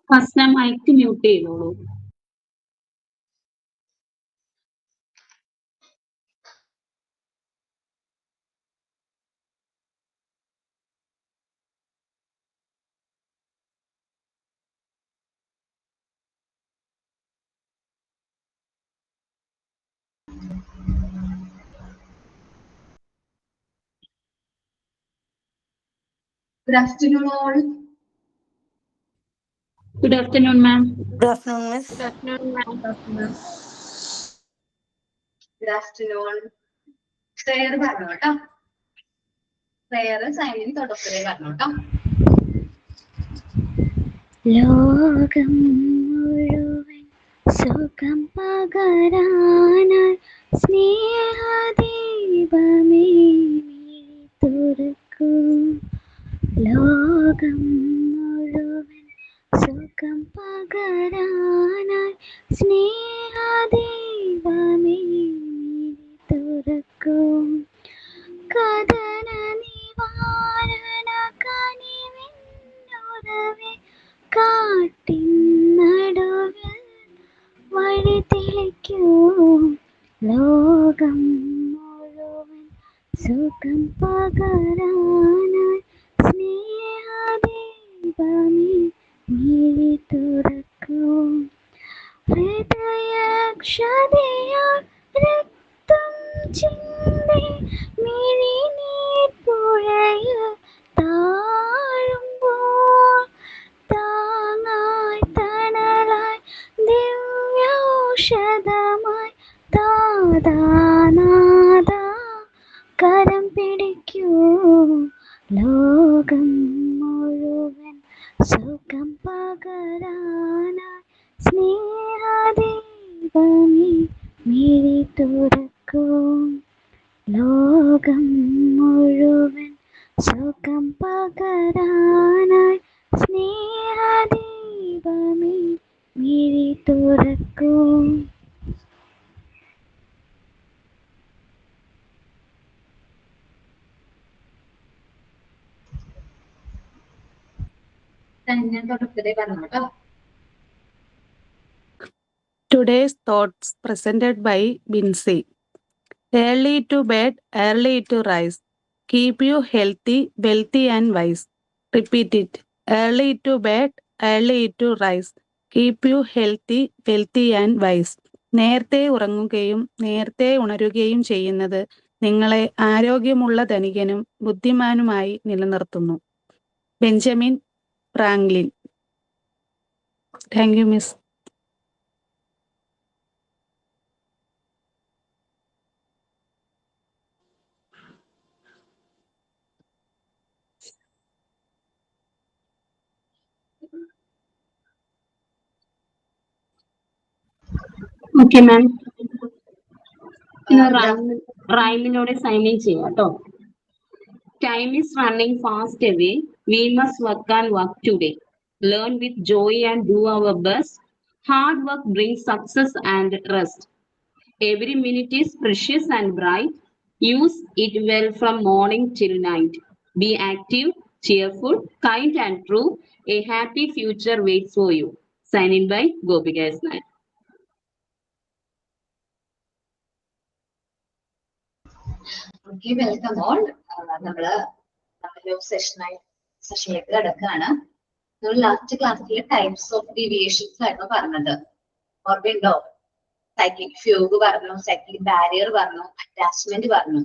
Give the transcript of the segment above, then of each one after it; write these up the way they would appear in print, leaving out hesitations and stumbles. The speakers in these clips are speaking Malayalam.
ഫസ്റ്റ് മൈക്ക് മ്യൂട്ട് ചെയ്തോളൂ. Good afternoon, all. Good afternoon, ma'am. Good afternoon, miss. Good afternoon, ma'am. Good afternoon. Prayer പറഞ്ഞു കേട്ടോ. Prayer സൈനിന് തുടക്കത്തിലേ പറഞ്ഞു കേട്ടോ. ലോകം മുഴുവൻ സുഖം പകരാനായി സ്നേഹദീപമേ തുറക്കൂ. ലോകം മുഴുവൻ സുഖം പകരാനായി സ്നേഹദീപമേ തുറക്കൂ. കഥന നിവാരണ കനിവിന്നുറവേ കാട്ടിൻ നടുവിൽ വഴി തെളിക്കൂ. ലോകം മുഴുവൻ സുഖം പകരാനായി സ്നേഹദീപമേ മിഴി തുറക്കൂ. ഹൃദയക്ഷതയാൽ രക്തം ചിന്തി മിഴിനീർ പുഴയിൽ താഴുമ്പോൾ താങ്ങായി തണലായി ദിവ്യൗഷധമായി ദാദാനാഥ കരം പിടിക്കൂ. ലോകം മുഴുവൻ സുഖം പകരാനായി സ്നേഹദീപമേ മിഴി തുറക്കൂ. ലോകം മുഴുവൻ സുഖം പകരാനായി സ്നേഹദീപമേ മിഴി തുറക്കൂ. സൈനിന് തുടക്കത്തിലേ പറഞ്ഞു കേട്ടോ. Today's thoughts presented by Binsi. Early to bed, early to rise. Keep you healthy, wealthy and wise. Repeat it. Early to bed, early to rise. Keep you healthy, wealthy and wise. നേരത്തെ ഉറങ്ങുകയും നേരത്തെ ഉണരുകയും ചെയ്യുന്നത് നിങ്ങളെ ആരോഗ്യമുള്ള ധനികനും ബുദ്ധിമാനുമായി നിലനിർത്തുന്നു. Benjamin Franklin. Thank you miss. Okay, ma'am. റൈമിനോടെ സൈൻ ഇൻ ചെയ്യാം കേട്ടോ. Time is running fast away. We must work and work today. Learn with joy and do our best. Hard work brings success and rest. Every minute is precious and bright. Use it well from morning till night. Be active, cheerful, kind and true. A happy future waits for you. Sign in by Gopika S. Nair. Okay, welcome all. നമ്മള് നമ്മുടെ സെഷനിലേക്ക് കിടക്കുകയാണ്. നമ്മൾ ലാസ്റ്റ് ക്ലാസ്സിലെ ടൈപ്സ് ഓഫ് ഡീവിയേഷൻസ് ആയിരുന്നു പറഞ്ഞത്. ഓർമ്മയുണ്ടോ? സൈക്ലിക് ഫ്യൂഗ് പറഞ്ഞു, സൈക്ലിക് ബാരിയർ പറഞ്ഞു, അറ്റാച്ച്മെന്റ് പറഞ്ഞു,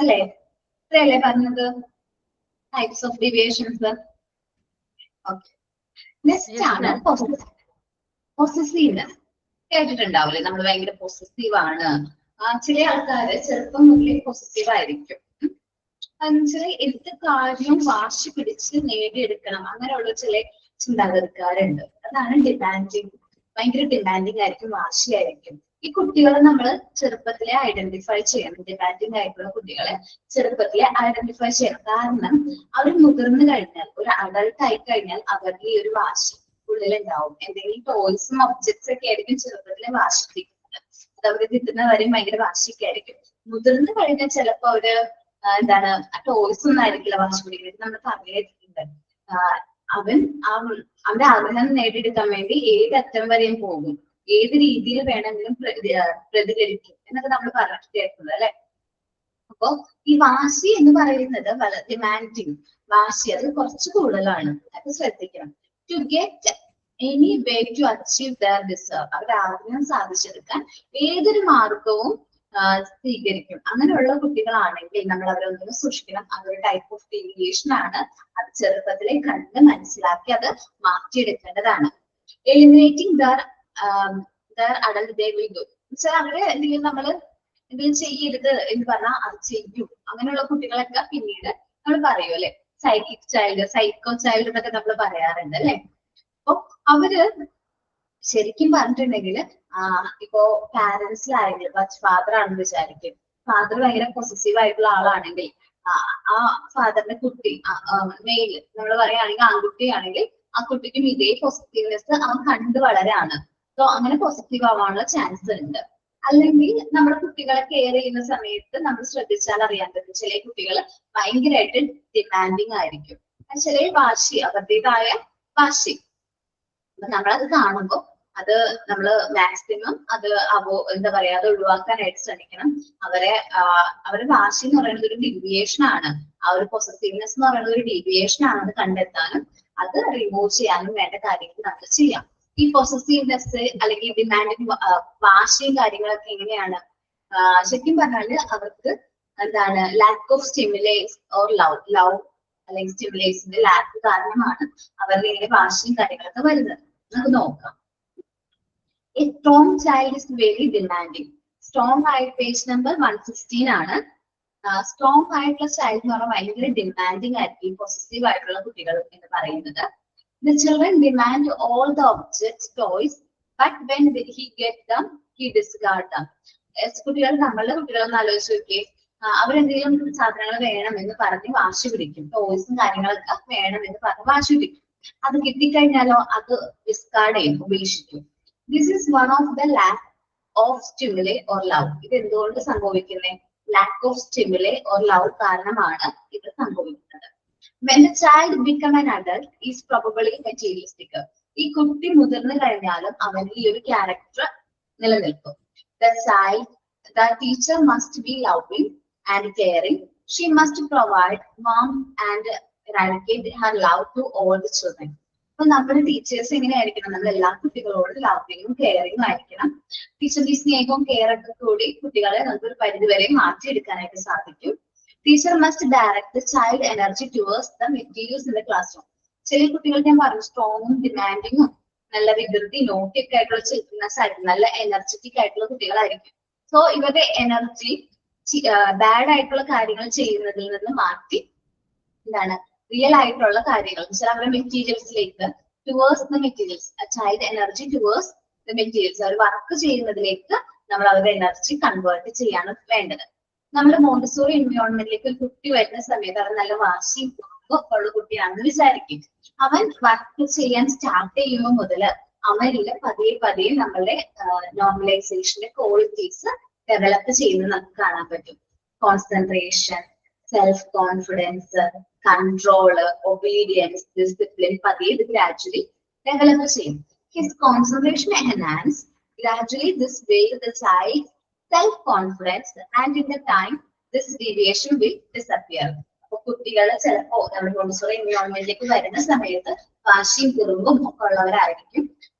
അല്ലേ? ഇത്രയല്ലേ പറഞ്ഞത് types of deviations? Okay, next ആണ് പൊസസീവ്നെസ്. കേട്ടിട്ടുണ്ടാവില്ലേ? നമ്മൾ ഭയങ്കര പൊസസീവ് ആണ്. ചില ആൾക്കാര് ചെറുപ്പം മുതലേ പൊസസീവ് ആയിരിക്കും. എന്നുവെച്ചാൽ എന്ത് കാര്യവും വാശി പിടിച്ച് നേടിയെടുക്കണം, അങ്ങനെയുള്ള ചില ചിന്താഗതിക്കാരുണ്ട്. അതാണ് ഡിമാൻഡിങ്. ഭയങ്കര ഡിമാൻഡിങ് ആയിരിക്കും, വാശിയായിരിക്കും. ഈ കുട്ടികളെ നമ്മൾ ചെറുപ്പത്തിലെ ഐഡന്റിഫൈ ചെയ്യണം. ഡിമാൻഡിങ് ആയിട്ടുള്ള കുട്ടികളെ ചെറുപ്പത്തിലെ ഐഡന്റിഫൈ ചെയ്യണം. കാരണം അവർ മുതിർന്നു കഴിഞ്ഞാൽ, ഒരു അഡൾട്ട് ആയി കഴിഞ്ഞാൽ അവരുടെ ഈ ഒരു വാശി ഉള്ളിലുണ്ടാവും. എന്തെങ്കിലും ടോയ്സും ഒബ്ജക്ട്സ് ഒക്കെ ആയിരിക്കും ചെറുപ്പത്തിലെ വാശി പിടിക്കുന്നത്. അവര് തിന്നുന്നവരെയും ഭയങ്കര വാശിക്കായിരിക്കും. മുതിർന്നു കഴിഞ്ഞാൽ ചിലപ്പോ അവര് എന്താണ് ടോയ്സ് ഒന്നും ആയിരിക്കില്ല വാശി പിടിക്കുന്നത്. നമ്മൾ പറഞ്ഞിട്ടുണ്ട് അവന്റെ ആഗ്രഹം നേടിയെടുക്കാൻ വേണ്ടി ഏത് അറ്റം വരെയും പോകും, ഏത് രീതിയിൽ വേണമെങ്കിലും പ്രതികരിക്കും എന്നൊക്കെ നമ്മൾ പറഞ്ഞു കേൾക്കുന്നത് അല്ലെ. അപ്പൊ ഈ വാശി എന്ന് പറയുന്നത് വളരെ ഡിമാൻഡിങ് വാശി, അത് കുറച്ച് കൂടുതലാണ്. അത് ശ്രദ്ധിക്കണം. To get any way to achieve their deserve, അവരുടെ ആഗ്രഹം സാധിച്ചെടുക്കാൻ ഏതൊരു മാർഗവും സ്വീകരിക്കും. അങ്ങനെയുള്ള കുട്ടികളാണെങ്കിൽ നമ്മൾ അവരെ ഒന്നും സൂക്ഷിക്കണം. അതൊരു ടൈപ്പ് ഓഫ് ഡീവിയേഷൻ ആണ്. അത് ചെറുപ്പത്തിലെ കണ്ട് മനസ്സിലാക്കി അത് മാറ്റിയെടുക്കേണ്ടതാണ്. Eliminating their adult day will do. അവരെ എന്തെങ്കിലും നമ്മള് എന്തെങ്കിലും ചെയ്യരുത് എന്ന് പറഞ്ഞാൽ അത് ചെയ്യും. അങ്ങനെയുള്ള കുട്ടികളൊക്കെ പിന്നീട് നമ്മൾ പറയും അല്ലെ, സൈക്കിക് ചൈൽഡ്, സൈക്കോ ചൈൽഡ് എന്നൊക്കെ നമ്മൾ പറയാറുണ്ട് അല്ലെ. അപ്പൊ അവര് ശരിക്കും പറഞ്ഞിട്ടുണ്ടെങ്കിൽ ഇപ്പോ പാരന്റ്സിലായെങ്കിൽ ഫാദർ ആണെന്ന് വിചാരിക്കും. ഫാദർ ഭയങ്കര പൊസസീവ് ആയിട്ടുള്ള ആളാണെങ്കിൽ ആ ഫാദറിന്റെ കുട്ടി മെയിൽ നമ്മൾ പറയുകയാണെങ്കിൽ ആൺകുട്ടിയാണെങ്കിൽ ആ കുട്ടിക്കും ഇതേ പോസിറ്റീവ്നെസ് അവൻ കണ്ടു വളരാണ്. സോ അങ്ങനെ പോസിറ്റീവ് ആവാനുള്ള ചാൻസ് ഉണ്ട്. അല്ലെങ്കിൽ നമ്മുടെ കുട്ടികളെ കെയർ ചെയ്യുന്ന സമയത്ത് നമ്മൾ ശ്രദ്ധിച്ചാൽ അറിയാൻ പറ്റും ചില കുട്ടികൾ ഭയങ്കരമായിട്ട് ഡിമാൻഡിങ് ആയിരിക്കും, ചില വാശി, അവരുടേതായ വാശി. അപ്പൊ നമ്മളത് കാണുമ്പോൾ അത് നമ്മൾ മാക്സിമം അത് എന്താ പറയാ അത് ഒഴിവാക്കാനായിട്ട് ശ്രമിക്കണം. അവരുടെ വാശി എന്ന് പറയുന്നത് ഒരു ഡീവിയേഷൻ ആണ്. ആ ഒരു പൊസസീവ്നെസ് എന്ന് പറയുന്നത് ഒരു ഡീവിയേഷൻ ആണ്. അത് കണ്ടെത്താനും അത് റിമൂവ് ചെയ്യാനും വേണ്ട കാര്യങ്ങൾ നമുക്ക് ചെയ്യാം. ഈ പൊസസീവ്നെസ് അല്ലെങ്കിൽ ഡിമാൻഡിങ് വാശിയും കാര്യങ്ങളൊക്കെ എങ്ങനെയാണ് ശരിക്കും പറഞ്ഞാല് അവർക്ക് എന്താണ് ലാക്ക് ഓഫ് സ്റ്റിമുലേസ് ഓർ ലവ് അല്ലെങ്കിൽ സ്റ്റിമുലേസിന്റെ ലാക്ക് കാരണമാണ് അവരുടെ ഇങ്ങനെ വാശിയും കാര്യങ്ങളൊക്കെ വരുന്നത്. നമുക്ക് നോക്കാം. A strong child is very demanding. Strong ആയിട്ട് പേജ് നമ്പർ 116 ആണ്. സ്ട്രോങ് ആയിട്ടുള്ള ചൈൽഡ് എന്ന് പറഞ്ഞാൽ ഭയങ്കര ഡിമാൻഡിങ് ആയിരിക്കും, പോസിറ്റീവ് ആയിട്ടുള്ള കുട്ടികൾ എന്ന് പറയുന്നത്. The children demand all the objects, toys, but when he get them, he discard them. കുട്ടികൾ നമ്മളുടെ കുട്ടികളൊന്നും ആലോചിച്ച് നോക്കിയേ, അവരെന്തെങ്കിലും സാധനങ്ങൾ വേണമെന്ന് പറഞ്ഞ് വാശി പിടിക്കും. ടോയ്സും കാര്യങ്ങളൊക്കെ വേണമെന്ന് പറഞ്ഞ് വാശി പിടിക്കും. അത് കിട്ടിക്കഴിഞ്ഞാലോ അത് ഡിസ്കാർഡ് ചെയ്യും, ഉപേക്ഷിക്കും. This is one of the lack of stimuli or love. ഇത് എന്തുകൊണ്ട് സംഭവിക്കുന്നത്? lack of stimuli or love കാരണമാണ് ഇത് സംഭവിക്കുന്നത്. When the child become an adult, is probably materialistic. ഈ കുട്ടി മുതിർന്നു കഴിഞ്ഞാലും അവന് ഈ ഒരു ക്യാരക്ടർ നിലനിൽക്കും. The teacher must be loving and caring. She must provide warmth and eradicate her love to all the children. അപ്പൊ നമ്മുടെ ടീച്ചേഴ്സ് എങ്ങനെയായിരിക്കണം? നമ്മൾ എല്ലാ കുട്ടികളോടും ലവിങ്ങും കെയറിങ്ങും ആയിരിക്കണം. ടീച്ചറിന്റെ ഈ സ്നേഹവും കെയറൊക്കെ കൂടി കുട്ടികളെ നമുക്കൊരു പരിധിവരെ മാറ്റിയെടുക്കാനായിട്ട് സാധിക്കും. Teacher must direct the child energy towards the materials in the class room. ചില കുട്ടികൾ ഞാൻ പറഞ്ഞു സ്ട്രോങ്ങും ഡിമാൻഡിങ്ങും നല്ല വികൃതി നോട്ടിയൊക്കെ ആയിട്ടുള്ള ചിൽഡ്രൻസ് ആയിരിക്കും, നല്ല എനർജറ്റിക് ആയിട്ടുള്ള കുട്ടികളായിരിക്കും. സോ ഇവരുടെ എനർജി ബാഡ് ആയിട്ടുള്ള കാര്യങ്ങൾ ചെയ്യുന്നതിൽ നിന്ന് മാറ്റി എന്താണ് റിയൽ ആയിട്ടുള്ള കാര്യങ്ങൾ അവരുടെ മെറ്റീരിയൽസിലേക്ക് towards the materials, child energy towards the materials, അവർ വർക്ക് ചെയ്യുന്നതിലേക്ക് നമ്മൾ അവരുടെ എനർജി കൺവേർട്ട് ചെയ്യാണ് വേണ്ടത്. നമ്മൾ മോണ്ടിസോറി എൻവയോൺമെന്റിലേക്ക് ഒരു കുട്ടി വരുന്ന സമയത്ത് അവർ നല്ല വാശിയും ഉള്ള കുട്ടിയാണെന്ന് വിചാരിക്കും. അവൻ വർക്ക് ചെയ്യാൻ സ്റ്റാർട്ട് ചെയ്യുമ്പോൾ മുതൽ അവനിൽ പതിയെ പതിയെ നമ്മളുടെ നോർമലൈസേഷന്റെ ക്വാളിറ്റീസ് ഡെവലപ്പ് ചെയ്യുന്നത് നമുക്ക് കാണാൻ പറ്റും. Concentration, self confidence, control, obedience, discipline പതിയെ ഇത് ഗ്രാജുവലി ഡെവലപ്പ് ചെയ്യും. His concentration enhance gradually this builds the child's self-confidence and in the time this deviation will disappear. അപ്പൊ കുട്ടികൾ ചിലപ്പോ നമ്മുടെ മോണ്ടിസോറി എൻവയോൺമെന്റിലേക്ക് വരുന്ന സമയത്ത് വാശിയും കുറുമ്പും ഒക്കെ ഉള്ളവരായിരിക്കും.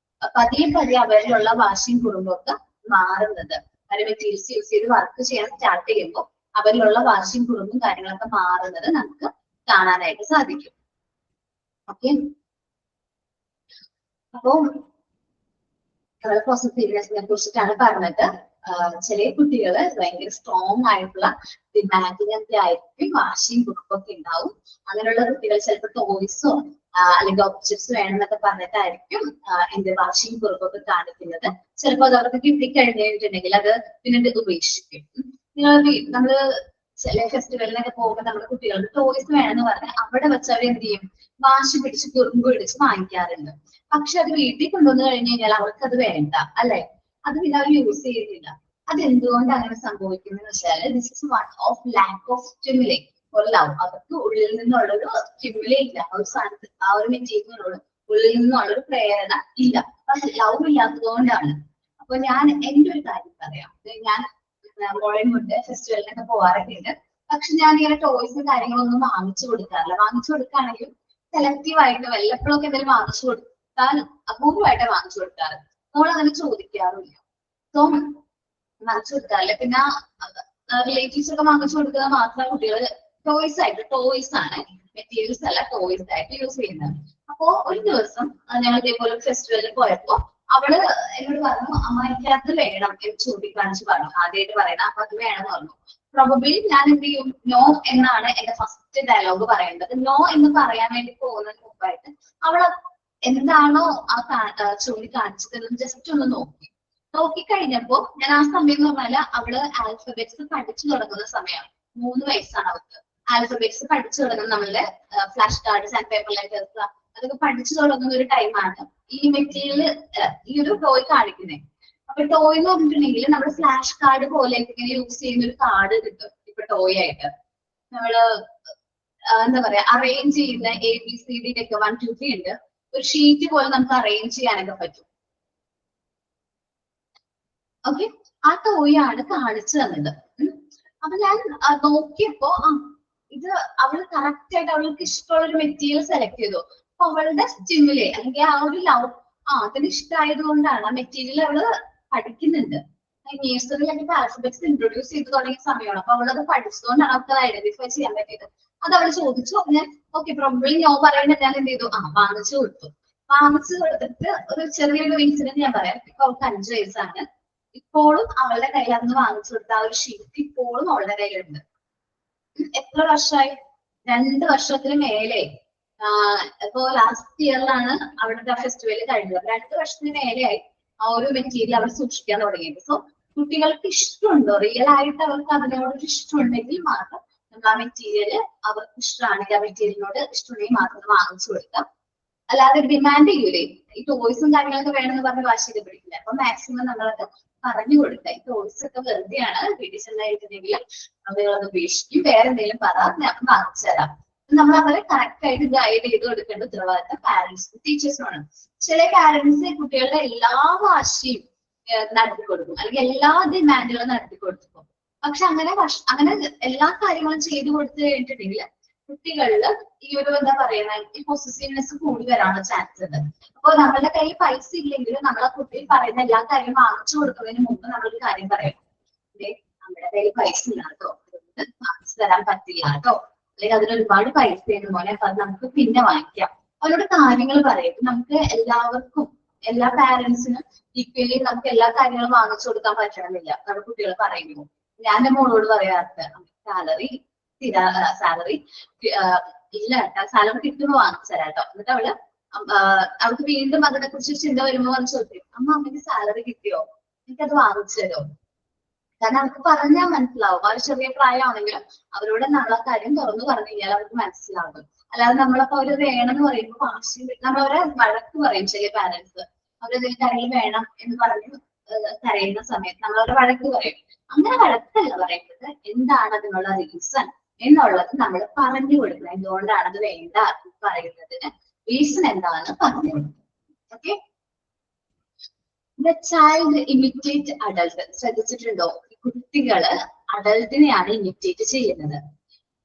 പതിയെ പതിയെ അവരിലുള്ള വാശിയും കുറുമ്പും ഒക്കെ മാറുന്നത്, അവരെ മെറ്റീരിയൽസ് യൂസ് ചെയ്ത് വർക്ക് ചെയ്യാൻ സ്റ്റാർട്ട് ചെയ്യുമ്പോൾ അവരിലുള്ള വാശിയും കുറുമ്പും കാര്യങ്ങളൊക്കെ മാറുന്നത് നമുക്ക് കാണാനായിട്ട് സാധിക്കും. ഓക്കെ, അപ്പോ പോസിറ്റീവ്നെസിനെ കുറിച്ചിട്ടാണ് പറഞ്ഞത്. ചില കുട്ടികള് ഭയങ്കര സ്ട്രോങ് ആയിട്ടുള്ള ഡിമാൻഡിങ് ഒക്കെ ആയിരിക്കും, വാശിയും കുറുമ്പൊക്കെ ഉണ്ടാവും. അങ്ങനെയുള്ള കുട്ടികൾ ചിലപ്പോൾ ടോയ്സോ അല്ലെങ്കിൽ ഒബ്ജക്ട്സ് വേണമെന്നൊക്കെ പറഞ്ഞിട്ടായിരിക്കും എന്റെ വാശിയും കുറുമ്പൊക്കെ കാണിക്കുന്നത്. ചിലപ്പോൾ അത് അവർക്ക് കിട്ടിക്കഴിഞ്ഞിട്ടുണ്ടെങ്കിൽ അത് പിന്നീട് ഉപേക്ഷിക്കും. നമ്മള് ചില ഫെസ്റ്റിവലിനൊക്കെ പോകുമ്പോൾ നമ്മുടെ കുട്ടികൾക്ക് ടോയ്സ് വേണമെന്ന് പറഞ്ഞാൽ അവിടെ വെച്ച് അവർ എന്ത് ചെയ്യും? വാശി പിടിച്ച് കുറുമ്പ് പിടിച്ച് വാങ്ങിക്കാറുണ്ട്. പക്ഷെ അത് വീട്ടിൽ കൊണ്ടുവന്ന് കഴിഞ്ഞു കഴിഞ്ഞാൽ അവർക്ക് അത് വേണ്ട അല്ലെ, അത് പിന്നെ അവർ യൂസ് ചെയ്യുന്നില്ല. അതെന്തുകൊണ്ട് അങ്ങനെ സംഭവിക്കുന്നത് വെച്ചാൽ this is one of lack of stimuli or love. അവർക്ക് ഉള്ളിൽ നിന്നുള്ളൊരു സ്റ്റിമുലേ ഇല്ല, ആ ഒരു മെറ്റീരിയലിനോട് ഉള്ളിൽ നിന്നുള്ളൊരു പ്രേരണ ഇല്ല. അപ്പൊ ലവ് ഇല്ലാത്തത് കൊണ്ടാണ്. അപ്പൊ ഞാൻ എന്റെ ഒരു കാര്യം പറയാം. ഞാൻ ബോളിവുഡ് ഫെസ്റ്റിവലിനൊക്കെ പോകാറൊക്കെ ഉണ്ട്. പക്ഷെ ഞാൻ ഇങ്ങനെ ടോയ്സും കാര്യങ്ങളൊന്നും വാങ്ങിച്ചു കൊടുക്കാറില്ല. വാങ്ങിച്ചു കൊടുക്കുകയാണെങ്കിലും സെലക്റ്റീവ് ആയിട്ട് വല്ലപ്പോഴൊക്കെ എന്തെങ്കിലും വാങ്ങിച്ചു കൊടുത്താൽ അപൂർവമായിട്ട് വാങ്ങിച്ചു കൊടുക്കാറ്. നമ്മൾ അങ്ങനെ ചോദിക്കാറില്ല. സോ വാങ്ങിച്ചു കൊടുക്കാറില്ല. പിന്നെ റിലേറ്റീവ്സ് ഒക്കെ വാങ്ങിച്ചു കൊടുക്കുന്നത് മാത്രം കുട്ടികൾ ടോയ്സ് ആണ്, മെറ്റീരിയൽസ് അല്ല, ടോയ്സ് ആയിട്ട് യൂസ് ചെയ്യുന്നത്. അപ്പോ ഒരു ദിവസം ഞങ്ങൾ ഇതേപോലെ ഫെസ്റ്റിവലിൽ പോയപ്പോ അവള് എന്നോട് പറഞ്ഞു, അമ്മ എനിക്ക് അത് വേണം എന്ന് ചൂണ്ടിക്കാണിച്ച് പറഞ്ഞു. ആദ്യമായിട്ട് പറയണം, അപ്പൊ അത് വേണമെന്ന് പറഞ്ഞു. പ്രോബബ്ലി ഞാൻ എന്ത് ചെയ്യും, നോ എന്നാണ് എന്റെ ഫസ്റ്റ് ഡയലോഗ് പറയേണ്ടത്. നോ എന്ന് പറയാൻ വേണ്ടി പോകുന്നതിന് മുമ്പായിട്ട് അവൾ എന്താണോ ആ ചൂണ്ടിക്കാണിച്ചത് ജസ്റ്റ് ഒന്ന് നോക്കിക്കഴിഞ്ഞപ്പോ ഞാൻ ആ സമയം എന്ന് പറഞ്ഞാല് അവള് ആൽഫബറ്റ്സ് പഠിച്ചു തുടങ്ങുന്ന സമയമാണ്. 3 വയസ്സാണ് അവൾക്ക്. ആൽഫബറ്റ്സ് പഠിച്ചു തുടങ്ങുന്ന നമ്മളുടെ flash card, sand paper letters അതൊക്കെ പഠിച്ചു തുടങ്ങുന്ന ഒരു ടൈമാണ് ഈ മെറ്റീരിയൽ, ഈ ഒരു ടോയ് കാണിക്കുന്നത്. അപ്പൊ ടോയ് എന്ന് പറഞ്ഞിട്ടുണ്ടെങ്കിൽ നമ്മുടെ ഫ്ലാഷ് കാർഡ് പോലെ ഇങ്ങനെ യൂസ് ചെയ്യുന്ന ഒരു കാർഡ് കിട്ടും ഇപ്പൊ ടോയ് ആയിട്ട്. നമ്മള് എന്താ പറയാ, അറേഞ്ച് ചെയ്യുന്ന ABCD ഒക്കെ 1 2 3 ഉണ്ട്. ഒരു ഷീറ്റ് പോലെ നമുക്ക് അറേഞ്ച് ചെയ്യാനൊക്കെ പറ്റും. ഓക്കെ, ആ ടോയ് ആണ് കാണിച്ചു തന്നത്. അപ്പൊ ഞാൻ നോക്കിയപ്പോ ഇത് അവള് കറക്റ്റ് ആയിട്ട് അവൾക്ക് ഇഷ്ടമുള്ള ഒരു മെറ്റീരിയൽ സെലക്ട് ചെയ്തു. അപ്പൊ അവളുടെ സ്റ്റിമുലേ അല്ലെങ്കിൽ ആ ഒരു ലവ് അതിന് ഇഷ്ടമായത് കൊണ്ടാണ് ആ മെറ്റീരിയൽ അവള് പഠിക്കുന്നുണ്ട്. നേഴ്സറിയിലൊക്കെ ആൽഫബറ്റ്സ് ഇൻട്രൊഡ്യൂസ് ചെയ്ത് തുടങ്ങിയ സമയമാണ്. അപ്പൊ അവളത് പഠിച്ചതുകൊണ്ടാണ് അവൾക്ക് ഐഡന്റിഫൈ ചെയ്യാൻ പറ്റിയത്. അത് അവൾ ചോദിച്ചു. ഞാൻ ഓക്കെ പ്രോബ്ലി നോ പറയുന്നത് ഞാൻ എന്ത് ചെയ്തു, വാങ്ങിച്ചു കൊടുത്തു. വാങ്ങിച്ചു കൊടുത്തിട്ട് ഒരു ചെറിയൊരു ഇൻസിഡന്റ് ഞാൻ പറയാം. ഇപ്പൊ അവൾക്ക് 5 വയസ്സാണ്. ഇപ്പോഴും അവളുടെ കയ്യിൽ അന്ന് വാങ്ങിച്ചു കൊടുത്ത ആ ഒരു ഷീറ്റ് ഇപ്പോഴും അവളുടെ കയ്യിലുണ്ട്. എത്ര വർഷമായി? 2 വർഷത്തിന് മേലെ. ഇപ്പോ ലാസ്റ്റ് ഇയറിലാണ് അവിടുത്തെ ഫെസ്റ്റിവൽ കഴിഞ്ഞത്. 2 വർഷത്തിന് മേലെയായി ആ ഒരു മെറ്റീരിയൽ അവർ സൂക്ഷിക്കാൻ തുടങ്ങിയത്. സോ കുട്ടികൾക്ക് ഇഷ്ടമുണ്ടോ, റിയൽ ആയിട്ട് അവർക്ക് അതിനോടൊരു ഇഷ്ടമുണ്ടെങ്കിൽ മാത്രം നമ്മൾ ആ മെറ്റീരിയൽ അവർക്ക് ഇഷ്ടമാണെങ്കിൽ ആ മെറ്റീരിയലിനോട് ഇഷ്ടമുണ്ടെങ്കിൽ മാത്രം വാങ്ങിച്ചു കൊടുക്കാം. അല്ലാതെ ഡിമാൻഡ് ചെയ്യൂലേ, ഈ ടോയ്സും കാര്യങ്ങളൊക്കെ വേണമെന്ന് പറഞ്ഞ് വാശിയൊക്കെ പിടിക്കില്ല. അപ്പൊ മാക്സിമം നമ്മളത് പറഞ്ഞു കൊടുക്കുക. ഈ ടോയ്സ് ഒക്കെ വെറുതെയാണ്, വീട്ടിൽ ചെന്നായിട്ടുണ്ടെങ്കിൽ അവരത് ഉപേക്ഷിക്കും, വേറെ എന്തെങ്കിലും പറ, ഞാൻ വാങ്ങിച്ചു തരാം. നമ്മൾ അവരെ കറക്റ്റ് ആയിട്ട് ഗൈഡ് ചെയ്ത് കൊടുക്കേണ്ട ഉത്തരവാദിത്തം പാരന്റ്സും ടീച്ചേഴ്സുമാണ്. ചില പാരന്റ്സ് കുട്ടികളുടെ എല്ലാ വാശിയും നടത്തി കൊടുക്കും, അല്ലെങ്കിൽ എല്ലാ ഡിമാൻഡുകളും നടത്തി കൊടുക്കും. പക്ഷെ അങ്ങനെ എല്ലാ കാര്യങ്ങളും ചെയ്തു കൊടുത്തു കഴിഞ്ഞിട്ടുണ്ടെങ്കിൽ കുട്ടികളില് ഈ ഒരു എന്താ പറയുന്ന ഈ പൊസസീവ്നെസ് കൂടി വരാനുള്ള ചാൻസ് ഉണ്ട്. അപ്പൊ നമ്മളുടെ കയ്യിൽ പൈസ ഇല്ലെങ്കിലും നമ്മളെ കുട്ടി പറയുന്ന എല്ലാ കാര്യവും വാങ്ങിച്ചു കൊടുക്കുന്നതിന് മുമ്പ് നമ്മളൊരു കാര്യം പറയണം. നമ്മുടെ കയ്യിൽ പൈസ ഇല്ല കേട്ടോ, വാങ്ങിച്ചു തരാൻ പറ്റില്ല കേട്ടോ, അല്ലെങ്കിൽ അതിന് ഒരുപാട് പൈസ ഉണ്ട് മോനെ, അപ്പൊ അത് നമുക്ക് പിന്നെ വാങ്ങിക്കാം. അവരോട് കാര്യങ്ങൾ പറയും. നമുക്ക് എല്ലാവർക്കും, എല്ലാ പാരന്റ്സിനും ഈക്വലി നമുക്ക് എല്ലാ കാര്യങ്ങളും വാങ്ങിച്ചു കൊടുക്കാൻ പറ്റണമെന്നില്ല. നമ്മുടെ കുട്ടികൾ പറയുന്നു. ഞാൻ എന്റെ മോളോട് പറയാറുണ്ട്, സാലറി ഇല്ല കേട്ടോ, സാലറി കിട്ടുമ്പോ വാങ്ങിച്ചു തരാം കേട്ടോ. എന്നിട്ട് അവൾക്ക് വീണ്ടും അതിനെ കുറിച്ച് ചിന്ത വരുമ്പോ വന്ന് ചോദിക്കും, അമ്മയ്ക്ക് സാലറി കിട്ടിയോ, എനിക്കത് വാങ്ങിച്ചു തരോ? കാരണം അവർക്ക് പറഞ്ഞാൽ മനസ്സിലാവും. അവർ ചെറിയ പ്രായമാണെങ്കിലും അവരോട് നമ്മളെ കാര്യം തുറന്നു പറഞ്ഞു കഴിഞ്ഞാൽ അവർക്ക് മനസ്സിലാവും. അല്ലാതെ നമ്മളപ്പോ അവര് വേണമെന്ന് പറയുമ്പോൾ വാശി, നമ്മളവരെ വഴക്ക് പറയും. ചില പാരന്റ്സ് അവരെന്തെങ്കിലും കാര്യങ്ങൾ വേണം എന്ന് പറഞ്ഞു കരയുന്ന സമയത്ത് നമ്മളവരെ വഴക്ക് പറയും. അങ്ങനെ വഴക്കല്ല പറയുന്നത്, എന്താണ് അതിനുള്ള റീസൺ എന്നുള്ളത് നമ്മൾ പറഞ്ഞു കൊടുക്കണം. എന്തുകൊണ്ടാണ് അത് വേണ്ട പറയുന്നതിന് റീസൺ എന്താണെന്ന് പറഞ്ഞു കൊടുക്കണം. Okay, the child imitate adult. ശ്രദ്ധിച്ചിട്ടുണ്ടോ? കുട്ടികള് അഡൾട്ടിനെയാണ് ഇമിറ്റേറ്റ് ചെയ്യുന്നത്.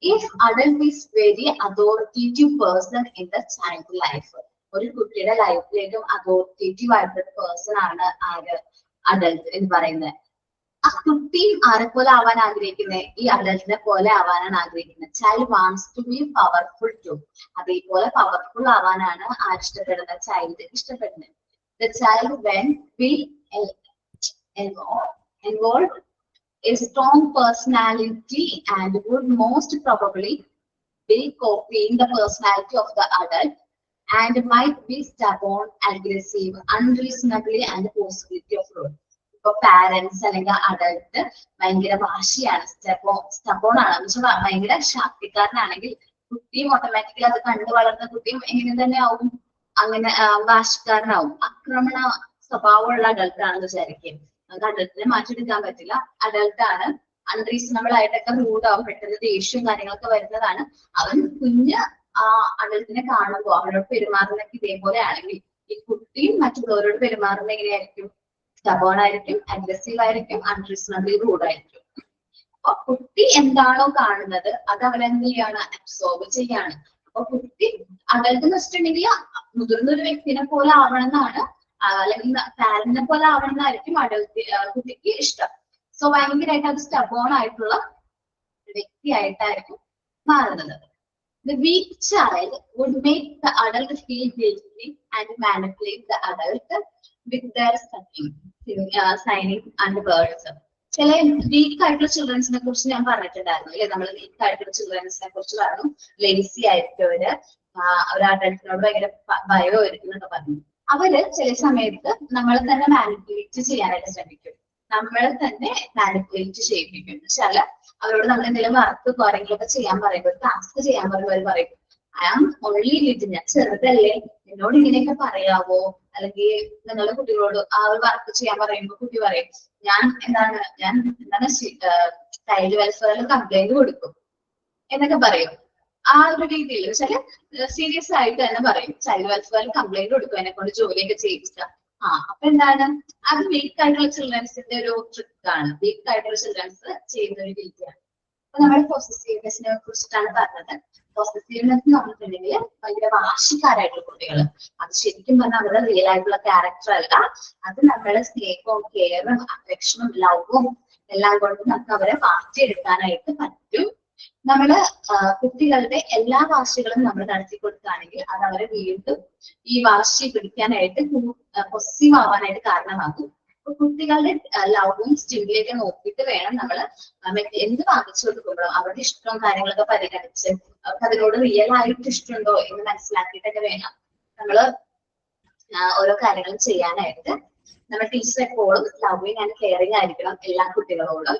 If adult is very authoritative person in the child life, ഒരു കുട്ടിയുടെ ലൈഫിലേക്കും അതോറിറ്റേറ്റീവ് ആയിട്ടുള്ള പേഴ്സൺ ആണ് ആര്? അഡൾട്ട് എന്ന് പറയുന്നത്. ആ കുട്ടിയും ആരെ പോലെ ആവാൻ ആഗ്രഹിക്കുന്നത്? ഈ അഡൾട്ടിനെ പോലെ ആവാനാണ് ആഗ്രഹിക്കുന്നത്. Child wants to be powerful too. അതേപോലെ പവർഫുൾ ആവാനാണ് ആരിഷ്ടപ്പെടുന്നത്? ചൈൽഡ് ഇഷ്ടപ്പെടുന്നത്. The child when be involved a strong personality and would most probably be copying the personality of the adult and might be stubborn, aggressive, unreasonably and possibility of rude. ഇപ്പൊ പാരന്റ്സ് അല്ലെങ്കിൽ അഡൾട്ട് ഭയങ്കര വാശിയാണ്, സ്റ്റബോൺ ആണ്, ഭയങ്കര ശാക്തിക്കാരനാണെങ്കിൽ കുട്ടിയും ഓട്ടോമാറ്റിക്കലി അത് കണ്ടു വളർന്ന കുട്ടിയും എങ്ങനെ തന്നെ ആവും? അങ്ങനെ വാശിക്കാരനാവും. ആക്രമണ സ്വഭാവമുള്ള അഡൾട്ടാണെന്ന് വിചാരിക്കും. നമുക്ക് അഡൽട്ടിനെ മാറ്റിയെടുക്കാൻ പറ്റില്ല. അഡൽട്ട് ആണ്, അൺറീസണബിൾ ആയിട്ടൊക്കെ റൂഡ് ആവും, പെട്ടെന്ന് ദേഷ്യവും കാര്യങ്ങളൊക്കെ വരുന്നതാണ്. അവൻ കുഞ്ഞ് അഡൽട്ടിനെ കാണുമ്പോൾ അവരോട് പെരുമാറുന്നതൊക്കെ ഇതേപോലെ ആണെങ്കിൽ ഈ കുട്ടിയും മറ്റുള്ളവരോട് പെരുമാറുന്നത് എങ്ങനെയായിരിക്കും? സ്റ്റബേൺ ആയിരിക്കും, അഗ്രസീവ് ആയിരിക്കും, അൺറീസണബിളി റൂഡ് ആയിരിക്കും. അപ്പൊ കുട്ടി എന്താണോ കാണുന്നത് അത് അവനെന്ത് ചെയ്യാണ്? അബ്സോർബ് ചെയ്യാണ്. അപ്പൊ കുട്ടി അഡൽട്ട് എന്ന് വെച്ചിട്ടുണ്ടെങ്കിൽ മുതിർന്ന ഒരു വ്യക്തിനെ പോലെ ആവണം എന്നാണ്, അല്ലെങ്കിൽ പാരന്റിനെ പോലെ ആവണം എന്നായിരിക്കും കുട്ടിക്ക് ഇഷ്ടം. സോ ഭയങ്കരമായിട്ട് അത് സ്റ്റബേൺ ആയിട്ടുള്ള വ്യക്തിയായിട്ടായിരിക്കും മാറുന്നത്. The weak child would make the adult feel guilty and manipulate the adult with their signing and words. ചില വീക്ക് ആയിട്ടുള്ള ചിൽഡ്രൻസിനെ കുറിച്ച് ഞാൻ പറഞ്ഞിട്ടുണ്ടായിരുന്നു അല്ലെ, നമ്മൾ വീക്ക് ആയിട്ടുള്ള ചിൽഡ്രൻസിനെ കുറിച്ച് പറഞ്ഞു. ലേസി ആയിരിക്കും അവര് അഡൽട്ടിനോട് ഭയങ്കര ഭയമായിരിക്കും എന്നൊക്കെ പറഞ്ഞു. അവര് ചില സമയത്ത് നമ്മളെ തന്നെ മാനിപ്പുലേറ്റ് ചെയ്യാനായിട്ട് ശ്രമിക്കും, നമ്മളെ തന്നെ മാനിപ്പുലേറ്റ് ചെയ്യിപ്പിക്കും. വെച്ചാൽ അവരോട് നമ്മൾ എന്തെങ്കിലും വർക്ക് കാര്യങ്ങളൊക്കെ ചെയ്യാൻ പറയുമ്പോൾ, ടാസ്ക് ചെയ്യാൻ പറയുമ്പോൾ അവർ പറയും ഐ ആം ഓൺലി ലിറ്റിൽ, ഞാൻ ചെറുതല്ലേ, എന്നോട് ഇങ്ങനെയൊക്കെ പറയാവോ? അല്ലെങ്കിൽ നിങ്ങളുടെ കുട്ടികളോട് ആ ഒരു വർക്ക് ചെയ്യാൻ പറയുമ്പോൾ കുട്ടി പറയും ഞാൻ എന്താണ് ചൈൽഡ് വെൽഫെയറിൽ കംപ്ലൈന്റ് കൊടുക്കും എന്നൊക്കെ പറയും. ആ ഒരു രീതിയിൽ വെച്ചാല് സീരിയസ് ആയിട്ട് തന്നെ പറയും ചൈൽഡ് വെൽഫെയറിൽ കംപ്ലൈന്റ് കൊടുക്കും, എന്നെ കൊണ്ട് ജോലിയൊക്കെ ചെയ്യിപ്പിച്ച. അപ്പൊ എന്താണ്, അത് വീക്ക് ആയിട്ടുള്ള ചിൽഡ്രൻസിന്റെ ഒരു ട്രിക്കാണ്, വീക്ക് ആയിട്ടുള്ള ചിൽഡ്രൻസ് ചെയ്യുന്ന ഒരു രീതിയാണ്. അപ്പൊ നമ്മൾ പോസസീവ്നെസിനെ കുറിച്ചിട്ടാണ് പറഞ്ഞത്. പോസസീവ്നെസ് എന്ന് പറഞ്ഞിട്ടുണ്ടെങ്കിൽ ഭയങ്കര വാശിക്കാരായിട്ടുള്ള കുട്ടികൾ, അത് ശരിക്കും പറഞ്ഞാൽ അവരുടെ റിയൽ ആയിട്ടുള്ള ക്യാരക്ടർ അല്ല, അത് നമ്മുടെ സ്നേഹവും കെയറും അഫെക്ഷനും ലവും എല്ലാം കൊണ്ട് നമുക്ക് അവരെ മാറ്റിയെടുക്കാനായിട്ട് പറ്റും. നമ്മള് കുട്ടികളുടെ എല്ലാ വാശികളും നമ്മൾ നടത്തി കൊടുക്കുകയാണെങ്കിൽ അത് അവരെ വീണ്ടും ഈ വാശി പിടിക്കാനായിട്ട് പോസിറ്റീവ് ആവാനായിട്ട് കാരണമാകും. അപ്പൊ കുട്ടികളുടെ ലവും സ്റ്റിമിലേക്ക് നോക്കിയിട്ട് വേണം നമ്മള് എന്ത് വാങ്ങിച്ചു കൊടുക്കുമ്പോഴും അവരുടെ ഇഷ്ടവും കാര്യങ്ങളൊക്കെ പരിഗണിച്ച് അവർക്ക് അതിനോട് റിയൽ ആയിട്ട് ഇഷ്ടമുണ്ടോ എന്ന് മനസ്സിലാക്കിയിട്ടൊക്കെ വേണം നമ്മള് ഓരോ കാര്യങ്ങളും ചെയ്യാനായിട്ട്. നമ്മുടെ ടീച്ചർ എപ്പോഴും ലവിങ് ആൻഡ് കെയറിങ് ആയിരിക്കണം എല്ലാ കുട്ടികളോടും.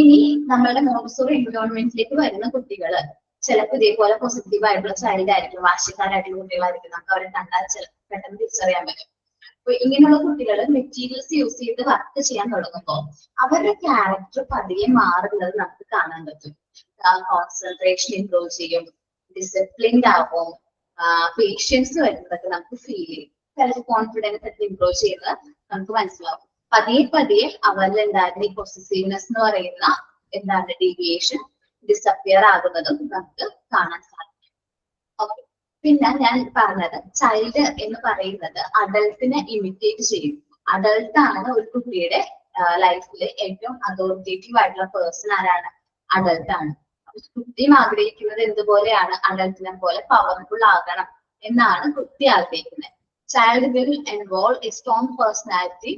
ഇനി നമ്മളുടെ മോണ്ടിസോറി എൻവയോൺമെന്റിലേക്ക് വരുന്ന കുട്ടികള് ചിലപ്പോൾ ഇതേപോലെ പോസിറ്റീവ് ആയിട്ടുള്ള ചൈൽഡ് ആയിരിക്കും, വാശിക്കാരായിട്ടുള്ള കുട്ടികളായിരിക്കും, നമുക്ക് അവരെ കണ്ടാൽ പെട്ടെന്ന് തിരിച്ചറിയാൻ പറ്റും. അപ്പൊ ഇങ്ങനെയുള്ള കുട്ടികൾ മെറ്റീരിയൽസ് യൂസ് ചെയ്ത് വർക്ക് ചെയ്യാൻ തുടങ്ങുമ്പോൾ അവരുടെ ക്യാരക്ടർ പതിയെ മാറുന്നത് നമുക്ക് കാണാൻ പറ്റും. കോൺസെൻട്രേഷൻ ഇംപ്രൂവ് ചെയ്യും, ഡിസിപ്ലിൻഡ് ആവും, പേഷ്യൻസ് വരുന്നതൊക്കെ നമുക്ക് ഫീൽ ചെയ്യും, സെൽഫ് കോൺഫിഡൻസ് ഒക്കെ ഇംപ്രൂവ് ചെയ്യുന്നത് നമുക്ക് മനസ്സിലാവും. പതിയെ അവരിൽ ഉണ്ടായിരുന്ന ഈ പൊസസീവ്നെസ് എന്ന് പറയുന്ന എന്താണ് ഡീവിയേഷൻ ഡിസപ്പിയർ ആകുന്നതും നമുക്ക് കാണാൻ സാധിക്കും. ഓക്കെ, പിന്നെ ഞാൻ പറഞ്ഞത് ചൈൽഡ് എന്ന് പറയുന്നത് അഡൽട്ടിനെ ഇമിറ്റേറ്റ് ചെയ്യും. അഡൽട്ടാണ് ഒരു കുട്ടിയുടെ ലൈഫിൽ ഏറ്റവും അതോറിറ്റേറ്റീവ് ആയിട്ടുള്ള പേഴ്സൺ ആരാണ്? അഡൽട്ടാണ്. കുട്ടിയും ആഗ്രഹിക്കുന്നത് എന്തുപോലെയാണ്? അഡൽട്ടിനെ പോലെ പവർഫുൾ ആകണം എന്നാണ് കുട്ടി ആഗ്രഹിക്കുന്നത്. Child will involve a strong personality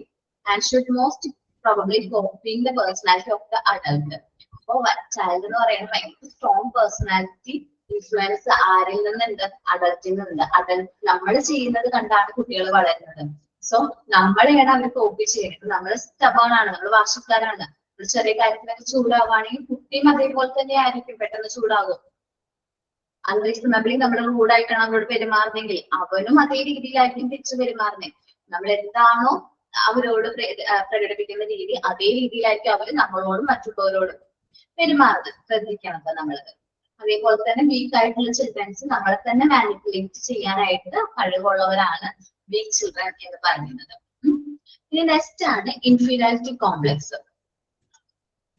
and should most probably copying the personality of the adult. അപ്പൊ ചൈൽഡ് എന്ന് പറയുന്നത് ഭയങ്കര സ്ട്രോങ് പേഴ്സണാലിറ്റി ഇൻഫ്ലുവൻസ് ആരിൽ നിന്നുണ്ട്? അഡൽറ്റിൽ നിന്നുണ്ട്. അഡൽട്ട് നമ്മൾ ചെയ്യുന്നത് കണ്ടാണ് കുട്ടികൾ വളരുന്നത്. സോ നമ്മളെയാണ് അവർ കോപ്പി ചെയ്യുന്നത്. നമ്മൾ സ്റ്റബേൺ ആണ്, നമ്മൾ വാശിക്കാരാണ്. ഒരു ചെറിയ കാര്യത്തിനൊക്കെ ചൂടാവുകയാണെങ്കിൽ കുട്ടിയും അതേപോലെ തന്നെ ആയിരിക്കും, പെട്ടെന്ന് ചൂടാകും. അൺറീസണബിളി നമ്മൾ റൂഡായിട്ടാണ് അവരോട് പെരുമാറുന്നെങ്കിൽ അവനും അതേ രീതിയിലായിരിക്കും തിരിച്ചു പെരുമാറുന്നത്. നമ്മൾ എന്താണോ അവരോട് പ്രകടിപ്പിക്കുന്ന രീതി അതേ രീതിയിലായിരിക്കും അവർ നമ്മളോടും മറ്റുള്ളവരോടും പെരുമാറുന്നത്. ശ്രദ്ധിക്കണം നമ്മളത്. അതേപോലെ തന്നെ വീക്ക് ആയിട്ടുള്ള ചിൽഡ്രൻസ് നമ്മളെ തന്നെ മാനിപ്പുലേറ്റ് ചെയ്യാനായിട്ട് കഴിവുള്ളവരാണ് വീക്ക് ചിൽഡ്രൻ എന്ന് പറയുന്നത്. ഇനി നെക്സ്റ്റ് ആണ് ഇൻഫീരിയോറിറ്റി കോംപ്ലക്സ്.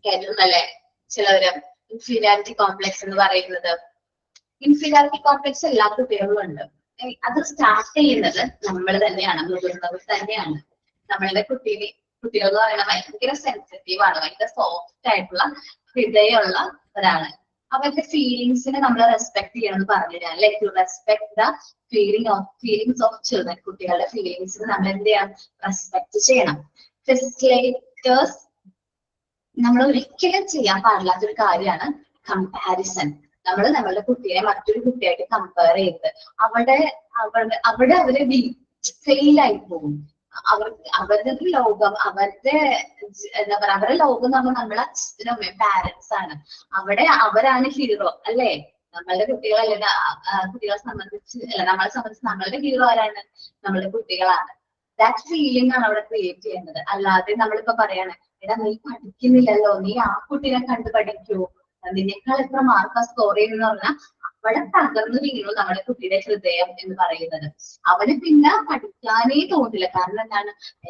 കേട്ടിട്ടുണ്ടല്ലേ ചിലവര് ഇൻഫീരിയോറിറ്റി കോംപ്ലക്സ് എന്ന് പറയുന്നത്? ഇൻഫീരിയോറിറ്റി കോംപ്ലക്സ് എല്ലാ കുട്ടികളും ഉണ്ട്. അത് സ്റ്റാർട്ട് ചെയ്യുന്നത് നമ്മൾ തന്നെയാണ്, മുതിർന്നവർ തന്നെയാണ്. നമ്മളുടെ കുട്ടികൾ എന്ന് പറയുന്നത് ഭയങ്കര സെൻസിറ്റീവ് ആണ്, ഭയങ്കര സോഫ്റ്റ് ആയിട്ടുള്ള ഹൃദയമുള്ളവരാണ്. അവരുടെ ഫീലിങ്സിനെ നമ്മൾ റെസ്പെക്ട് ചെയ്യണം എന്ന് പറഞ്ഞുതരാം അല്ലെ. To respect the feelings of children. കുട്ടികളുടെ ഫീലിങ്സിന് നമ്മൾ എന്ത് ചെയ്യണം? റെസ്പെക്ട് ചെയ്യണം. ഫെസിലിറ്റേഴ്സ് നമ്മൾ ഒരിക്കലും ചെയ്യാൻ പാടില്ലാത്തൊരു കാര്യമാണ് കമ്പാരിസൺ. നമ്മൾ നമ്മളുടെ കുട്ടിയെ മറ്റൊരു കുട്ടിയായിട്ട് കമ്പയർ ചെയ്ത് അവിടെ അവര് ഫെയിൽ ആയി പോകും. അവരുടെ ലോകം, അവരുടെ എന്താ പറയാ, അവരുടെ ലോകം എന്ന് പറഞ്ഞാൽ നമ്മളെ അച്ഛനും അമ്മയും പാരന്റ്സ് ആണ്. അവിടെ അവരാണ് ഹീറോ അല്ലെ. നമ്മളുടെ കുട്ടികളെ സംബന്ധിച്ച് നമ്മളെ സംബന്ധിച്ച് നമ്മളുടെ ഹീറോ ആരാണ്? നമ്മളുടെ കുട്ടികളാണ്. ദാറ്റ് ഫീലിംഗ് ആണ് അവിടെ ക്രിയേറ്റ് ചെയ്യുന്നത്. അല്ലാതെ നമ്മളിപ്പോ പറയാണ്, എടാ നീ പഠിക്കുന്നില്ലല്ലോ, നീ ആ കുട്ടീനെ കണ്ട് പഠിക്കൂ, നിന്നേക്കാൾ എത്ര മാർക്കാ സ്കോർ ചെയ്യുന്ന പറഞ്ഞാൽ അവിടെ തകർന്നു വീണു നമ്മുടെ കുട്ടിയുടെ ഹൃദയം എന്ന് പറയുന്നത്. അവന് പിന്നെ പഠിക്കാനേ തോന്നില്ല. കാരണം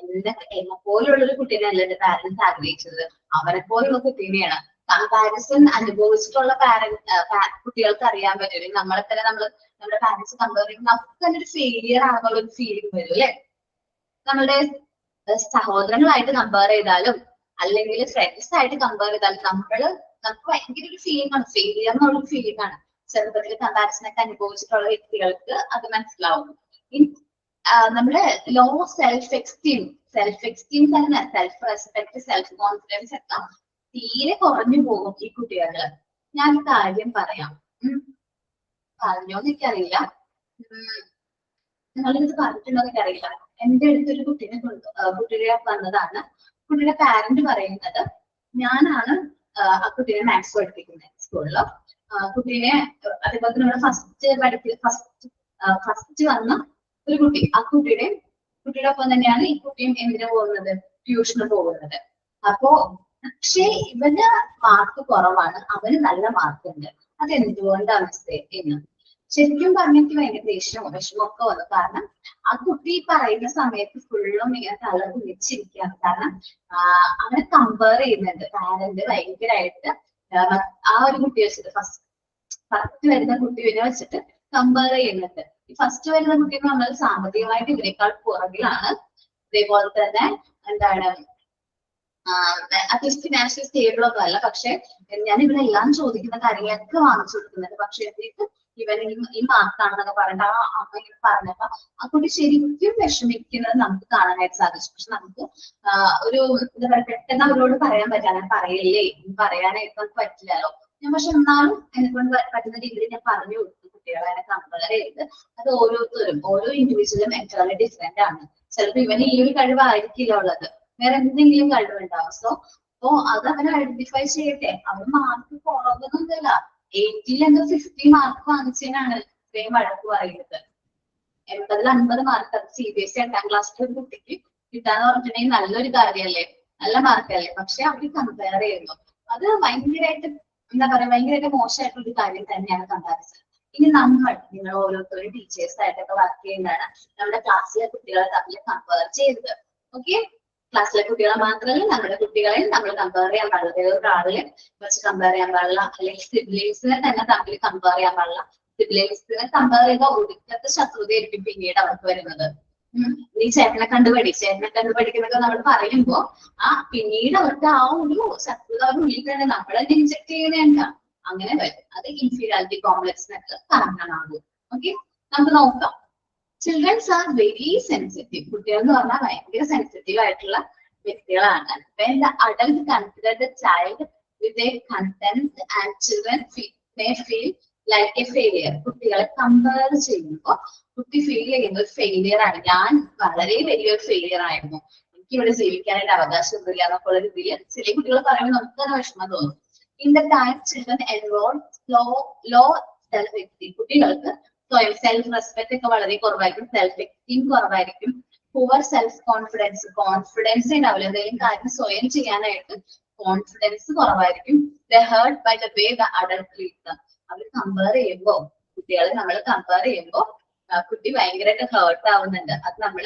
എന്താണ്, എന്നെ പോലുള്ളൊരു കുട്ടീനെ അല്ല എന്റെ പാരന്റ്സ് ആഗ്രഹിച്ചത്, അവനെ പോലുള്ള കുട്ടീനെയാണ്. കമ്പാരിസൺ അനുഭവിച്ചിട്ടുള്ള കുട്ടികൾക്ക് അറിയാൻ പറ്റും. നമ്മളെ തന്നെ നമ്മുടെ പാരന്റ്സ് കമ്പയർ ചെയ്യുമ്പോൾ നമുക്ക് തന്നെ ഒരു ഫെയിലിയർ ആണെന്നുള്ള ഒരു ഫീലിംഗ് വരും അല്ലെ. നമ്മളുടെ സഹോദരങ്ങളായിട്ട് കമ്പയർ ചെയ്താലും അല്ലെങ്കിൽ ഫ്രണ്ട്സ് ആയിട്ട് കമ്പയർ ചെയ്താലും നമുക്ക് ഭയങ്കര ഒരു ഫീലിംഗ് ആണ്, ഫെയിലിയർ എന്നുള്ളൊരു ഫീലിംഗ് ആണ്. ചെറുപ്പത്തിൽ കമ്പാരിസൺ ഒക്കെ അനുഭവിച്ചിട്ടുള്ള വ്യക്തികൾക്ക് അത് മനസ്സിലാവും. നമ്മുടെ ലോ സെൽഫ് എക്സ്റ്റീം തന്നെ, സെൽഫ് റെസ്പെക്ട്, സെൽഫ് കോൺഫിഡൻസ് ഒക്കെ തീരെ കുറഞ്ഞു പോകും ഈ കുട്ടികള്. ഞാൻ കാര്യം പറയാം, പറഞ്ഞോന്ന് എനിക്കറിയില്ല, നിങ്ങളിത് പറഞ്ഞിട്ടുണ്ടോ എനിക്കറിയില്ല. എന്റെ അടുത്തൊരു കുട്ടിയുടെ വന്നതാണ്. കുട്ടിയുടെ പാരന്റ് പറയുന്നത്, ഞാനാണ് ആ കുട്ടീനെ മാത്സ് പഠിപ്പിക്കുന്നത് സ്കൂളില്. കുട്ടീനെ അതേപോലെ തന്നെ ഫസ്റ്റ് വന്ന ഒരു കുട്ടി, ആ കുട്ടിയുടെ ഒപ്പം തന്നെയാണ് ഈ കുട്ടിയും എന്തിനു പോകുന്നത്, ട്യൂഷന് പോകുന്നത്. അപ്പോ പക്ഷേ ഇവന് മാർക്ക് കുറവാണ്, അവന് നല്ല മാർക്ക് ഉണ്ട്. അതെന്തുകൊണ്ടാണ് എന്ന് ശരിക്കും പറഞ്ഞിട്ട് ഭയങ്കര ദേഷ്യവും വിഷമൊക്കെ വന്നു. കാരണം ആ കുട്ടി പറയുന്ന സമയത്ത് ഫുള്ളും ഇങ്ങനെ തല കുളിച്ചിരിക്കുകയാണ്. കാരണം അവനെ കമ്പയർ ചെയ്യുന്നുണ്ട് പാരന്റ് ഭയങ്കരമായിട്ട്. ആ ഒരു കുട്ടി വെച്ചിട്ട് ഫസ്റ്റ് വരുന്ന കുട്ടീനെ വെച്ചിട്ട് കമ്പയർ ചെയ്യുന്നുണ്ട്. ഈ ഫസ്റ്റ് വരുന്ന കുട്ടി എന്ന് പറഞ്ഞാൽ സാമ്പത്തികമായിട്ട് ഇവരെക്കാൾ പുറകിലാണ്. അതേപോലെ തന്നെ എന്താണ്, അത്യാവശ്യം ഫിനാൻഷ്യൽ സ്റ്റേബിൾ ഒന്നും അല്ല. പക്ഷെ ഞാൻ ഇവിടെ എല്ലാം ചോദിക്കുന്ന കാര്യങ്ങളൊക്കെ വാങ്ങിച്ചു കൊടുക്കുന്നുണ്ട്. പക്ഷെ എന്നിട്ട് ഇവൻ ഈ മാർക്കാണെന്നൊക്കെ പറഞ്ഞിട്ട് ആ അമ്മ ഇങ്ങനെ പറഞ്ഞപ്പോ ആ കുട്ടി ശരിക്കും വിഷമിക്കുന്നത് നമുക്ക് കാണാനായിട്ട് സാധിച്ചു. പക്ഷെ നമുക്ക് ഒരു എന്താ പറയുക, പെട്ടെന്ന് അവരോട് പറയാൻ പറ്റാതെ പറയില്ലേ, പറയാനായിട്ട് നമുക്ക് പറ്റില്ലല്ലോ. ഞാൻ പക്ഷെ എന്നാലും എന്നെക്കൊണ്ട് പറ്റുന്ന രീതിയിൽ ഞാൻ പറഞ്ഞു കൊടുത്തു കുട്ടികളെ അതിനെ കമ്പയർ ചെയ്ത്. അത് ഓരോരുത്തരും ഓരോ ഇൻഡിവിജ്വലും എൻറ്റയർലി ഡിഫറെന്റ് ആണ്. ചിലപ്പോൾ ഇവന് ഈ ഒരു കഴിവായിരിക്കില്ല ഉള്ളത്, വേറെ എന്തെങ്കിലും കഴിവുണ്ടാവും. അപ്പോ അത് അവൻ ഐഡന്റിഫൈ ചെയ്യട്ടെ. അവൻ മാർക്ക് കുറവൊന്നുമില്ല, 80 എന്തോ 50 മാർക്ക് വാങ്ങിച്ചതിനാണ് ഇത്രയും വഴക്ക് പറയുന്നത്. 80-ൽ 50 മാർക്ക് CBSE 8ാം ക്ലാസ്സിലെ ഒരു കുട്ടിക്ക് കിട്ടാന്ന് പറഞ്ഞിട്ടുണ്ടെങ്കിൽ നല്ലൊരു കാര്യമല്ലേ, നല്ല മാർക്കല്ലേ. പക്ഷെ അവര് കമ്പയർ ചെയ്യുന്നു. അത് ഭയങ്കരമായിട്ട് എന്താ പറയാ, ഭയങ്കരമായിട്ട് മോശമായിട്ടുള്ള ഒരു കാര്യം തന്നെയാണ് കമ്പാരിസൺ. ഇനി നിങ്ങൾ ഓരോരുത്തരും ടീച്ചേഴ്സ് ആയിട്ടൊക്കെ വർക്ക് ചെയ്യുന്നതാണ്, നമ്മുടെ ക്ലാസ്സിലെ കുട്ടികളെ തമ്മിൽ കമ്പയർ ചെയ്തത്. ഓക്കെ, ക്ലാസ്സിലെ കുട്ടികളെ മാത്രമല്ല നമ്മുടെ കുട്ടികളെ നമ്മൾ കമ്പയർ ചെയ്യാൻ പാടില്ല. വേറൊരാളിനെ വെച്ച് കമ്പയർ ചെയ്യാൻ പാടില്ല. അല്ലെങ്കിൽ സിബ്ലിങ്സിനെ തന്നെ തമ്മിൽ കമ്പയർ ചെയ്യാൻ പാടില്ല. സിബ്ലിങ്സിനെ കമ്പയർ ചെയ്ത ഒടുക്കത്തെ ശത്രുതയായിരിക്കും പിന്നീട് അവർക്ക് വരുന്നത്. നീ ചേട്ടനെ കണ്ടുപഠിക്കുന്നൊക്കെ നമ്മൾ പറയുമ്പോ പിന്നീട് അവർക്ക് ആ ഒരു ശത്രുത അവരുടെ ഉള്ളിൽ തന്നെ നമ്മളെ ഇൻജെക്ട് ചെയ്യുന്നതല്ല, അങ്ങനെ വരും. അത് ഇൻഫീരിയോറിറ്റി കോംപ്ലക്സിനൊക്കെ കാരണമാകും. ഓക്കെ, നമുക്ക് നോക്കാം. Children's are very sensitive. കുട്ടികൾ എന്ന് പറഞ്ഞാൽ ഭയങ്കര സെൻസിറ്റീവ് ആയിട്ടുള്ള വ്യക്തികളാണ്. When the adult consider the child with a content and children may feel like a failure. കുട്ടികളെ കമ്പയർ ചെയ്യുമ്പോൾ കുട്ടി ഫീൽ ചെയ്യുന്ന ഒരു ഫെയിലിയർ ആണ്. ഞാൻ വളരെ വലിയൊരു ഫെയിലിയർ ആയിരുന്നു, എനിക്ക് ഇവിടെ ജീവിക്കാനായിട്ട് അവകാശം ഇല്ല എന്നൊക്കെ ഉള്ള രീതിയിൽ ചില കുട്ടികൾ പറയുമ്പോൾ നമുക്ക് തന്നെ വിഷമം തോന്നും. In the time children enroll low self-esteem. കുട്ടികൾക്ക് സ്വയം സെൽഫ് റെസ്പെക്ട് ഒക്കെ വളരെ കുറവായിരിക്കും, സെൽഫ് എസ്റ്റീം കുറവായിരിക്കും, പുവർ സെൽഫ് കോൺഫിഡൻസ് ഉണ്ടാവില്ല. എന്തെങ്കിലും കാര്യം സ്വയം ചെയ്യാനായിട്ട് കോൺഫിഡൻസ് കുറവായിരിക്കും. The hurt by the way the adult treat them. അവർ കമ്പയർ ചെയ്യുമ്പോ, കുട്ടികളെ നമ്മൾ കമ്പയർ ചെയ്യുമ്പോ കുട്ടി ഭയങ്കരമായിട്ട് ഹേർട്ട് ആവുന്നുണ്ട്. അത് നമ്മൾ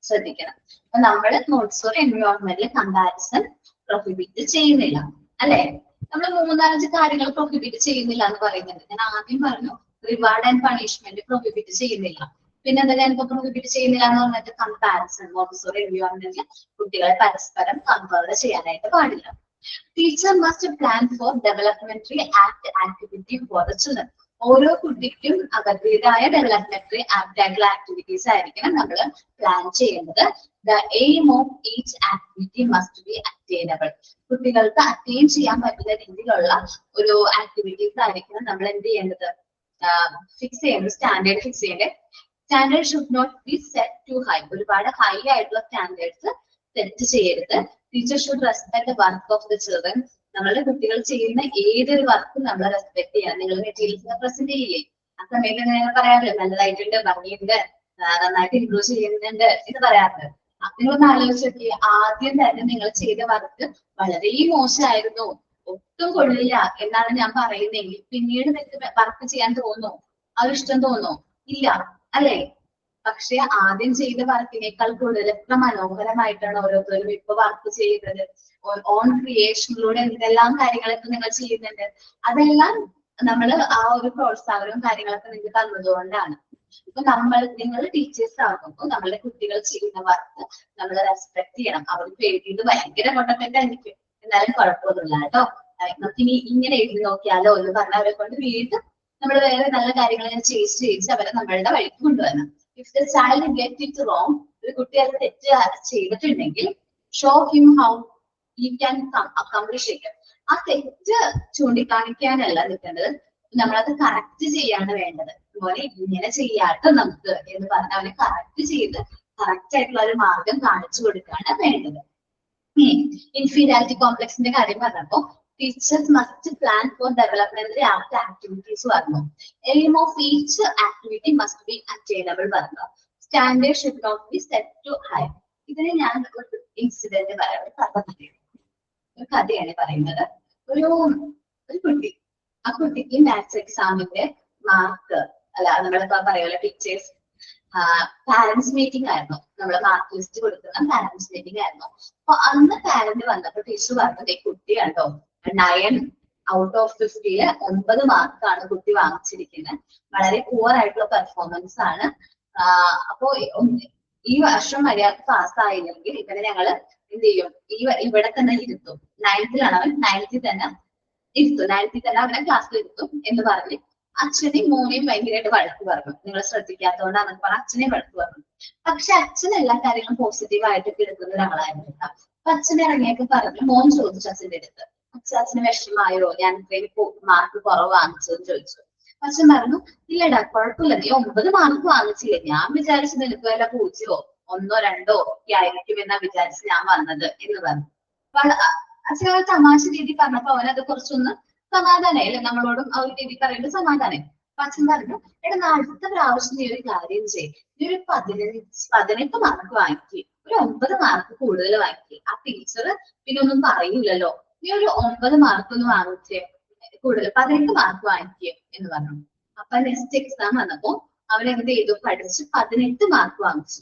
ശ്രദ്ധിക്കണം. അപ്പൊ നമ്മൾ മോണ്ടിസോറി എൻവയോൺമെന്റിൽ കമ്പാരിസൺ പ്രൊഹിബിറ്റ് ചെയ്യുന്നില്ല അല്ലെ. നമ്മൾ 3-4 കാര്യങ്ങൾ പ്രൊഹിബിറ്റ് ചെയ്യുന്നില്ല എന്ന് പറയുന്നുണ്ട്. ഞാൻ ആദ്യം പറഞ്ഞു റിവാർഡ് ആൻഡ് പണിഷ്മെന്റ് പ്രൊഹിബിറ്റ് ചെയ്യുന്നില്ല. പിന്നെ എന്താ ഞാനിപ്പോ പ്രൊഹിബിറ്റ് ചെയ്യുന്നില്ല എന്ന് പറഞ്ഞിട്ട് കമ്പാരിസൺ മോണ്ടിസോറി എൻവയോൺമെന്റിൽ കുട്ടികളെ പരസ്പരം കമ്പയർ ചെയ്യാനായിട്ട് പാടില്ല. Teacher must plan for developmentary activity for the children. ഓരോ കുട്ടിക്കും അവരുടേതായ ഡെവലപ്മെന്ററി ആയിട്ടുള്ള ആക്ടിവിറ്റീസ് ആയിരിക്കണം നമ്മൾ പ്ലാൻ ചെയ്യുന്നത്. The aim of each activity must be attainable. കുട്ടികൾക്ക് അറ്റൈൻ ചെയ്യാൻ പറ്റുന്ന രീതിയിലുള്ള ഒരു ആക്ടിവിറ്റീസ് ആയിരിക്കണം നമ്മൾ എന്ത് ചെയ്യേണ്ടത്, ഫിക്സ് ചെയ്യേണ്ടത്, സ്റ്റാൻഡേർഡ് ഫിക്സ് ചെയ്യേണ്ടത്. Standard should not be set too high. ഒരുപാട് ഹൈ ആയിട്ടുള്ള സ്റ്റാൻഡേർഡ്സ് സെറ്റ് ചെയ്യരുത്. Teacher should respect the work of the children. നമ്മളുടെ കുട്ടികൾ ചെയ്യുന്ന ഏതൊരു വർക്കും നമ്മൾ റെസ്പെക്ട് ചെയ്യണം. നിങ്ങൾ മെറ്റീരിയൽസ് പ്രസന്റ് ചെയ്യില്ലേ, ആ സമയത്ത് ഞാൻ പറയാറില്ല നല്ലതായിട്ടുണ്ട്, ഭംഗിയുണ്ട്, നന്നായിട്ട് ഇംപ്രൂവ് ചെയ്യുന്നുണ്ട് എന്ന് പറയാറുണ്ട്. നിങ്ങളൊന്ന് ആലോചിച്ച് നോക്കി, ആദ്യം തന്നെ നിങ്ങൾ ചെയ്ത വർക്ക് വളരെ മോശമായിരുന്നു, ഒട്ടും കൊള്ളില്ല എന്നാണ് ഞാൻ പറയുന്നതെങ്കിൽ പിന്നീട് നിങ്ങൾക്ക് വർക്ക് ചെയ്യാൻ തോന്നുന്നു, അത് ഇഷ്ടം തോന്നുന്നു? ഇല്ല അല്ലെ? പക്ഷെ ആദ്യം ചെയ്ത വർക്കിനേക്കാൾ കൂടുതൽ എത്ര മനോഹരമായിട്ടാണ് ഓരോരുത്തരും ഇപ്പൊ വർക്ക് ചെയ്യുന്നത്. ഓൺ ക്രിയേഷനിലൂടെ എന്തെല്ലാം കാര്യങ്ങളൊക്കെ നിങ്ങൾ ചെയ്യുന്നുണ്ട്. അതെല്ലാം നമ്മൾ ആ ഒരു പ്രോത്സാഹനവും കാര്യങ്ങളൊക്കെ നിങ്ങൾക്ക് തന്നതുകൊണ്ടാണ്. ഇപ്പൊ നിങ്ങൾ ടീച്ചേഴ്സ് ആകുമ്പോൾ നമ്മളുടെ കുട്ടികൾ ചെയ്യുന്ന വർക്ക് നമ്മൾ റെസ്പെക്ട് ചെയ്യണം. അവർക്ക് എഴുതിയത് ഭയങ്കര കൊണ്ടൊക്കെ ആയിരിക്കും, എന്നാലും കുഴപ്പമൊന്നുമില്ല കേട്ടോ. നമുക്ക് ഇനി ഇങ്ങനെ എഴുതി നോക്കിയാലോ എന്ന് പറഞ്ഞ അവരെ കൊണ്ട് വീണ്ടും നമ്മൾ വേറെ നല്ല കാര്യങ്ങൾ ചെയ്യിച്ച് അവരെ നമ്മളുടെ വഴിക്ക് കൊണ്ടുവരണം. If the child get it wrong, ഒരു കുട്ടി അത് തെറ്റ് ചെയ്തിട്ടുണ്ടെങ്കിൽ show him how he can accomplish it. ആ തെറ്റ് ചൂണ്ടിക്കാണിക്കാനല്ല നിൽക്കേണ്ടത്, നമ്മളത് കറക്റ്റ് ചെയ്യാണ് വേണ്ടത്. അതുപോലെ ഇങ്ങനെ ചെയ്യാട്ടോ നമുക്ക് എന്ന് പറഞ്ഞ് അവനെ കറക്റ്റ് ചെയ്ത് കറക്റ്റ് ആയിട്ടുള്ള ഒരു മാർഗം കാണിച്ചു കൊടുക്കുകയാണ് വേണ്ടത്. ഇൻഫീരിയാരിറ്റി കോംപ്ലക്സിന്റെ കാര്യം പറഞ്ഞപ്പോ teachers must plan for development after activities പറഞ്ഞു. Aim of each activity must be attainable പറഞ്ഞു. Standard should not be set too high. ഇതിന് ഞാൻ ഒരു ഇൻസിഡന്റ് പറയാം, ഒരു കഥയാണ് പറയുന്നത്. ഒരു കുട്ടി, ആ കുട്ടിക്ക് മാത്സ് എക്സാമിന്റെ മാർക്ക് നമ്മളിപ്പോ പറയുമല്ലോ ടീച്ചേഴ്സ് പാരന്റ്സ് മീറ്റിംഗ് ആയിരുന്നു, നമ്മള് മാർക്ക് ലിസ്റ്റ് കൊടുക്കുന്ന പാരന്റ്സ് മീറ്റിംഗ് ആയിരുന്നു. അപ്പൊ അന്ന് പാരന്റ് വന്നപ്പോ ടീച്ചർ പറഞ്ഞത്, കുട്ടി കണ്ടോ 9 ഔട്ട് ഓഫ് 50 9 മാർക്കാണ് കുട്ടി വാങ്ങിച്ചിരിക്കുന്നത്, വളരെ പുവർ ആയിട്ടുള്ള പെർഫോമൻസ് ആണ്. അപ്പോ ഈ വർഷം മര്യാദക്ക് പാസ്സായില്ലെങ്കിൽ ഇവനെ ഞങ്ങള് എന്ത് ചെയ്യും, ഇവിടെ തന്നെ ഇരുത്തും. 9th അവൻ 9th തന്നെ ഇരുത്തും, 9th തന്നെ അവനെ ക്ലാസ്സിൽ ഇരുത്തും എന്ന് പറഞ്ഞ് അച്ഛനെയും മോനെയും ഭയങ്കരമായിട്ട് വഴക്ക് പറഞ്ഞു. നിങ്ങൾ ശ്രദ്ധിക്കാത്തതുകൊണ്ടാണ് പറഞ്ഞ അച്ഛനെയും വഴക്ക് പറഞ്ഞു. പക്ഷെ അച്ഛൻ എല്ലാ കാര്യങ്ങളും പോസിറ്റീവായിട്ടൊക്കെ എടുക്കുന്ന ഒരാളായിരുന്നു. അപ്പൊ അച്ഛൻ ഇറങ്ങിയൊക്കെ പറഞ്ഞു, മോൻ ചോദിച്ചു അച്ഛൻ്റെ അടുത്ത്, അച്ഛന് വിഷമായോ ഞാൻ ഇത്രയും മാർക്ക് കുറവ് വാങ്ങിച്ചതെന്ന് ചോദിച്ചു. അച്ഛൻ പറഞ്ഞു, ഇല്ലടാ കുഴപ്പമില്ല, നീ 9 മാർക്ക് വാങ്ങിച്ചില്ലേ, ഞാൻ വിചാരിച്ചു നിനക്ക് വല്ല 0 1 2 ഒക്കെ ആയിരിക്കും എന്നാ വിചാരിച്ച് ഞാൻ വന്നത് എന്ന് പറഞ്ഞു. അച്ഛൻ ആ തമാശ രീതി പറഞ്ഞപ്പോ അവനത് കുറച്ചൊന്ന് സമാധാനമായി അല്ലെ, നമ്മളോടും ആ ഒരു രീതി പറയുന്നത് സമാധാനമായി. അപ്പൊ അച്ഛൻ പറഞ്ഞു, എടാ അടുത്ത പ്രാവശ്യം നീ ഒരു കാര്യം ചെയ്യും, നീ ഒരു 18 മാർക്ക് വാങ്ങിക്കും, ഒരു 9 മാർക്ക് കൂടുതൽ വാങ്ങിക്കും. ആ ടീച്ചർ പിന്നെ ഒന്നും പറയൂലല്ലോ, നീ ഒരു 9 മാർക്ക് ഒന്ന് വാങ്ങിച്ചേ, കൂടുതൽ 18 മാർക്ക് വാങ്ങിക്കുക എന്ന് പറഞ്ഞു. അപ്പൊ നെക്സ്റ്റ് എക്സാം വന്നപ്പോ അവൻ എന്ത് ചെയ്തു, പഠിച്ച് 18 മാർക്ക് വാങ്ങിച്ചു.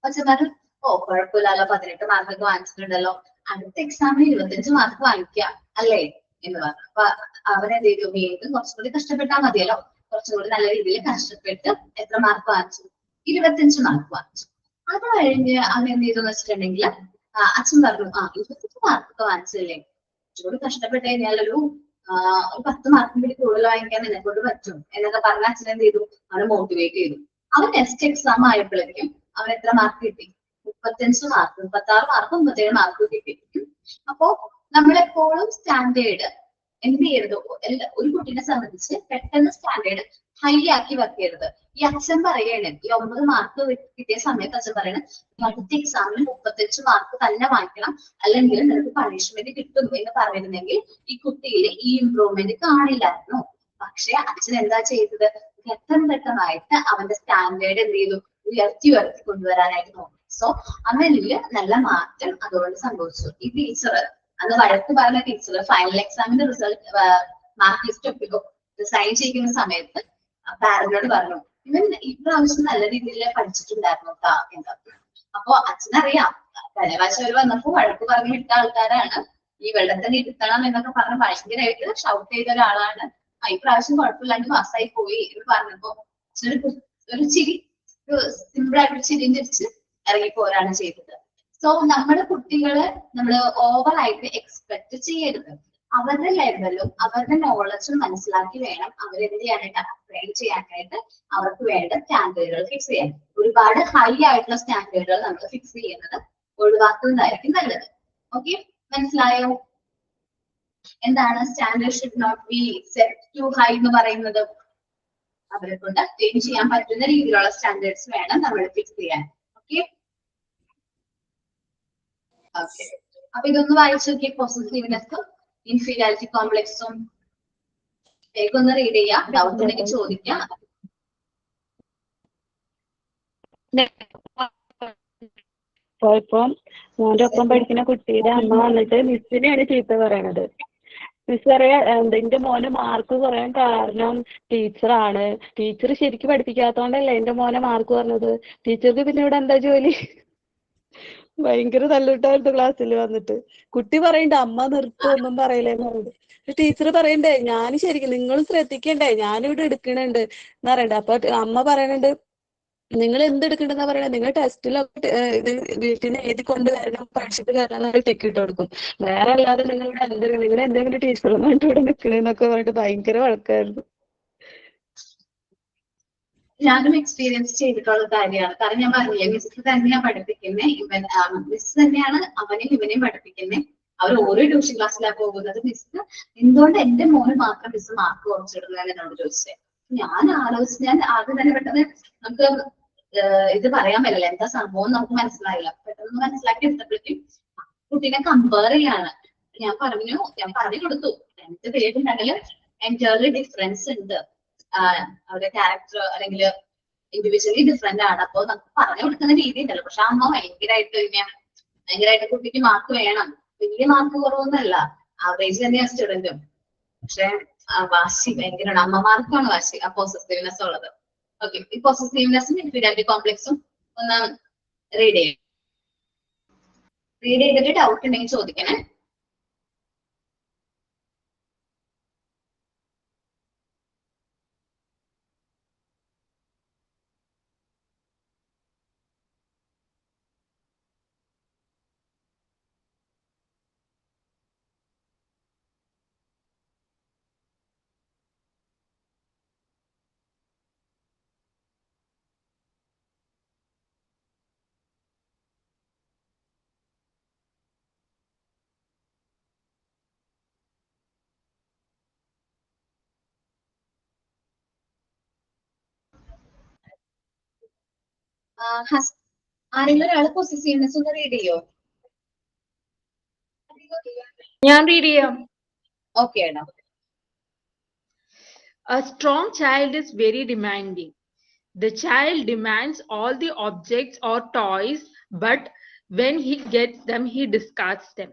പക്ഷെ പറഞ്ഞു, ഓ കുഴപ്പമില്ലല്ലോ, 18 മാർക്കൊക്കെ വാങ്ങിച്ചിട്ടുണ്ടല്ലോ, അടുത്ത എക്സാമിന് 25 മാർക്ക് വാങ്ങിക്കാം അല്ലേ എന്ന് പറഞ്ഞു. അപ്പൊ അവനെന്ത് ചെയ്തു, വീണ്ടും കുറച്ചുകൂടി കഷ്ടപ്പെട്ടാൽ മതിയല്ലോ, കുറച്ചുകൂടി നല്ല രീതിയിൽ കഷ്ടപ്പെട്ട് എത്ര മാർക്ക് വാങ്ങിച്ചു, 25 മാർക്ക് വാങ്ങിച്ചു. അത് കഴിഞ്ഞ് അവൻ എന്ത് ചെയ്തു എന്ന് വെച്ചിട്ടുണ്ടെങ്കിൽ അച്ഛൻ പറഞ്ഞു, 25 മാർക്കൊക്കെ വാങ്ങിച്ചല്ലേ, കുറച്ചുകൂടി കഷ്ടപ്പെട്ട് കഴിഞ്ഞാൽ ഒരു 10 മാർക്കും കൂടി കൂടുതൽ വാങ്ങിക്കാൻ എന്നെക്കൊണ്ട് പറ്റും എന്നൊക്കെ പറഞ്ഞ അച്ഛൻ എന്ത് ചെയ്തു, അവനെ മോട്ടിവേറ്റ് ചെയ്തു. അവൻ നെക്സ്റ്റ് എക്സാം ആയപ്പോഴേക്കും അവൻ എത്ര മാർക്ക് കിട്ടി, 35 മാർക്ക്, 36 മാർക്ക് 37 മാർക്ക് കിട്ടി. അപ്പോ നമ്മളെപ്പോഴും സ്റ്റാൻഡേർഡ് എന്ത് ചെയ്യരുത്, ഒരു കുട്ടീനെ സംബന്ധിച്ച് പെട്ടെന്ന് സ്റ്റാൻഡേർഡ് ഹൈ ആക്കി വെക്കരുത്. ഈ അച്ഛൻ പറയാണ്, ഈ 9 മാർക്ക് കിട്ടിയ സമയത്ത് അച്ഛൻ പറയണ, അടുത്ത എക്സാമിന് 35 മാർക്ക് തന്നെ വാങ്ങിക്കണം, അല്ലെങ്കിൽ നിനക്ക് പണിഷ്മെന്റ് കിട്ടും എന്ന് പറയുന്നെങ്കിൽ ഈ കുട്ടിയിൽ ഈ ഇംപ്രൂവ്മെന്റ് കാണില്ലായിരുന്നു. പക്ഷെ അച്ഛൻ എന്താ ചെയ്തത്, ഘട്ടമായിട്ട് അവന്റെ സ്റ്റാൻഡേർഡ് എന്ത് ചെയ്തു, ഉയർത്തി കൊണ്ടുവരാനായിട്ട് നോക്കി. സോ അവനില് നല്ല മാറ്റം അതുകൊണ്ട് സംഭവിച്ചു. ഈ ടീച്ചർ അന്ന് വഴക്ക് പറഞ്ഞ ടീച്ചർ ഫൈനൽ എക്സാമിന്റെ റിസൾട്ട് മാർക്ക് ലിസ്റ്റ് ഒപ്പിക്കോ സൈൻ ചെയ്യുന്ന സമയത്ത് പാരന്റിനോട് പറഞ്ഞു, ഇവൻ ഇപ്രാവശ്യം നല്ല രീതിയിൽ പഠിച്ചിട്ടുണ്ടായിരുന്നു കേട്ടോ എന്താ. അപ്പൊ അച്ഛനറിയാം, കഴിഞ്ഞ പ്രാവശ്യം അവർ വന്നപ്പോ വഴക്ക് പറഞ്ഞ് വിട്ട ആൾക്കാരാണ്, ഈ വെള്ളത്തിന് ഇരുത്തണം എന്നൊക്കെ പറഞ്ഞ് ഭയങ്കരമായിട്ട് ഷൗട്ട് ചെയ്ത ഒരാളാണ്. ഈ പ്രാവശ്യം കുഴപ്പമില്ലാണ്ട് പാസ്സായി പോയി എന്ന് പറഞ്ഞപ്പോ ഒരു ചിരി, സിമ്പിൾ ആയിട്ട് ചിരിയും ചിരിച്ച് ഇറങ്ങി പോരാണ് ചെയ്തത്. സോ നമ്മുടെ കുട്ടികളെ നമ്മൾ ഓവറായിട്ട് എക്സ്പെക്ട് ചെയ്യരുത്. അവരുടെ ലെവലും അവരുടെ നോളജും മനസ്സിലാക്കി വേണം അവരെന്ത് ചെയ്യാനായിട്ട് ട്രെയിൻ ചെയ്യാനായിട്ട് അവർക്ക് വേണ്ട സ്റ്റാൻഡേർഡുകൾ ഫിക്സ് ചെയ്യാൻ. ഒരുപാട് ഹൈ ആയിട്ടുള്ള സ്റ്റാൻഡേർഡുകൾ നമ്മൾ ഫിക്സ് ചെയ്യുന്നത് ഒഴിവാക്കുന്നതായിരിക്കും നല്ലത്. ഓക്കെ, മനസ്സിലായോ? എന്താണ് standard should not be set too high എന്ന് പറയുന്നത്? അവരെ കൊണ്ട് അറ്റൈൻ ചെയ്യാൻ പറ്റുന്ന രീതിയിലുള്ള സ്റ്റാൻഡേർഡ്സ് വേണം നമ്മൾ ഫിക്സ് ചെയ്യാൻ. ഓക്കെ ഓക്കെ, അപ്പൊ ഇതൊന്ന് വായിച്ചു നോക്കിയ പോസിറ്റീവ്നെസ്സും ഇൻഫീരിയാരിറ്റി കോംപ്ലക്സും വേഗം ഒന്ന് റീഡ് ചെയ്യാം, ഡൗട്ട് ഉണ്ടെങ്കിൽ ചോദിക്കാം. ഇപ്പം മോന്റെ ഒപ്പം പഠിക്കുന്ന കുട്ടിയുടെ അമ്മ വന്നിട്ട് മിസ്സിനെയാണ് ചീത്ത പറയണത്. മിസ് പറയാ എന്റെ മോന് മാർക്ക് കുറയാൻ കാരണം ടീച്ചറാണ്, ടീച്ചർ ശരിക്കും പഠിപ്പിക്കാത്തോണ്ടല്ലേ എന്റെ മോനെ മാർക്ക് പറഞ്ഞത്, ടീച്ചർക്ക് പിന്നെ ഇവിടെ എന്താ ജോലി? ഭയങ്കര തല്ലുട്ടായിരുന്നു ക്ലാസ്സിൽ വന്നിട്ട്. കുട്ടി പറയണ്ടേ അമ്മ ഒന്നും പറയില്ലേന്ന് പറയുന്നത്. ടീച്ചർ പറയണ്ടേ ഞാൻ ശരിക്കും നിങ്ങൾ ശ്രദ്ധിക്കണ്ടേ, ഞാനിവിടെ എടുക്കണുണ്ട് എന്ന് പറയണ്ടേ. അപ്പൊ അമ്മ പറയണുണ്ട് നിങ്ങൾ എന്ത് എടുക്കണ്ടെന്നാ പറയണേ, നിങ്ങൾ ടെസ്റ്റിലൊക്കെ ഇത് വീട്ടിൽ നിന്ന് എഴുതി കൊണ്ടുവരണം, പഠിച്ചിട്ട് വരണം ടിക്ക് ഇട്ട് കൊടുക്കും, വേറെ അല്ലാതെ നിങ്ങൾ എന്തെങ്കിലും ടീച്ചറുമായിട്ട് ഇവിടെ നിൽക്കണെന്നൊക്കെ പറഞ്ഞിട്ട് ഭയങ്കര വഴക്കായിരുന്നു. ഞാനും എക്സ്പീരിയൻസ് ചെയ്തിട്ടുള്ള കാര്യമാണ്. കാരണം ഞാൻ പറഞ്ഞില്ലേ മിസ് തന്നെയാണ് പഠിപ്പിക്കുന്നത്, മിസ് തന്നെയാണ് അവനെയും ഇവനെയും പഠിപ്പിക്കുന്നത്. അവർ ഓരോ ട്യൂഷൻ ക്ലാസ്സിലാണ് പോകുന്നത്. മിസ് എന്തുകൊണ്ട് എന്റെ മോന് മാത്രം മിസ് മാർക്ക് കുറച്ചിടുന്നതെന്ന് എന്നോട് ചോദിച്ചത്. ഞാൻ ആദ്യം തന്നെ പെട്ടെന്ന് നമുക്ക് ഇത് പറയാൻ പറ്റില്ല, എന്താ സംഭവം നമുക്ക് മനസ്സിലായില്ല. പെട്ടെന്ന് മനസ്സിലാക്കി എടുത്തപ്പോഴേക്കും കുട്ടീനെ കമ്പയർ ചെയ്യാണ്. ഞാൻ പറഞ്ഞു കൊടുത്തു 2 പേരുണ്ടെങ്കിൽ എൻറ്റയർലി ഡിഫറൻസ് ഉണ്ട്, അവരുടെ ക്യാരക്ടർ അല്ലെങ്കിൽ ഇൻഡിവിജ്വലി ഡിഫറെന്റ് ആണ്. അപ്പൊ നമുക്ക് പറഞ്ഞു കൊടുക്കുന്ന രീതി ഉണ്ടല്ലോ. പക്ഷെ അമ്മ ഭയങ്കരമായിട്ട് കുട്ടിക്ക് മാർക്ക് വേണം, വലിയ മാർക്ക് കുറവൊന്നുമല്ല, ആവറേജ് തന്നെയാണ് സ്റ്റുഡന്റും. പക്ഷെ വാശി ഭയങ്കരമാണ്, അമ്മമാർക്കാണ് വാശി, ആ പോസസീവ്നെസ് ഉള്ളത്. ഓക്കെ, ഈ പോസസീവ്നെസ്സും ഇൻഫീരിയോറിറ്റി കോംപ്ലക്സും ഒന്ന് റീഡ് ചെയ്തിട്ട് ഡൗട്ട് ഉണ്ടെങ്കിൽ ചോദിക്കണേ. ആരെങ്കിലും ഒരാൾ പോസസീവ്നെസ് ഒന്ന് റീഡ് ചെയ്യോ? ഞാൻ റീഡ് ചെയ്യാം. ഓക്കെ ആണോ? A strong child is very demanding. The child demands all the objects or toys, but when he gets them, he discards them.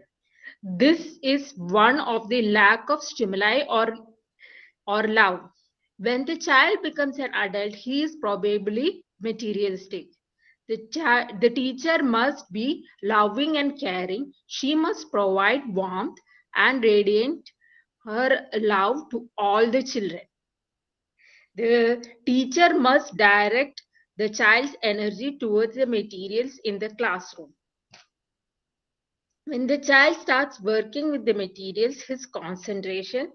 This is one of the lack of stimuli or love. When the child becomes an adult, he is probably materialistic. The teacher must be loving and caring. She must provide warmth and radiate her love to all the children. The teacher must direct the child's energy towards the materials in the classroom. When the child starts working with the materials, his concentration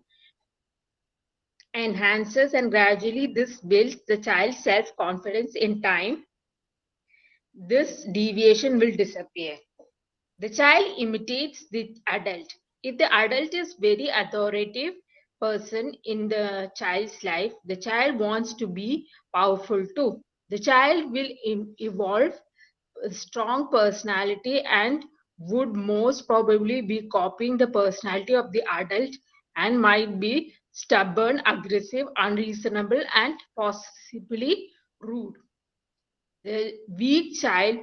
enhances, and gradually this builds the child's self-confidence. In time, this deviation will disappear. The child imitates the adult. If the adult is very authoritative person in the child's life, the child wants to be powerful too. The child will evolve a strong personality and would most probably be copying the personality of the adult and might be stubborn, aggressive, unreasonable, and possibly rude. The weak child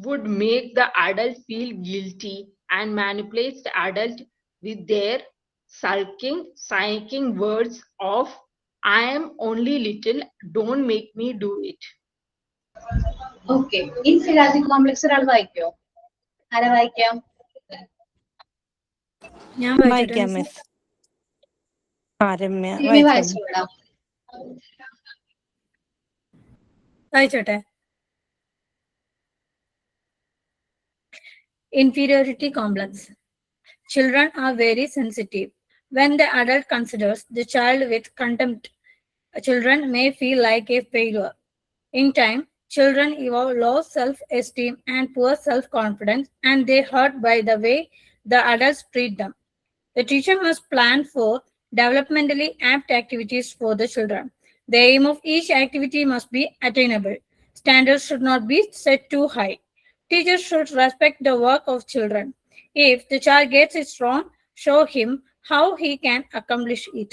would make the adult feel guilty and manipulates the adult with their sulking, psyching words of "I am only little, don't make me do it." Okay, inferiority complex ഒരാൾ വായിക്കോ? ആരാ വായിക്കാം? ഞാൻ വായിക്കാം miss. വായിച്ചോട്ടെ. Inferiority complex. Children are very sensitive. When the adult considers the child with contempt, children may feel like a failure. In time, children evolve low self-esteem and poor self-confidence, and they hurt by the way the adults treat them. The teacher must plan for developmentally apt activities for the children. The aim of each activity must be attainable. Standards should not be set too high. Teachers should respect the work of children. If the child gets it wrong, show him how he can accomplish it.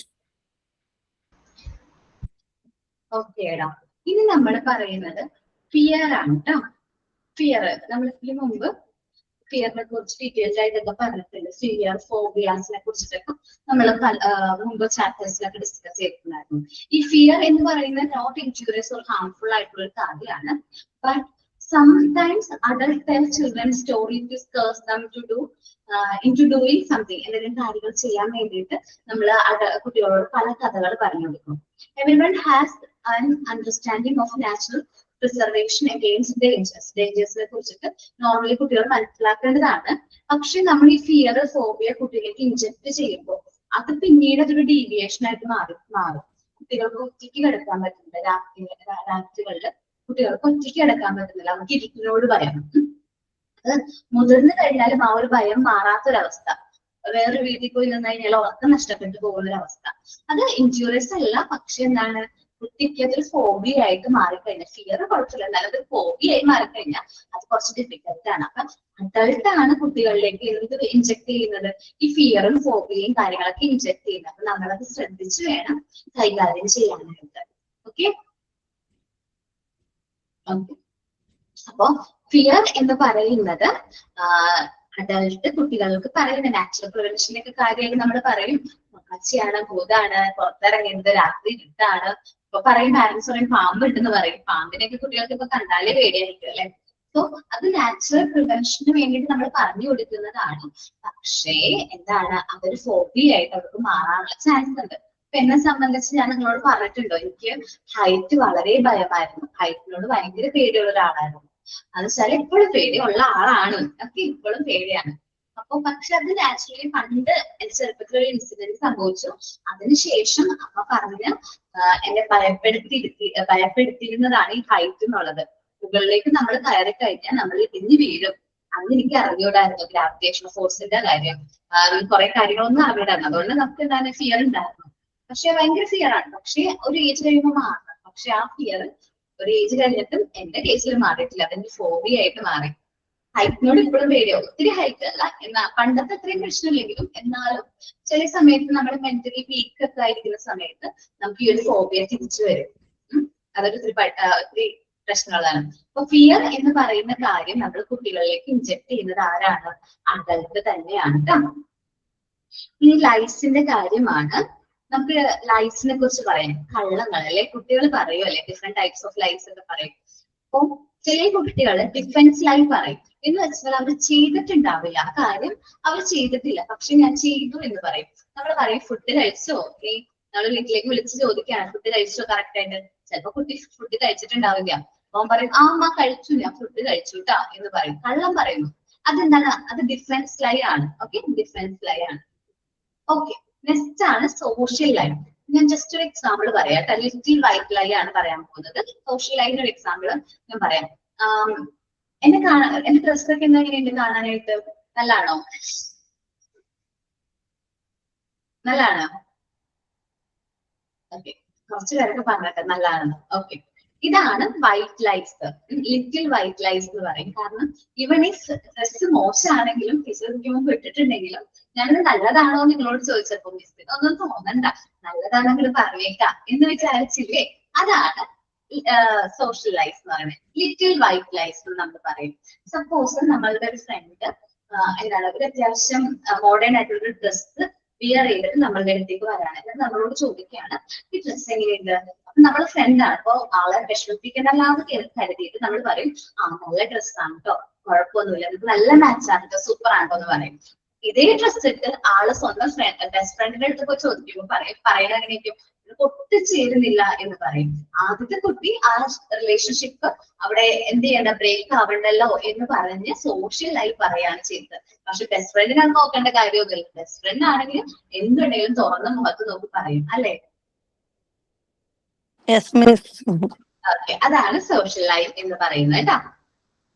Okay, ഇനി നമ്മൾ പറയുന്നത് ഫിയർ ആണ് കേട്ടോ. ഫിയർ നമ്മൾ ഇതിനു മുമ്പ് ഫിയറിനെ കുറിച്ച് ഡീറ്റെയിൽസ് ആയിട്ടൊക്കെ പറഞ്ഞിട്ടുണ്ട്. ഫിയർ, ഫോബിയാസിനെ കുറിച്ചിട്ടൊക്കെ നമ്മൾ മുമ്പ് ചാപ്റ്റേഴ്സിലൊക്കെ ഡിസ്കസ് ചെയ്തിട്ടുണ്ടായിരുന്നു. ഈ ഫിയർ എന്ന് പറയുന്നത് നോട്ട് ഇൻജൂറിയസ് ഓർ ഹാർംഫുൾ ആയിട്ടുള്ള ഒരു കാര്യമാണ്. But sometimes adults tell children stories to curse them to do into doing something. എന്തെങ്കിലും കാര്യങ്ങൾ ചെയ്യാൻ വേണ്ടിയിട്ട് നമ്മൾ കുട്ടികളോട് പല കഥകൾ പറഞ്ഞു കൊടുക്കും. Everyone has an understanding of natural preservation against ഡേഞ്ചേഴ്സിനെ കുറിച്ചിട്ട് നോർമലി കുട്ടികൾ മനസ്സിലാക്കേണ്ടതാണ്. പക്ഷെ നമ്മൾ ഈ ഫിയർ, ഫോബിയ കുട്ടികൾക്ക് ഇൻജെക്ട് ചെയ്യുമ്പോൾ അത് പിന്നീട് അതൊരു ഡീവിയേഷൻ ആയിട്ട് മാറും. കുട്ടികൾക്ക് ഒറ്റയ്ക്ക് കിടക്കാൻ പറ്റുന്നില്ല. രാത്രികളിൽ കുട്ടികൾക്ക് ഒറ്റയ്ക്ക് കിടക്കാൻ പറ്റുന്നില്ല. അവർക്ക് ഇരുട്ടിനോട് ഭയം. അത് മുതിർന്നു കഴിഞ്ഞാലും ആ ഒരു ഭയം മാറാത്തൊരവസ്ഥ. വേറൊരു വീട്ടിൽ പോയി നിന്ന് കഴിഞ്ഞാൽ ഉറക്കം നഷ്ടപ്പെട്ടു പോകുന്നൊരവസ്ഥ. അത് ഇൻജൂറിയസ് അല്ല, പക്ഷെ എന്താണ്, കുട്ടിക്ക് അതൊരു ഫോബിയ ആയിട്ട് മാറിക്കഴിഞ്ഞാൽ, ഫിയർ കുഴപ്പമില്ല, എന്നാലും അതൊരു ഫോബിയ ആയി മാറിക്കഴിഞ്ഞാൽ അത് കുറച്ച് ഡിഫിക്കൽട്ട് ആണ്. അപ്പൊ അഡൾട്ടാണ് കുട്ടികളിലേക്ക് എന്ത് ഇൻജെക്ട് ചെയ്യുന്നത്, ഈ ഫിയറും ഫോബിയയും കാര്യങ്ങളൊക്കെ ഇൻജെക്ട് ചെയ്യുന്നത്. അപ്പൊ നമ്മളത് ശ്രദ്ധിച്ചു വേണം കൈകാര്യം ചെയ്യാനായിട്ട്. ഓക്കെ. അപ്പോ ഫിയർ എന്ന് പറയുന്നത് അഡൾട്ട് കുട്ടികൾക്ക് പറയുന്ന നാച്ചുറൽ പ്രിവെൻഷന്റെ ഒക്കെ കാര്യമായിട്ട് നമ്മൾ പറയും. പച്ചയാണ്, ഭൂതാണ്, പുറത്തിറങ്ങുന്നത്, രാത്രി ഇരുട്ടാണ്. ഇപ്പൊ പറയും പാരന്റ്സ് പറയും പാമ്പ് ഉണ്ടെന്ന് പറയും. പാമ്പിനെയൊക്കെ കുട്ടികൾക്ക് ഇപ്പൊ കണ്ടാലേ പേടിയായിരിക്കും അല്ലെ. സോ അത് നാച്ചുറൽ പ്രിവെൻഷന് വേണ്ടിയിട്ട് നമ്മൾ പറഞ്ഞു കൊടുക്കുന്നതാണ്. പക്ഷേ എന്താണ്, അതൊരു ഫോബിയ ആയിട്ട് അവർക്ക് മാറാനുള്ള ചാൻസ് ഉണ്ട്. ഇപ്പൊ എന്നെ സംബന്ധിച്ച് ഞാൻ നിങ്ങളോട് പറഞ്ഞിട്ടുണ്ടോ, എനിക്ക് ഹൈറ്റ് വളരെ ഭയമായിരുന്നു. ഹൈറ്റിനോട് ഭയങ്കര പേടിയുള്ള ഒരാളായിരുന്നു. അത് വെച്ചാൽ എപ്പോഴും പേടിയുള്ള ആളാണ്, ഒക്കെ ഇപ്പോഴും പേടിയാണ്. അപ്പൊ പക്ഷെ അത് നാച്ചുറലി പണ്ട് എന്റെ ചെറുപ്പത്തിൽ ഒരു ഇൻസിഡന്റ് സംഭവിച്ചു. അതിനുശേഷം അമ്മ പറഞ്ഞ് എന്നെ ഭയപ്പെടുത്തിയിരുന്നതാണ് ഈ ഹൈറ്റ് എന്നുള്ളത്. മുകളിലേക്ക് നമ്മൾ കയറി കഴിഞ്ഞാൽ നമ്മൾ ഇടിഞ്ഞു വീഴും. അന്ന് എനിക്ക് അറിഞ്ഞൂടായിരുന്നു ഗ്രാവിറ്റേഷൻ ഫോഴ്സിന്റെ കാര്യം, കുറെ കാര്യങ്ങളൊന്നും അറിഞ്ഞൂടായിരുന്നു. അതുകൊണ്ട് നമുക്ക് എന്താണ് ഫിയർ ഉണ്ടായിരുന്നു. പക്ഷെ ഭയങ്കര ഫിയർ ആണ്. പക്ഷെ ഒരു ഏജ് കഴിയുമ്പോൾ മാറണം. പക്ഷെ ആ ഫിയർ ഒരു ഏജ് കഴിഞ്ഞിട്ടും എന്റെ കേസിൽ മാറിയിട്ടില്ല. അതെന്റെ ഫോബിയ ആയിട്ട് മാറി. ഹൈറ്റിനോട് ഇപ്പോഴും പേടിയോ, ഒത്തിരി ഹൈറ്റ് അല്ല, എന്നാ പണ്ടത്തെ അത്രയും പ്രശ്നമില്ലെങ്കിലും എന്നാലും ചില സമയത്ത് നമ്മൾ മെന്റലി വീക്ക് ഒക്കെ ആയിരിക്കുന്ന സമയത്ത് നമുക്ക് ഈ ഒരു ഫോബിയ തിരിച്ചു വരും. അതൊരു ഒത്തിരി പ്രശ്നങ്ങളാണ്. അപ്പൊ ഫിയർ എന്ന് പറയുന്ന കാര്യം നമ്മൾ കുട്ടികളിലേക്ക് ഇൻജെക്ട് ചെയ്യുന്നത് ആരാണ്? അഡൾട്ട് തന്നെയാണ് കേട്ടോ. ഈ ലൈസിന്റെ കാര്യമാണ്. നമുക്ക് ലൈസിനെ കുറിച്ച് പറയാം. കള്ളങ്ങൾ അല്ലെ, കുട്ടികൾ പറയും അല്ലെ, ഡിഫറെന്റ് ടൈപ്സ് ഓഫ് ലൈസ് എന്ന് പറയും. അപ്പൊ ചില കുട്ടികൾ ഡിഫൻസ് ലൈ പറയും. എന്ന് വെച്ചാൽ അവർ ചെയ്തിട്ടുണ്ടാവില്ല ആ കാര്യം, അവർ ചെയ്തിട്ടില്ല, പക്ഷെ ഞാൻ ചെയ്തു എന്ന് പറയും. നമ്മൾ പറയും ഫുഡ് കഴിച്ചോ, നമ്മൾ വീട്ടിലേക്ക് വിളിച്ച് ചോദിക്കുകയാണ് ഫുഡ് കഴിച്ചോ കറക്റ്റ് ആയിട്ട്. ചിലപ്പോ കുട്ടി ഫുഡ് കഴിച്ചിട്ടുണ്ടാവില്ല. അവൻ പറയും ആ അമ്മ കഴിച്ചു, ഞാൻ ഫുഡ് കഴിച്ചു കേട്ടാ എന്ന് പറയും. കള്ളം പറയുന്നു. അതെന്താണ്? അത് ഡിഫൻസ് ലൈ ആണ്. ഓക്കെ, ഡിഫൻസ് ലൈ ആണ്. ഓക്കെ, നെക്സ്റ്റ് ആണ് സോഷ്യൽ ലൈ. ഞാൻ ജസ്റ്റ് ഒരു എക്സാമ്പിൾ പറയാം. ലിറ്റിൽ വൈറ്റ് ലൈ ആണ് പറയാൻ പോകുന്നത്. സോഷ്യൽ ലൈൻ്റെ ഒരു എക്സാമ്പിൾ ഞാൻ പറയാം. എന്റെ ഡ്രസ്സൊക്കെ എങ്ങനെയുണ്ട് കാണാനായിട്ട്? നല്ലാണോ? നല്ലാണോ? ഓക്കെ, കുറച്ച് പേരൊക്കെ പറഞ്ഞിട്ട് നല്ലതാണെന്ന്. ഓക്കെ, ഇതാണ് white lies, little white lies എന്ന് പറയും. കാരണം ഇവൻ ഈ ഡ്രസ് മോശമാണെങ്കിലും ഫിസിക്കുമ്പോൾ ഇട്ടിട്ടുണ്ടെങ്കിലും ഞാനത് നല്ലതാണോ നിങ്ങളോട് ചോദിച്ചപ്പോ മിസ് ഒന്നും തോന്നണ്ട, നല്ലതാണെങ്കിലും പറഞ്ഞേക്കാം എന്ന് വിചാരിച്ചില്ലേ. അതാണ് സോഷ്യൽ ലൈഫ് എന്ന് പറയുന്നത്. ലിറ്റിൽ വൈറ്റ് ലൈസ് എന്ന് നമ്മൾ പറയും. സപ്പോസ് നമ്മളുടെ ഒരു ഫ്രണ്ട് എന്താണ് ഒരു അത്യാവശ്യം മോഡേൺ ആയിട്ടുള്ള ഡ്രസ് വിയർ ചെയ്തിട്ട് നമ്മളുടെ അടുത്തേക്ക് വരാണ്. നമ്മളോട് ചോദിക്കുകയാണ് ഈ ഡ്രസ് എങ്ങനെയുണ്ട്. അപ്പൊ നമ്മൾ ഫ്രണ്ടാണ്, അപ്പൊ ആളെ വിഷമിപ്പിക്കണല്ലാന്ന് കരുതിയിട്ട് നമ്മൾ പറയും ആ നല്ല ഡ്രസ്സാണ് കേട്ടോ, കുഴപ്പമൊന്നുമില്ല, നമുക്ക് നല്ല മാച്ചാണ് കേട്ടോ, സൂപ്പർ ആണോ എന്ന് പറയും. ഇതേ ഡ്രസ് ഇട്ട് ആള് സ്വന്തം ബെസ്റ്റ് ഫ്രണ്ടിന്റെ അടുത്ത് പോയി ചോദിക്കുമ്പോൾ പറയണ എങ്ങനെയൊക്കെയും ഒത്തുചേരുന്നില്ല എന്ന് പറയും. ആദ്യത്തെ കുട്ടി ആ റിലേഷൻഷിപ്പ് അവിടെ എന്ത് ചെയ്യണ്ട, ബ്രേക്ക് ആവണ്ടല്ലോ എന്ന് പറഞ്ഞ് സോഷ്യൽ ലൈഫ് പറയാണ് ചെയ്തത്. പക്ഷെ ബെസ്റ്റ് ഫ്രണ്ടിനാണ് നോക്കേണ്ട കാര്യമൊന്നുമില്ല. ബെസ്റ്റ് ഫ്രണ്ട് ആണെങ്കിൽ എന്തുണ്ടെങ്കിലും തുറന്ന മുഖത്ത് നോക്കി പറയും അല്ലെ. ഓക്കെ, അതാണ് സോഷ്യൽ ലൈഫ് എന്ന് പറയുന്നത് കേട്ടോ.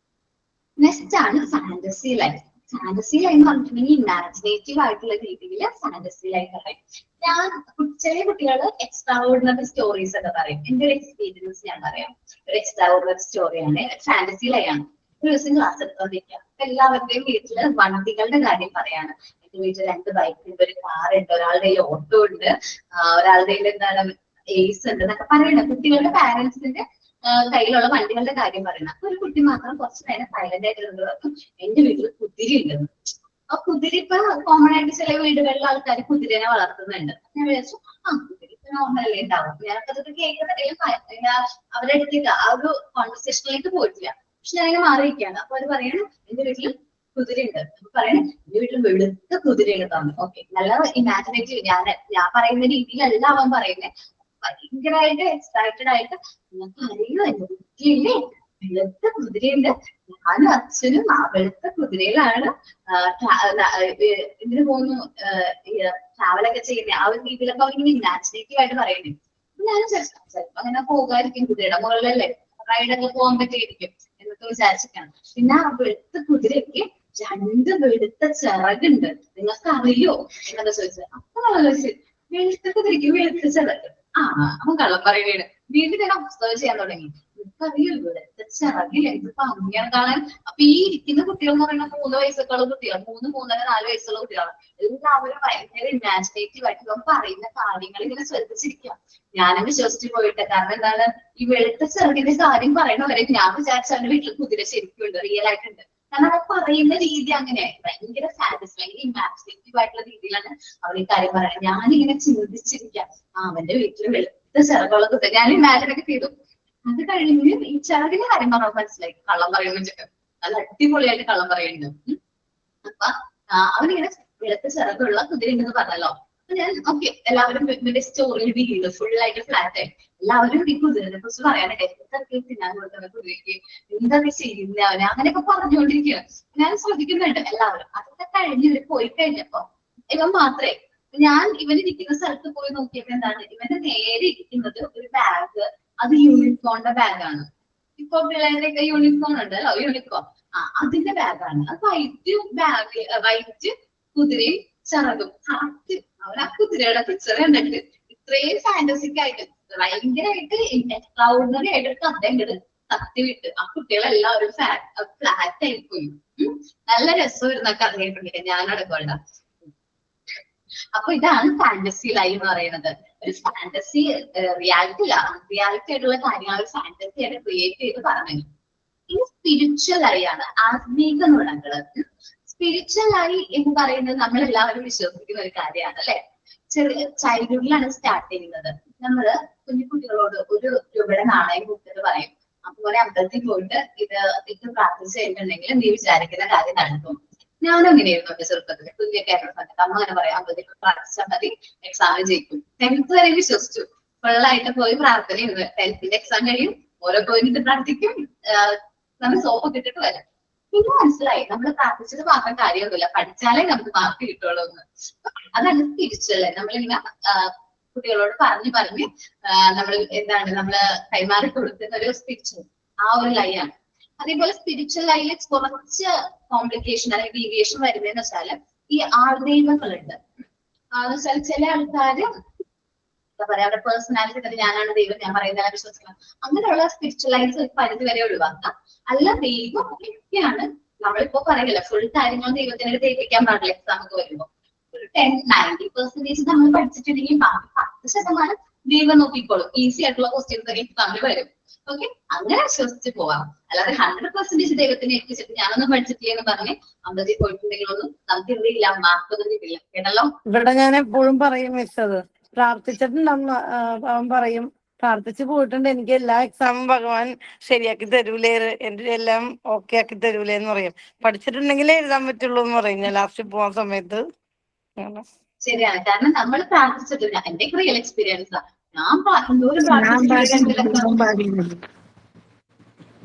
നെക്സ്റ്റ് ആണ് ഫാന്റസി ലൈഫ്. ഫാന്റസി ലൈഫ് എന്ന് പറഞ്ഞിട്ടുണ്ടെങ്കിൽ ഇമാജിനേറ്റീവ് ആയിട്ടുള്ള രീതിയിൽ ഫാന്റസി ലൈഫ് പറയും. ഞാൻ ചെറിയ കുട്ടികൾ എക്സ്ട്രാ ഓർഡിനറി സ്റ്റോറീസ് ഒക്കെ പറയും. എന്റെ ഒരു എക്സ്പീരിയൻസ് ഞാൻ പറയാം. ഒരു എക്സ്ട്രാ ഓർഡിനറി സ്റ്റോറിയാണ്, ഫാന്റസി ലൈഫാണ്. ഒരു ദിവസം ക്ലാസ് എടുത്തോണ്ടിരിക്കുക, എല്ലാവരുടെയും വീട്ടില് വണ്ടികളുടെ കാര്യം പറയാണ്. എന്റെ വീട്ടിൽ 2 ബൈക്ക് ഉണ്ട്, ഒരു കാർ ഉണ്ട്, ഒരാളുടെ കയ്യിൽ ഓട്ടോ ഉണ്ട്, ഒരാളുടെ കയ്യിൽ എന്താണ് ഏസ് ഉണ്ട് എന്നൊക്കെ പറയണം. കുട്ടികളുടെ പാരന്റ്സിന്റെ കയ്യിലുള്ള വണ്ടികളുടെ കാര്യം പറയുന്നത്. അപ്പൊ ഒരു കുട്ടി മാത്രം കുറച്ച് നേരം സൈലന്റ് ആയിട്ട് പറഞ്ഞു എന്റെ വീട്ടിൽ കുതിര ഉണ്ടെന്ന്. ആ കുതിര ഇപ്പൊ കോമൺ ആയിട്ട് ചില വീടുകളിൽ ആൾക്കാർ കുതിരനെ വളർത്തുന്നുണ്ട്. ഞാൻ വിചാരിച്ചു കുതിര ഇപ്പൊ നോർമലല്ലേ ഉണ്ടാവും. ഞാനപ്പോ അതൊക്കെ കേൾക്കുന്നുണ്ടെങ്കിൽ അവരുടെ അടുത്തേക്ക് ആ ഒരു കോൺവെർസേഷനിലേക്ക് പോയിട്ടില്ല. പക്ഷെ ഞാനിങ്ങനെ മാറിയിരിക്കുകയാണ്. അപ്പൊ അവര് പറയണ എന്റെ വീട്ടിൽ കുതിരയുണ്ട്. അപ്പൊ പറയണേ എന്റെ വീട്ടിൽ വെളുത്ത കുതിരയാണ് തന്നെ. ഓക്കെ, നല്ല ഇമാജിനേറ്റീവ്. ഞാൻ പറയുന്ന രീതിയിലല്ല അവൻ പറയുന്നത്. ഭയങ്കരമായിട്ട് എക്സൈറ്റഡ് ആയിട്ട് നിങ്ങൾക്ക് അറിയോ എന്റെ വീട്ടിലില്ലേ വെളുത്ത കുതിരയുണ്ട്, ഞാനും അച്ഛനും ആ വെളുത്ത കുതിരയിലാണ് ഇതിന് പോകുന്നു ട്രാവലൊക്കെ ചെയ്യുന്നത്. ആ ഒരു രീതിയിലൊക്കെ അവരിങ്ങനെ ഇമാജിനേറ്റീവ് ആയിട്ട് പറയുന്നത്. ഞാനും ചിലപ്പോ അങ്ങനെ പോകാതിരിക്കും, കുതിരയുടെ മുകളിലല്ലേ റൈഡൊക്കെ പോകാൻ പറ്റിയിരിക്കും എന്നൊക്കെ വിചാരിച്ചിട്ടാണ്. പിന്നെ ആ വെളുത്ത കുതിരയ്ക്ക് 2 വെളുത്ത ചിറകുണ്ട്, നിങ്ങൾക്ക് അറിയോ എന്നൊക്കെ ചോദിച്ചത്. അപ്പൊ വെളുത്ത കുതിരയ്ക്ക് വെളുത്ത ചിറക്. അവൻ കള്ളം പറയുകയാണ്. വീണ്ടും ഞാൻ ഒബ്സർവ് ചെയ്യാൻ തുടങ്ങി. എനിക്കറിയോ വെളുത്ത ചിറകിൽ എന്ത് ഭംഗിയാണ് കാണാൻ. അപ്പൊ ഈ ഇരിക്കുന്ന കുട്ടികൾ എന്ന് പറയുന്നത് 3 വയസ്സൊക്കെ ഉള്ള കുട്ടികൾ, 3, 3.5, 4 വയസ്സുള്ള കുട്ടികളാണ്. എല്ലാവരും ഭയങ്കര ഇമാജിനേറ്റീവ് ആയിട്ട് നമുക്ക് പറയുന്ന കാര്യങ്ങൾ ഇങ്ങനെ ശ്രദ്ധിച്ചിരിക്കാം. ഞാനും വിശ്വസിച്ച് പോയിട്ട്. കാരണം എന്താണ്, ഈ വെളുത്ത ചെറുകിന്റെ കാര്യം പറയണവരെ ഞാൻ വിചാരിച്ച അവന്റെ വീട്ടിൽ കുതിര ശരിക്കും ഉണ്ട്, റിയൽ ആയിട്ടുണ്ട്. കാരണം അവർ പറയുന്ന രീതി അങ്ങനെയായി ഭയങ്കര സാറ്റിസ്ഫൈങ് ഇമാജിനേറ്റീവ് ആയിട്ടുള്ള രീതിയിലാണ് അവർ ഈ കാര്യം പറയുന്നത്. ഞാനിങ്ങനെ ചിന്തിച്ചിരിക്കാം അവന്റെ വീട്ടിൽ വെളുത്ത ചിറകുള്ള കുതിര. ഞാൻ ഇമാജിനൊക്കെ ചെയ്തു. അത് കഴിഞ്ഞ് ഈ ചിറകിന്റെ കാര്യം പറഞ്ഞാൽ മനസ്സിലായി കള്ളം പറയുന്ന വെച്ചിട്ട് നല്ല അടിപൊളിയായിട്ട് കള്ളം പറയുന്നുണ്ട്. അപ്പൊ അവനിങ്ങനെ വെളുത്ത ചിറകുള്ള കുതിര ഉണ്ടെന്ന് പറഞ്ഞല്ലോ. ഞാൻ ഓക്കെ, എല്ലാവരും സ്റ്റോറി വീട് ഫുൾ ആയിട്ട് ഫ്ലാറ്റ് ആയി എല്ലാവരും ഈ കുതിരനെ കുറിച്ച് പറയാനായിട്ട് എന്തൊക്കെ തിന്നാൻ കൊടുക്കുന്ന കുതിരയ്ക്ക് എന്തൊക്കെ ചെയ്യുന്ന അവനെ അങ്ങനെയൊക്കെ പറഞ്ഞുകൊണ്ടിരിക്കുകയാണ്. ഞാൻ ശ്രദ്ധിക്കുന്നുണ്ട് എല്ലാവരും. അതൊക്കെ കഴിഞ്ഞ് ഇവര് പോയി കഴിഞ്ഞപ്പോ ഇവൻ മാത്രമേ ഞാൻ ഇവനിരിക്കുന്ന സ്ഥലത്ത് പോയി നോക്കിയപ്പോ എന്താണ്, ഇവന്റെ നേരെ ഇരിക്കുന്നത് ഒരു ബാഗ്. അത് യൂണിക്കോണിന്റെ ബാഗാണ്. ഇപ്പൊ പിള്ളേരുടെയൊക്കെ യൂണിക്കോൺ ഉണ്ടല്ലോ, യൂണിക്കോൺ. അതിന്റെ ബാഗാണ്. അത് വൈറ്റ് ബാഗ്, വൈറ്റ് കുതിരയും ചിറകും. അവൻ ആ കുതിരയുടെ പിക്ചർ കണ്ടിട്ട് ഇത്രയും ഫാന്റസിക് ആയിട്ട് ഭയങ്കരമായിട്ട് എക്സ്ട്രാordinary ആയിട്ട് കഥ ഇങ്ങോട്ട് തത്തിവിട്ട് ആ കുട്ടികളെല്ലാവരും ഫ്ലാറ്റ് ആയി പോയി. നല്ല രസമായിരുന്നു ആ കഥ കേട്ടിട്ടുണ്ടെങ്കിൽ ഞാനടക്കമുള്ള. അപ്പൊ ഇതാണ് ഫാന്റസി ലൈവ് എന്ന് പറയുന്നത്. ഒരു ഫാന്റസി റിയാലിറ്റി ആയിട്ടുള്ള കാര്യങ്ങൾ ഒരു ഫാന്റസി ആയിട്ട് ക്രിയേറ്റ് ചെയ്ത് പറഞ്ഞു. ഇനി സ്പിരിച്വൽ ഐ ആണ്, ആത്മീക നുണകള്. സ്പിരിച്വൽ ഐ എന്ന് പറയുന്നത് നമ്മൾ എല്ലാവരും വിശ്വസിക്കുന്ന ഒരു കാര്യമാണ് അല്ലെ. ചെറിയ ചൈൽഡ്ഹുഡിലാണ് സ്റ്റാർട്ട് ചെയ്യുന്നത്. നമ്മള് കുഞ്ഞു കുട്ടികളോട് 1 രൂപയുടെ നാണയം കൊടുത്തിട്ട് പറയും അതുപോലെ അമ്പലത്തിൽ പോയിട്ട് ഇത് പ്രാർത്ഥിച്ചു കഴിഞ്ഞിട്ടുണ്ടെങ്കിൽ നീ വിചാരിക്കുന്ന കാര്യം നടക്കും. ഞാനും അങ്ങനെയായിരുന്നു എന്റെ ചെറുപ്പത്തിൽ. കുഞ്ഞൊക്കെ ആയിരുന്ന സമയത്ത് അമ്മ അങ്ങനെ പറയാം അമ്പലത്തിൽ പ്രാർത്ഥിച്ചാൽ മതി എക്സാമിന് ജയിക്കും. 10th വരെ വിശ്വസിച്ചു. ഫുള്ളായിട്ട് പോയി പ്രാർത്ഥനയായിരുന്നു. 10th എക്സാം കഴിയും, ഓരോ പോയിന്റ് പ്രാർത്ഥിക്കും, നമ്മൾ സോപ്പൊക്കെ ഇട്ടിട്ട് വരാം. പിന്നെ മനസ്സിലായി നമ്മൾ പ്രാർത്ഥിച്ചത് മാത്രം കാര്യമൊന്നുമില്ല, പഠിച്ചാലേ നമുക്ക് മാർക്ക് കിട്ടുള്ളൂ എന്ന്. അതാണ് സ്പിരിച്വൽ. നമ്മളിങ്ങനെ കുട്ടികളോട് പറഞ്ഞ് നമ്മൾ എന്താണ് നമ്മള് കൈമാറി കൊടുക്കുന്ന ഒരു സ്പിരിച്വൽ ആ ഒരു ലൈനാണ്. അതേപോലെ സ്പിരിച്വൽ ലൈനിൽ കുറച്ച് കോംപ്ലിക്കേഷൻ അല്ലെങ്കിൽ ഡീവിയേഷൻ വരുന്നതെന്ന് വെച്ചാല് ഈ ആൾദൈവങ്ങളുണ്ട്. വെച്ചാൽ ചില ആൾക്കാര് എന്താ പറയാ അവരുടെ പേഴ്സണാലിറ്റി തന്നെ ഞാനാണ് ദൈവം, ഞാൻ പറയുന്ന വിശ്വസിക്കണം, അങ്ങനെയുള്ള സ്പിരിച്വലൈസ് ഒരു പരിധി വരെ ഒഴിവാക്കാം. അല്ല ദൈവം ഒക്കെയാണ്. നമ്മളിപ്പോ പറയില്ല ഫുൾ കാര്യങ്ങൾ ദൈവത്തിനെ ദയിപ്പിക്കാൻ പാടില്ല. എക്സാമൊക്കെ വരുമ്പോ ഒരു 90% നമ്മൾ പഠിച്ചിട്ടുണ്ടെങ്കിൽ ബാക്കി 10% ദൈവം നോക്കിക്കോളും. ഈസി ആയിട്ടുള്ള ക്വസ്റ്റ്യൻസ് ഒക്കെ എക്സാമിൽ വരും. ഓക്കെ, അങ്ങനെ വിശ്വസിച്ച് പോവാം. അല്ലാതെ 100% ദൈവത്തിനെ എത്തിച്ചിട്ട് ഞാനൊന്നും പഠിച്ചിട്ടില്ല എന്ന് പറഞ്ഞ് അമ്പലത്തിൽ പോയിട്ടുണ്ടെങ്കിലൊന്നും നമുക്ക് എന്തില്ല, മാർക്കൊന്നും കിട്ടില്ല. കേട്ടല്ലോ. ഇവിടെ ഞാൻ എപ്പോഴും പറയും മിസ്സത് പ്രാർത്ഥിച്ചിട്ടുണ്ടാവും. അവൻ പറയും പ്രാർത്ഥിച്ചു പോയിട്ടുണ്ട്, എനിക്ക് എല്ലാ എക്സാമും ഭഗവാൻ ശരിയാക്കി തരൂലേ, എന്റെ എല്ലാം ഓക്കെ ആക്കി തരൂലേ എന്ന് പറയും. പഠിച്ചിട്ടുണ്ടെങ്കിലേ എഴുതാൻ പറ്റുള്ളൂ എന്ന് പറയും ഞാൻ ലാസ്റ്റ് പോവാൻ സമയത്ത്. ശരിയാണ്, കാരണം നമ്മൾ പ്രാർത്ഥിച്ചിട്ടില്ല. എന്റെ റിയൽ എക്സ്പീരിയൻസാ. ഞാൻ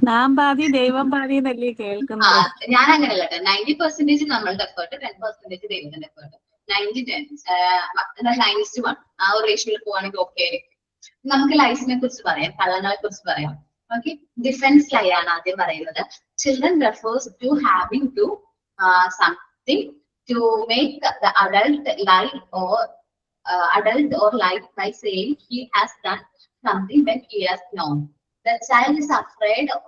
നാം പാതി ദൈവം പാതി എന്നല്ലേ കേൾക്കുന്നത്. ഞാൻ അങ്ങനെയല്ല. 90% നമ്മളുടെ എഫേർട്ട്, 10% ദൈവത്തിന്റെ എഫേർട്ട്. 90-10 ആ ഒരു റേഷ്യോയിൽ പോവാണെങ്കിൽ ഓക്കെ ആയിരിക്കും. നമുക്ക് ലൈസിനെ കുറിച്ച് പറയാം, കള്ളങ്ങളെ കുറിച്ച് പറയാം. ഓക്കെ, ഡിഫൻസ് ലൈ ആണ് ആദ്യം പറയുന്നത്. Children refers to having to something to make the adult lie by saying he has done something when he has known. The child is afraid of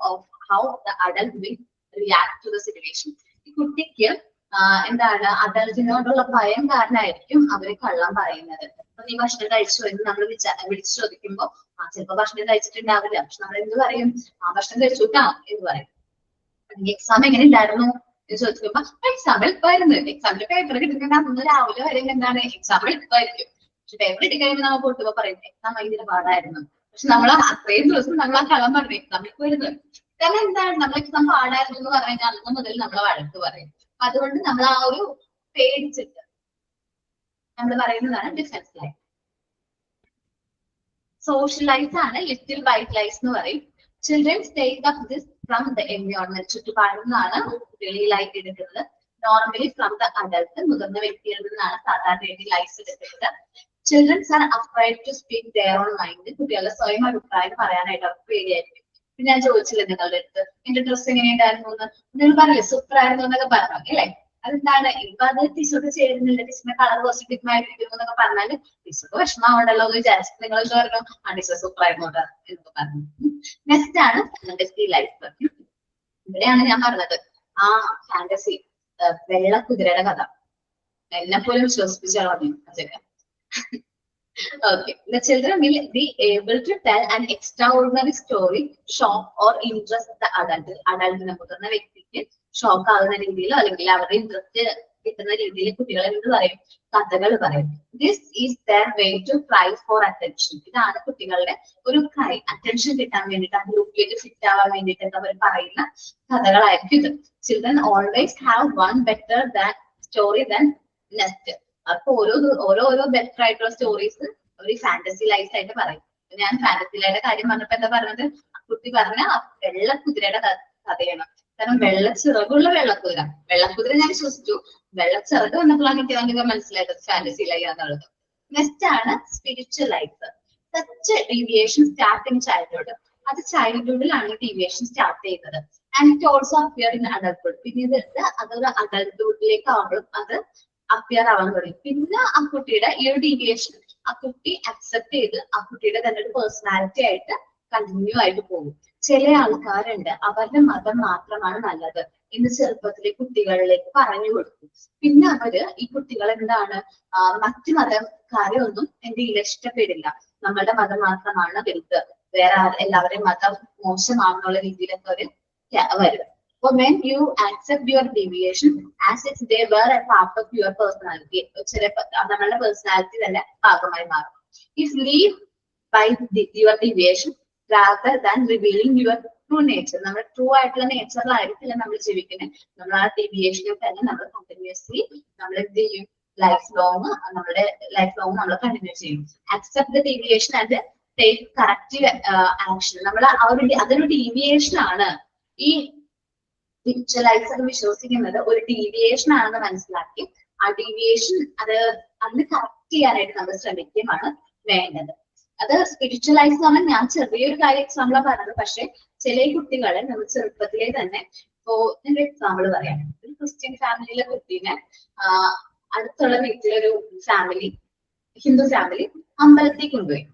how the adult will react to the situation. ഈ കുട്ടിക്ക് എന്താണ് അഡൾട്ടിനോടുള്ള ഭയം കാരണമായിരിക്കും അവര് കള്ളം പറയുന്നത്. നീ ഭക്ഷണം കഴിച്ചു എന്ന് നമ്മൾ വിളിച്ചു ചോദിക്കുമ്പോൾ ചിലപ്പോ ഭക്ഷണം കഴിച്ചിട്ടുണ്ടാവില്ല, പക്ഷെ നമ്മൾ എന്ത് പറയും, ഭക്ഷണം കഴിച്ചുട്ടാ എന്ന് പറയും. എക്സാം എങ്ങനെ ഉണ്ടായിരുന്നു എന്ന് ചോദിക്കുമ്പോ എക്സാം എളുപ്പമായിരുന്നു, എക്സാമിന്റെ പേപ്പർ കിട്ടുന്ന അന്ന് രാവിലെ വരെ എന്താണ് എക്സാം എളുപ്പമായിരിക്കും. പക്ഷെ പേപ്പർ കിട്ടി കഴിയുമ്പോൾ നമ്മൾ പൊട്ടുമ്പോ പറയും എക്സാം ഭയങ്കര പാടായിരുന്നു. പക്ഷെ നമ്മൾ അത്രയും ദിവസം നമ്മൾ ആ കളം പറഞ്ഞു എക്സാം എളുപ്പമായിരുന്നു. കാരണം എന്താണ്, നമ്മൾ എക്സാം പാടായിരുന്നു എന്ന് പറഞ്ഞു കഴിഞ്ഞാൽ അന്ന് മുതൽ നമ്മളെ വഴക്ക് പറയും. അതുകൊണ്ട് നമ്മൾ ആ ഒരു പേടിച്ചിട്ട് നമ്മൾ പറയുന്നതാണ് ഡിഫൻസ് ലൈൻ. സോഷ്യൽ ലൈഫ് ആണ് ലിറ്റിൽ വൈറ്റ് ലൈസ് എന്ന് പറയും. Children take up this from the environment, ചുറ്റുപാടിൽ നിന്നാണ് വെളിയിലായിട്ട് എടുക്കുന്നത്. നോർമലി ഫ്രം ദ അഡൽട്ട്, മുതിർന്ന വ്യക്തികളിൽ നിന്നാണ് സാധാരണ ലൈഫ് എടുക്കുന്നത്. Childrens are afraid to speak their own mind, കുട്ടികളുടെ സ്വയം അഭിപ്രായം പറയാനായിട്ട് അവർക്ക് പേടിയായിരിക്കും. പിന്നെ ഞാൻ ചോദിച്ചില്ലേ നിങ്ങളുടെ അടുത്ത് എന്റെ ഡ്രസ്സ് എങ്ങനെയുണ്ടായിരുന്നു എന്ന്, നിങ്ങൾ പറയില്ലേ സൂപ്പർ ആയിരുന്നു എന്നൊക്കെ പറഞ്ഞു അല്ലേ? അതെന്താണ്, ഇപ്പൊ അത് ടീച്ചർക്ക് ചേരുന്നില്ല, ടീച്ചറിന്റെ കളർ കുറച്ച് ഡിഫറെന്റായിട്ടിരിക്കുന്നു എന്നൊക്കെ പറഞ്ഞാല് ടീച്ചർക്ക് വിഷമമാവണ്ടല്ലോ എന്ന് വിചാരിച്ചിട്ട് നിങ്ങൾ എന്ത് പറഞ്ഞു, ആ ടീച്ചർ സൂപ്പർ ആയിരുന്നു എന്നൊക്കെ പറഞ്ഞു. നെക്സ്റ്റ് ആണ് ഫാന്റസി ലൈഫ്. ഇവിടെയാണ് ഞാൻ പറഞ്ഞത് ആ ഫാന്റസി വെള്ളക്കുതിരയുടെ കഥ എന്നെ പോലും വിശ്വസിപ്പിച്ചു. Okay, the children will be able to tell an extraordinary story, shock or interest the adult. അഡൽട്ടിനെ മുതിർന്ന വ്യക്തിക്ക് ഷോക്ക് ആകുന്ന രീതിയിലോ അല്ലെങ്കിൽ അവരുടെ ഇൻട്രസ്റ്റ് കിട്ടുന്ന രീതിയിൽ കുട്ടികളെ എന്ത് പറയും, കഥകൾ പറയും. This is their way to cry for attention. ഇതാണ് കുട്ടികളുടെ ഒരു ക്രൈ, അറ്റൻഷൻ കിട്ടാൻ വേണ്ടിയിട്ട്, ആ ഗ്രൂപ്പിലേക്ക് ഫിറ്റ് ആവാൻ വേണ്ടിയിട്ട് അവർ പറയുന്ന കഥകളായിരിക്കും ഇത്. Children always have one better than story than next. അപ്പൊ ഓരോ ബെറ്റർ ആയിട്ടുള്ള സ്റ്റോറീസ് അവർ ഫാന്റസി ലൈഫ് ആയിട്ട് പറയും. ഞാൻ ഫാന്റസി ലൈഫിന്റെ കാര്യം പറഞ്ഞപ്പോ എന്താ പറഞ്ഞത്, കുട്ടി പറഞ്ഞ വെള്ളക്കുതിരയുടെ കഥയാണ്. കാരണം വെള്ളച്ചിറകുള്ള വെള്ളക്കുതിര ഞാൻ വിശ്വസിച്ചു, വെള്ളച്ചിറക് വന്നപ്പോഴാണ് എനിക്ക് മനസ്സിലായത് ഫാന്റസി ലൈഫ് എന്നുള്ളത്. നെക്സ്റ്റ് ആണ് spiritual life. Such deviation start in childhood. അത് ചൈൽഡ്ഹുഡിലാണ് ഡീവിയേഷൻ സ്റ്റാർട്ട് ചെയ്യുന്നത്. And it also appear in adulthood. പിന്നെ അതൊരു അഡൽട്ട്ഹുഡിലേക്ക് ആവുമ്പോഴും അത് അപ്പിയർ ആവാൻ തുടങ്ങി. പിന്നെ ആ കുട്ടിയുടെ ഈ ഒരു ഡീവിയേഷൻ ആ കുട്ടി അക്സെപ്റ്റ് ചെയ്ത് ആ കുട്ടിയുടെ തന്നെ ഒരു പേഴ്സണാലിറ്റി ആയിട്ട് കണ്ടിന്യൂ ആയിട്ട് പോകും. ചില ആൾക്കാരുണ്ട് അവരുടെ മതം മാത്രമാണ് നല്ലത് എന്ന് ചെറുപ്പത്തിലെ കുട്ടികളിലേക്ക് പറഞ്ഞു കൊടുക്കും. പിന്നെ അവര് ഈ കുട്ടികൾ എന്താണ് മറ്റു മതക്കാരെ ഒന്നും എന്തെങ്കിലും ഇഷ്ടപ്പെടില്ല, നമ്മളുടെ മതം മാത്രമാണ് വലുത്, വേറെ എല്ലാവരുടെയും മതം മോശമാണെന്നുള്ള രീതിയിലൊക്കെ അവര് വരും. So when you accept your deviation as if they were a part of your personality, നമ്മളുടെ പേഴ്സണാലിറ്റി തന്നെ ഭാഗമായി മാറും. If leave by your deviation rather than revealing your true nature, നമ്മുടെ ട്രൂ ആയിട്ടുള്ള നേച്ചറിലായിരിക്കില്ല നമ്മൾ ജീവിക്കുന്നത്, നമ്മൾ ആ ഡീവിയേഷനിൽ തന്നെ നമ്മൾ കണ്ടിന്യൂസ്ലി നമ്മൾ എന്ത് ചെയ്യും, ലൈഫ് ലോങ് നമ്മൾ കണ്ടിന്യൂ ചെയ്യും. Accept the deviation and take corrective action. നമ്മൾ അതൊരു ഡീവിയേഷൻ ആണ്. ഈ സ്പിരിച്വൽ ലൈഫ് ഒക്കെ വിശ്വസിക്കുന്നത് ഒരു ഡീവിയേഷൻ ആണെന്ന് മനസ്സിലാക്കി ആ ഡീവിയേഷൻ അതിന് കറക്റ്റ് ചെയ്യാനായിട്ട് നമ്മൾ ശ്രമിക്കുകയാണ് വേണ്ടത്. അത് സ്പിരിച്വൽ ലൈഫ് എന്ന് പറഞ്ഞാൽ ഞാൻ ചെറിയൊരു കാര്യം എക്സാമ്പിളാണ് പറഞ്ഞത്. പക്ഷെ ചില കുട്ടികളെ നമ്മൾ ചെറുപ്പത്തിലെ തന്നെ, ഇപ്പോ ഒരു എക്സാമ്പിൾ പറയാം, ഒരു ക്രിസ്ത്യൻ ഫാമിലിയിലെ കുട്ടീനെ അടുത്തുള്ള വീട്ടിലൊരു ഫാമിലി, ഹിന്ദു ഫാമിലി അമ്പലത്തിൽ കൊണ്ടുപോയി.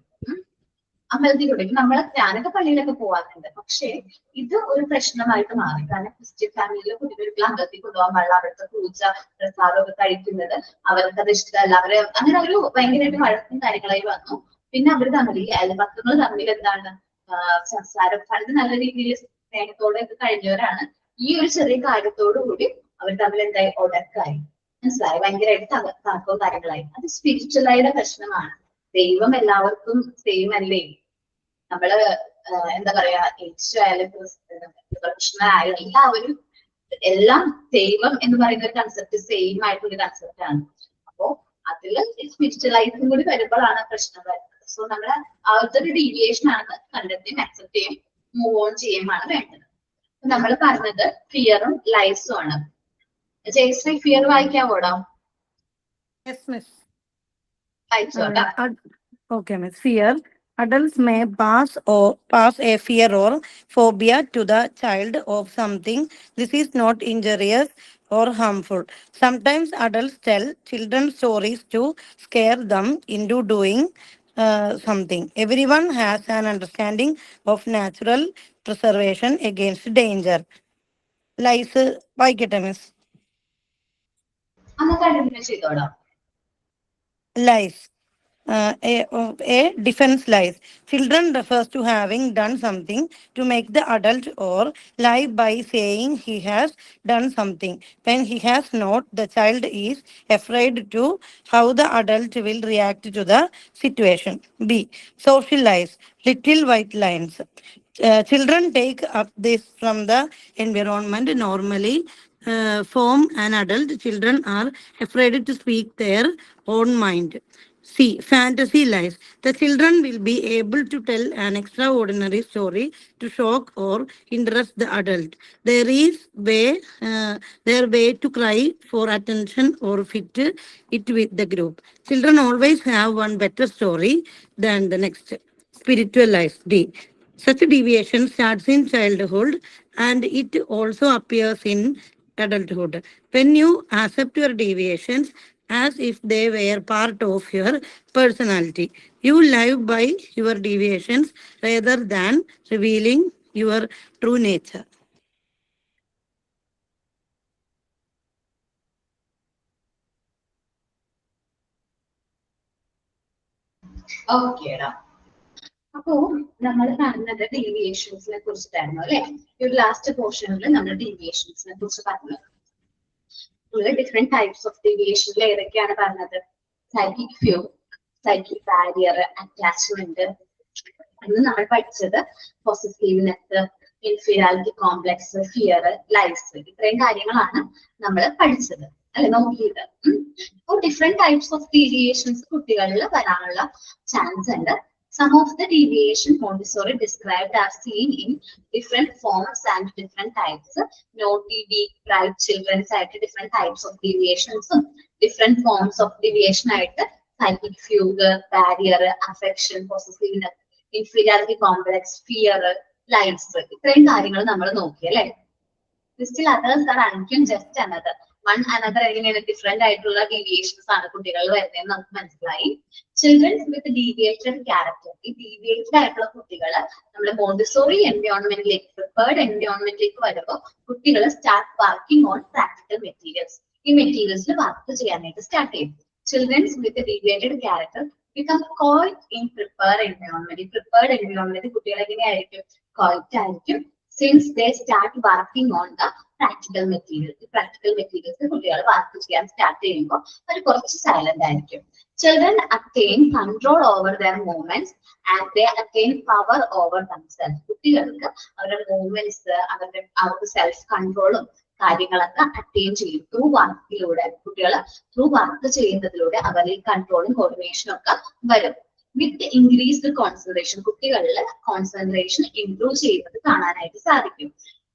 ഞാനൊക്കെ പള്ളിയിലൊക്കെ പോവാറുണ്ട്, പക്ഷെ ഇത് ഒരു പ്രശ്നമായിട്ട് മാറി. കാരണം ക്രിസ്ത്യൻ ഫാമിലിയിലെ കുട്ടികൾക്ക് അമ്പലത്തിൽ കൊണ്ടുപോകാൻ പാടില്ല, അവിടുത്തെ പൂജ പ്രസാദമൊക്കെ കഴിക്കുന്നത് അവർക്കത് ഇഷ്ടമല്ല, അവര് അങ്ങനെ ഒരു ഭയങ്കരമായിട്ട് വഴക്കും കാര്യങ്ങളായി വന്നു. പിന്നെ അവർ തമ്മിൽ അയൽപക്കങ്ങൾ തമ്മിൽ എന്താണ് സംസാരം വളരെ നല്ല രീതിയിൽ സ്നേഹത്തോടെ ഒക്കെ കഴിഞ്ഞവരാണ്. ഈ ഒരു ചെറിയ കാര്യത്തോടു കൂടി അവർ തമ്മിൽ എന്തായി ഉടക്കായി, മനസ്സിലായി, ഭയങ്കരമായിട്ട് തർക്കവും കാര്യങ്ങളായി. അത് സ്പിരിച്വലായുടെ പ്രശ്നമാണ്. ദൈവം എല്ലാവർക്കും സെയിം അല്ലേ? നമ്മള് എന്താ പറയാ, യേശു ആയാലും കൃഷ്ണ ആയാലും എല്ലാവരും എല്ലാം ദൈവം എന്ന് പറയുന്ന ഒരു കൺസെപ്റ്റ് സെയിം ആയിട്ടുള്ള കൺസെപ്റ്റ് ആണ്. അപ്പോ അതില് സ്പിരിച്വൽ ലൈഫും കൂടി വരുമ്പോഴാണ് പ്രശ്നം വരുന്നത്. സോ നമ്മള് അതൊരു ഡീവിയേഷൻ ആണ് കണ്ടെത്തിയും അക്സെപ്റ്റ് ചെയ്യും മൂവ് ഓൺ ചെയ്യുമാണ് വേണ്ടത്. നമ്മൾ പറഞ്ഞത് ഫിയറും ലൈസും ആണ്. ജയശ്രീ ഫിയർ വായിക്കാവോടാ? Okay, Miss. Fear. Adults may pass a fear or phobia to the child of something. This is not injurious or harmful. Sometimes adults tell children stories to scare them into doing something. Everyone has an understanding of natural preservation against danger. Lies, വായിക്കട്ടെ മിസ്. അന്ന് continue ചെയ്തോടാം. Lies. a defense lies. Children refers to having done something to make the adult, or lie by saying he has done something. When he has not, the child is afraid to how the adult will react to the situation. B. Social lies. Little white lines. Children take up this from the environment. Normally, form an adult, children are afraid to speak their own mind. C. Fantasy lies. The children will be able to tell an extraordinary story to shock or interest the adult. There is their way to cry for attention or fit it with the group. Children always have one better story than the next. Spiritual lies. D. Such deviation starts in childhood and it also appears in adulthood. When you accept your deviations as if they were part of your personality, you live by your deviations rather than revealing your true nature. ഓക്കേടാ. അപ്പോ നമ്മൾ പറഞ്ഞത് ഡീവിയേഷൻസിനെ കുറിച്ചിട്ടായിരുന്നു അല്ലെ. ഈ ഒരു ലാസ്റ്റ് പോർഷനിൽ നമ്മൾ ഡീവിയേഷൻസിനെ കുറിച്ച് പറഞ്ഞു. ഡിഫറെന്റ് ടൈപ്സ് ഓഫ് ഡീവിയേഷനിൽ ഏതൊക്കെയാണ് പറഞ്ഞത്? Psychic few, psychic barrier, attachment. അന്ന് നമ്മൾ പഠിച്ചത് possessiveness, inferiority complex, fear, lies. ഇത്രയും കാര്യങ്ങളാണ് നമ്മൾ പഠിച്ചത് അല്ലെ, നോക്കിയത്. അപ്പോൾ ഡിഫറെന്റ് ടൈപ്സ് ഓഫ് ഡീവിയേഷൻസ് കുട്ടികളിൽ വരാനുള്ള ചാൻസ് ഉണ്ട്. Some of the deviation Montessori described are seen in different forms and different types. Naughty, weak, bright children side different types of deviations, different forms of deviation ആയിട്ട് psychic fugue, barrier, affection, possessiveness, inferiority complex, fear, lies. ഇത്രയും കാര്യങ്ങൾ നമ്മൾ നോക്കി അല്ലെ. Still others are until just another. One another എങ്ങനെയാണ് ഡിഫറെന്റ് ആയിട്ടുള്ള ഡീവിയേഷൻസ് ആണ് കുട്ടികളിൽ വരുന്നതെന്ന് നമുക്ക് മനസ്സിലായി. ചിൽഡ്രൻസ് വിത്ത് ഡീവിയേറ്റഡ് ക്യാരക്ടർ. ഈ ഡീവിയേറ്റഡ് ആയിട്ടുള്ള കുട്ടികള് നമ്മൾ മോണ്ടിസോറി എൻവയോൺമെന്റിലേക്ക്, പ്രിപ്പേർഡ് എൻവയോൺമെന്റിലേക്ക് വരുമ്പോൾ കുട്ടികൾ start working on practical materials. ഈ മെറ്റീരിയൽസിൽ വർക്ക് ചെയ്യാനായിട്ട് സ്റ്റാർട്ട് ചെയ്യും. Children's with deviated character become quiet in prepared environment. ഈ പ്രിപ്പേർഡ് എൻവയോൺമെന്റ് കുട്ടികൾ എങ്ങനെയായിരിക്കും? ക്വയറ്റ് ആയിരിക്കും. Since they start working on the practical materials. The practical materials കുട്ടികൾ വർക്ക് ചെയ്യാൻ സ്റ്റാർട്ട് ചെയ്യുമ്പോൾ അവർ കുറച്ച് സൈലന്റ് ആയിരിക്കും. Children attain control over their movements and they attain power over themselves. കുട്ടികൾക്ക് അവരുടെ മൂവ്മെന്റ്സ്, അവർക്ക് സെൽഫ് കൺട്രോളും കാര്യങ്ങളൊക്കെ അറ്റൈൻ ചെയ്യും ത്രൂ വർക്കിലൂടെ. കുട്ടികൾ ത്രൂ വർക്ക് ചെയ്യുന്നതിലൂടെ അവരിൽ കൺട്രോളും കോർഡിനേഷനും ഒക്കെ വരും. വിത്ത് ഇൻക്രീസ്ഡ് കോൺസെൻട്രേഷൻ, കുട്ടികളിൽ കോൺസെൻട്രേഷൻ ഇംപ്രൂവ് ചെയ്യുന്നത് കാണാനായിട്ട് സാധിക്കും.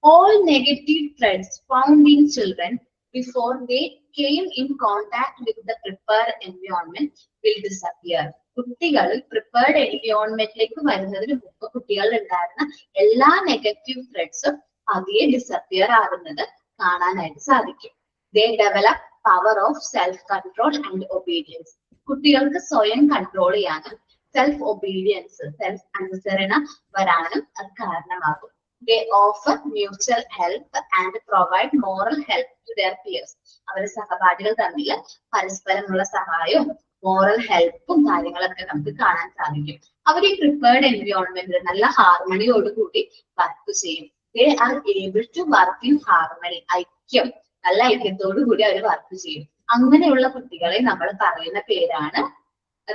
All negative traits found in children before they came in contact with the prepared environment will disappear. കുട്ടികൾ പ്രിപ്പേർഡ് എൻവയോൺമെന്റിലേക്ക് വരുന്നതിന് മുമ്പ് കുട്ടികളിൽ ഉണ്ടായിരുന്ന എല്ലാ നെഗറ്റീവ് ത്രെഡ്സും പതിയെ ഡിസപ്പിയർ ആകുന്നത് കാണാനായിട്ട് സാധിക്കും. They develop power of self control and obedience. കുട്ടികൾക്ക് സ്വയം കൺട്രോൾ ചെയ്യാനും സെൽഫ് ഒബീഡിയൻസ്, സെൽഫ് അനുസരണ വരാനും അത് കാരണമാകും. They offer mutual help and provide moral help to their peers. അവരുടെ സഹപാഠികൾ തമ്മിൽ പരസ്പരമുള്ള സഹായവും മോറൽ ഹെൽപ്പും കാര്യങ്ങളൊക്കെ നമുക്ക് കാണാൻ സാധിക്കും. അവർ ഈ പ്രിപ്പേർഡ് എൻവയോൺമെന്റിൽ നല്ല ഹാർമണിയോടുകൂടി വർക്ക് ചെയ്യും. They are able to work in harmony. ഐക്യം, നല്ല ഐക്യത്തോടു കൂടി അവർ വർക്ക് ചെയ്യും. അങ്ങനെയുള്ള കുട്ടികളെ നമ്മൾ പറയുന്ന പേരാണ്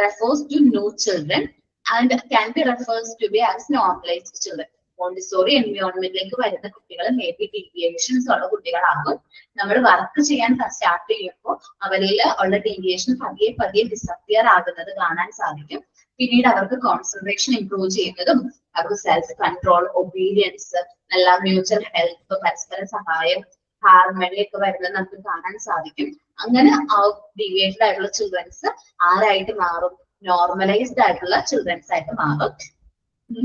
refers to new children and can be refers to be as normalized children. Montessori എൻവയോൺമെന്റിലേക്ക് വരുന്ന കുട്ടികൾ മേ ബി ഡീവിയേഷൻസ് ഉള്ള കുട്ടികളാകും. നമ്മൾ വർക്ക് ചെയ്യാൻ സ്റ്റാർട്ട് ചെയ്യുമ്പോൾ അവരിൽ ഉള്ള ഡീവിയേഷൻ പതിയെ പതിയെ ഡിസപ്പിയർ ആകുന്നത് കാണാൻ സാധിക്കും. പിന്നീട് അവർക്ക് കോൺസെൻട്രേഷൻ ഇംപ്രൂവ് ചെയ്യുന്നതും അവർക്ക് സെൽഫ് കൺട്രോൾ, ഒബീഡിയൻസ്, നല്ല മ്യൂച്വൽ ഹെൽപ്പ്, പരസ്പര സഹായം, ഹാർമണിയൊക്കെ വരുന്നത് നമുക്ക് കാണാൻ സാധിക്കും. അങ്ങനെ ആ ഡീവിയേറ്റഡ് ആയിട്ടുള്ള ചിൽഡ്രൻസ് ആരായിട്ട് മാറും? നോർമലൈസ്ഡ് ആയിട്ടുള്ള ചിൽഡ്രൻസ് ആയിട്ട് മാറും.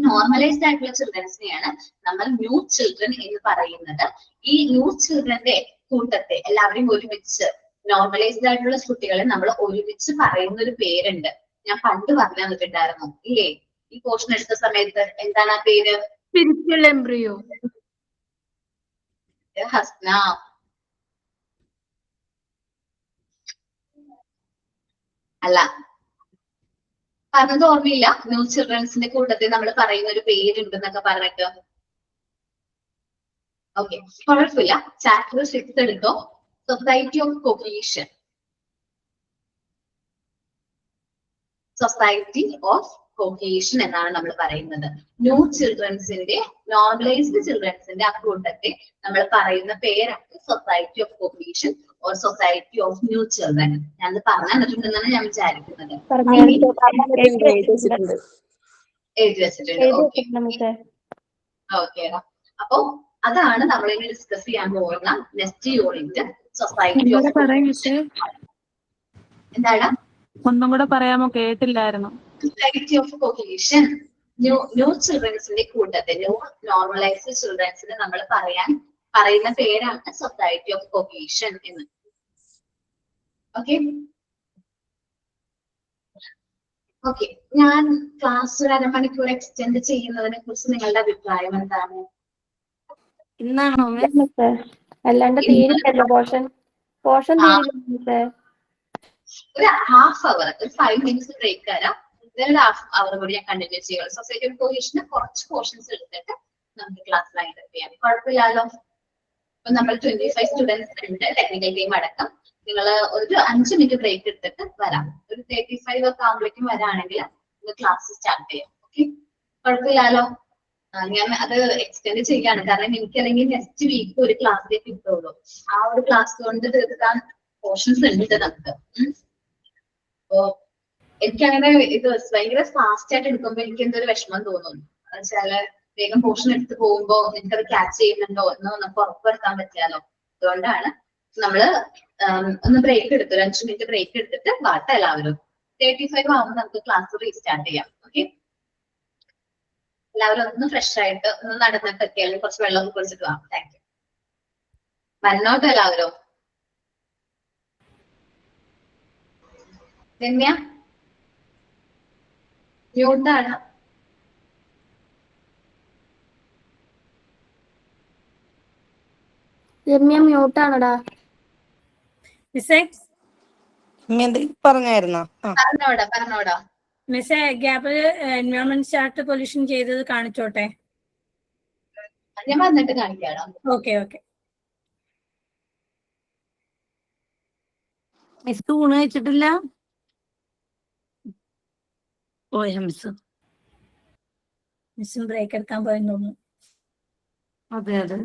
നോർമലൈസ്ഡ് ആയിട്ടുള്ള ചിൽഡ്രൻസിനെയാണ് നമ്മൾ ന്യൂ ചിൽഡ്രൻ എന്ന് പറയുന്നത്. ഈ ന്യൂ ചിൽഡ്രന്റെ കൂട്ടത്തെ എല്ലാവരെയും ഒരുമിച്ച്, നോർമലൈസ്ഡ് ആയിട്ടുള്ള കുട്ടികളെ നമ്മൾ ഒരുമിച്ച് പറയുന്ന ഒരു പേരുണ്ട്. ഞാൻ പണ്ട് പറഞ്ഞു തന്നിട്ടുണ്ടായിരുന്നു ഇല്ലേ ഈ പോർഷൻ എടുത്ത സമയത്ത്? എന്താണ് ആ പേര്? Spiritual embryo. ഹസ്ന. അല്ല, പറഞ്ഞത് ഓർമ്മയില്ല? ന്യൂ ചിൽഡ്രൻസിന്റെ കൂട്ടത്തിൽ നമ്മൾ പറയുന്ന ഒരു പേരുണ്ടെന്നൊക്കെ പറഞ്ഞിട്ട്. ഓക്കെ, കുഴപ്പമില്ല. ചാപ്റ്റർ 6 എടുത്തോ. Society of cohesion. Society of cohesion എന്നാണ് നമ്മൾ പറയുന്നത്. ന്യൂ ചിൽഡ്രൻസിന്റെ, നോർമലൈസ്ഡ് ചിൽഡ്രൻസിന്റെ അക്കൂട്ടത്തെ നമ്മൾ പറയുന്ന പേരാണ് society of cohesion or society of new children. ഞാൻ പറഞ്ഞു തന്നിട്ടുണ്ടെന്നാണ് ഞാൻ വിചാരിക്കുന്നത്. എഴുതി വെച്ചിട്ടുണ്ട്. ഓക്കെ. അപ്പൊ അതാണ് നമ്മൾ ഇനി ഡിസ്കസ് ചെയ്യാൻ പോകുന്ന നെക്സ്റ്റ് യൂണിറ്റ്, സൊസൈറ്റി ഓഫ് എന്താണ്? ഒന്നും കൂടെ പറയാമോ? കേട്ടില്ലായിരുന്നു. Society of cohesion. ന്യൂ ചിൽഡ്രൻസിന്റെ കൂട്ടത്തിൽ, ന്യൂ നോർമലൈസ്ഡ് ചിൽഡ്രൻസിന് നമ്മൾ പറയുന്ന പേരാണ് സൊസൈറ്റി ഓഫ് കൊഹീഷൻ എന്ന്. Okay okay. ഞാൻ ക്ലാസ് ഒരു അരമണിക്കൂർ എക്സ്റ്റെൻഡ് ചെയ്യുന്നതിനെ കുറിച്ച് നിങ്ങളുടെ അഭിപ്രായം എന്താണ്? ഇന്നാണോ? അല്ലാണ്ട് തീരില്ലല്ലോ പോർഷൻ ഒരു ഹാഫ് അവർ, ഒരു 5 മിനിറ്റ്സ് ബ്രേക്ക് തരാം. ഒരു ഹാഫ് അവർ കൂടി ഞാൻ കണ്ടിന്യൂ ചെയ്യുക. സൊസൈറ്റി ഓഫ് കൊഹീഷന് കുറച്ച് പോർഷൻസ് എടുത്തിട്ട് നമുക്ക് ക്ലാസ് ലൈൻഡ് അപ്പ് ചെയ്യാം. കുഴപ്പമില്ലല്ലോ. അപ്പൊ നമ്മൾ 25 സ്റ്റുഡൻസ് ഉണ്ട്, ടെക്നിക്കൽ ടീം അടക്കം. നിങ്ങൾ ഒരു 5 മിനിറ്റ് ബ്രേക്ക് എടുത്തിട്ട് വരാം. ഒരു 35 ഒക്കെ ആകുമ്പോഴേക്കും വരാണെങ്കിൽ ക്ലാസ് സ്റ്റാർട്ട് ചെയ്യാം. ഓക്കെ, കുഴപ്പമില്ലല്ലോ. ഞാൻ അത് എക്സ്റ്റെൻഡ് ചെയ്യാണ്, കാരണം എനിക്കല്ലെങ്കിൽ നെക്സ്റ്റ് വീക്ക് ഒരു ക്ലാസ്സിലേ കിട്ടുള്ളൂ. ആ ഒരു ക്ലാസ് കൊണ്ട് തീർക്കാൻ പോർഷൻസ് ഉണ്ട് നമുക്ക്. അപ്പോ എനിക്കങ്ങനെ ഇത് ഭയങ്കര ഫാസ്റ്റ് ആയിട്ട് എടുക്കുമ്പോ എനിക്ക് എന്തൊരു വിഷമം തോന്നുന്നു. വെച്ചാല് വേഗം പോർഷൻ എടുത്ത് പോകുമ്പോ എനിക്കത് ക്യാച്ച് ചെയ്യുന്നുണ്ടോ എന്ന് നമുക്ക് ഉറപ്പുവരുത്താൻ പറ്റിയാലോ. അതുകൊണ്ടാണ് നമ്മള് ഒന്ന് ബ്രേക്ക് എടുത്തു, ഒരു 5 മിനിറ്റ് ബ്രേക്ക് എടുത്തിട്ട് വാട്ട എല്ലാവരും 35 ആവുമ്പോൾ നമുക്ക് ക്ലാസ് റീസ്റ്റാർട്ട് ചെയ്യാം. ഓക്കെ, എല്ലാവരും ഒന്ന് ഫ്രഷ് ആയിട്ട് ഒന്ന് നടന്നിട്ടൊക്കെ, അല്ലെങ്കിൽ കുറച്ച് വെള്ളം കുടിച്ചിട്ട് വാ. Thank you. വന്നോട്ടോ എല്ലാവരും. രമ്യ മ്യൂട്ടാണ്. രമ്യ മ്യൂട്ടാണടാ. മിസ്സേ എന്തെങ്കിലും പറഞ്ഞായിരുന്നോ? പറഞ്ഞോടാ. മിസ്സേ ഗ്യാപ്പിൽ എൻവയോൺമെന്റ് ചാർട്ട് പൊല്യൂഷൻ ചെയ്തത് കാണിച്ചോട്ടെ? ഞാൻ വന്നിട്ട് കാണിക്കാടാ. Okay okay. മിസ് ഊണ് കഴിച്ചിട്ടില്ല? പോയ മിസ്? മിസ്സും ബ്രേക്ക് എടുക്കാൻ പോയെന്ന് തോന്നുന്നു. അതെ അതെ.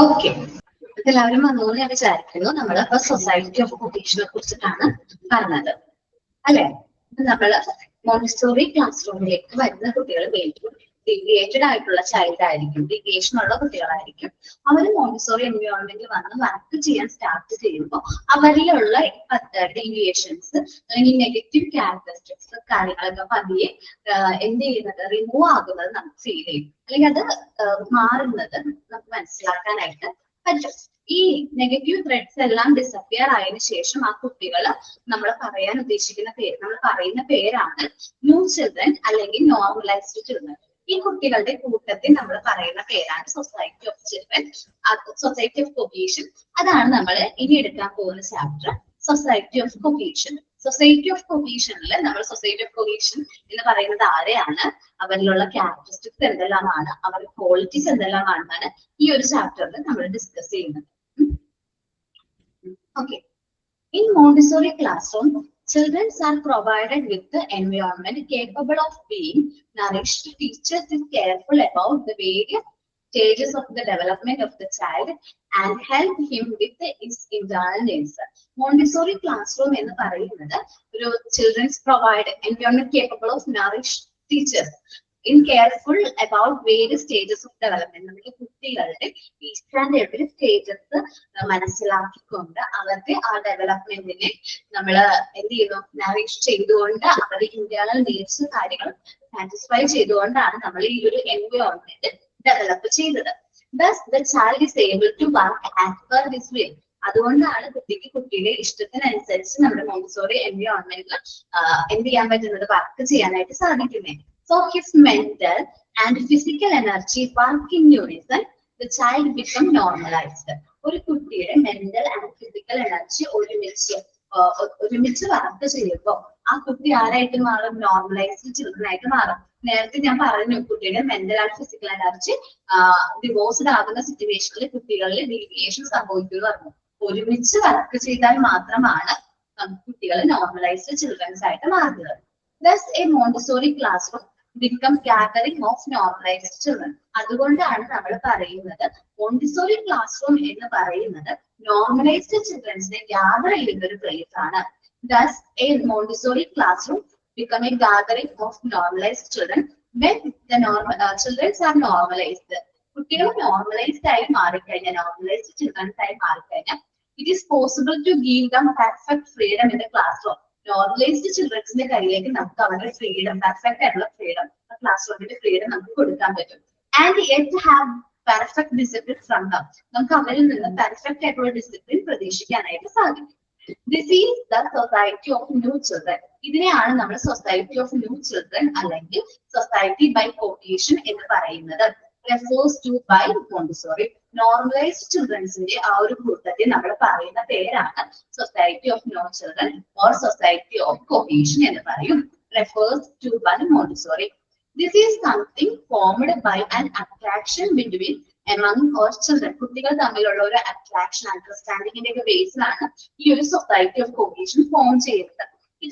ഓക്കെ, എല്ലാവരും വന്നു ഞാൻ വിചാരിക്കുന്നു. നമ്മൾ ഇപ്പൊ സൊസൈറ്റി ഓഫ് കൊഹീഷനെ കുറിച്ചിട്ടാണ് പറഞ്ഞത് അല്ലെ. നമ്മള് മോണ്ടിസോറി ക്ലാസ് റൂമിലേക്ക് വരുന്ന കുട്ടികൾ വീണ്ടും ഡീവിയേറ്റഡ് ആയിട്ടുള്ള ചൈൽഡ് ആയിരിക്കും, ഡീവിയേഷൻ ഉള്ള കുട്ടികളായിരിക്കും. അവർ മോണ്ടിസോറി എൻവയോൺമെന്റിൽ വന്ന് വർക്ക് ചെയ്യാൻ സ്റ്റാർട്ട് ചെയ്യുമ്പോൾ അവരിലുള്ള ഡീവിയേഷൻസ് അല്ലെങ്കിൽ നെഗറ്റീവ് ക്യാരക്ടറിസ്റ്റിക്സ് കാര്യങ്ങളൊക്കെ പതിയെ എന്ത് ചെയ്യുന്നത്, റിമൂവ് ആകുന്നത് നമുക്ക് ഫീൽ ചെയ്യും, അല്ലെങ്കിൽ അത് മാറുന്നത് നമുക്ക് മനസ്സിലാക്കാനായിട്ട് പറ്റും. ഈ നെഗറ്റീവ് ത്രെഡ്സ് എല്ലാം ഡിസപ്പിയർ ആയതിനു ശേഷം ആ കുട്ടികൾ നമ്മൾ പറയാൻ ഉദ്ദേശിക്കുന്ന പേര്, നമ്മൾ പറയുന്ന പേരാണ് ന്യൂ ചിൽഡ്രൻ അല്ലെങ്കിൽ നോർമലൈസ്ഡ് ചിൽഡ്രൻ. ഈ കുട്ടികളുടെ കൂട്ടത്തിൽ നമ്മൾ പറയുന്ന പേരാണ് society of children, society of cohesion. അതാണ് നമ്മൾ ഇനി എടുക്കാൻ പോകുന്ന chapter, society of cohesion. Society of കൊഹീഷനിൽ നമ്മൾ സൊസൈറ്റി ഓഫ് കൊഹീഷൻ എന്ന് പറയുന്നത് ആരെയാണ്, അവരിലുള്ള ക്യാരക്ടറിസ്റ്റിക്സ് എന്തെല്ലാമാണ്, അവരുടെ ക്വാളിറ്റീസ് എന്തെല്ലാമാണെന്നാണ് ഈ ഒരു ചാപ്റ്ററിൽ നമ്മൾ ഡിസ്കസ് ചെയ്യുന്നത്. Okay. In Montessori classroom, children are provided with the environment capable of being nourished. Teachers is careful about the various stages of the development of the child and help him with his internal needs. Montessori classroom എന്ന് പറയുന്നത് ഒരു children's provide environment capable of nourished teachers in careful about various stages of development. നമ്മുടെ കുട്ടികളുടെ ഈച്ച് ആൻഡ് എവറി സ്റ്റേജസ് മനസ്സിലാക്കിക്കൊണ്ട് അവരുടെ ആ ഡെവലപ്മെന്റിനെ നമ്മൾ എന്ത് ചെയ്യുന്നു, നറിഷ് ചെയ്തുകൊണ്ട് അവരുടെ ഇന്റേണൽ നീഡ്സ് കാര്യങ്ങൾ സാറ്റിസ്ഫൈ ചെയ്തുകൊണ്ടാണ് നമ്മൾ ഈ ഒരു എൻവയോൺമെന്റ് ഡെവലപ്പ് ചെയ്തത്. Thus, the child is able to work as per his will. അതുകൊണ്ടാണ് കുട്ടിക്ക് കുട്ടിയുടെ ഇഷ്ടത്തിനനുസരിച്ച് നമ്മുടെ മോണ്ടിസോറി എൻവയോൺമെന്റിൽ എന്ത് ചെയ്യാൻ പറ്റുന്നത്, വർക്ക് ചെയ്യാനായിട്ട് സാധിക്കുന്നത്. So his mental and physical energy work in unison, the child become normalized. ഒരു കുട്ടിയുടെ മെന്റൽ ആൻഡ് ഫിസിക്കൽ എനർജി ഒരുമിച്ച് വർക്ക് ചെയ്യുമ്പോൾ ആ കുട്ടി ആരായിട്ട് മാറും, നോർമലൈസ്ഡ് ചിൽഡ്രൻ ആയിട്ട് മാറും. നേരത്തെ ഞാൻ പറഞ്ഞു, കുട്ടിയുടെ mental and physical energy divorced ആകുന്ന സിറ്റുവേഷനിൽ കുട്ടികളിൽ ഡീവിയേഷൻ സംഭവിക്കുന്നു പറഞ്ഞു. ഒരുമിച്ച് വർക്ക് ചെയ്താൽ മാത്രമാണ് കുട്ടികൾ നോർമലൈസ്ഡ് ചിൽഡ്രൻസ് ആയിട്ട് മാറുന്നത്. Thus, a Montessori classroom become gathering of normalized children. അതുകൊണ്ടാണ് നമ്മൾ പറയുന്നത് മോണ്ടിസോറി ക്ലാസ് റൂം എന്ന് പറയുന്നത് നോർമലൈസ്ഡ് ചിൽഡ്രൻസിനെ ഗ്യാദർ ചെയ്യുന്ന ഒരു പ്ലേസ് ആണ്. Thus, a Montessori classroom become a gathering of normalized children. When the children are normalized, കുട്ടികൾ നോർമലൈസ്ഡ് ആയി മാറിക്കഴിഞ്ഞാൽ, നോർമലൈസ്ഡ് ചിൽഡ്രൻസ് ആയി മാറിക്കഴിഞ്ഞാൽ, it is possible to give them perfect freedom in the classroom. Normalized ചിൽഡ്രൻസിന്റെ കയ്യിലേക്ക് നമുക്ക് അവരുടെ ഫ്രീഡം, പെർഫെക്റ്റ് ആയിട്ടുള്ള ഫ്രീഡം, ക്ലാസ് റൂമിന്റെ ഫ്രീഡം നമുക്ക് കൊടുക്കാൻ പറ്റും. And yet have perfect discipline from them, നമുക്ക് അവരിൽ നിന്ന് പെർഫെക്റ്റ് ആയിട്ടുള്ള ഡിസിപ്ലിൻ പ്രതീക്ഷിക്കാനായിട്ട് സാധിക്കും. This is the society of new children. ഇതിനെയാണ് നമ്മൾ സൊസൈറ്റി ഓഫ് ന്യൂ ചിൽഡ്രൻ അല്ലെങ്കിൽ സൊസൈറ്റി ബൈ കൊഹീഷൻ എന്ന് പറയുന്നത്. refers to by Montessori. Normalized ചിൽഡ്രൻസിന്റെ ആ ഒരു കൂട്ടത്തിൽ നമ്മൾ പറയുന്ന പേരാണ് society of new children or society of cohesion എന്ന് പറയും. refers to by Montessori. This is something formed by an attraction between among all children. കുട്ടികൾ തമ്മിലുള്ള ഒരു അട്രാക്ഷൻ, അണ്ടർസ്റ്റാൻഡിങ്ങിന്റെ ഒക്കെ ബേസിലാണ് ഈ ഒരു സൊസൈറ്റി ഓഫ് കൊഹീഷൻ ഫോം ചെയ്യുന്നത്. It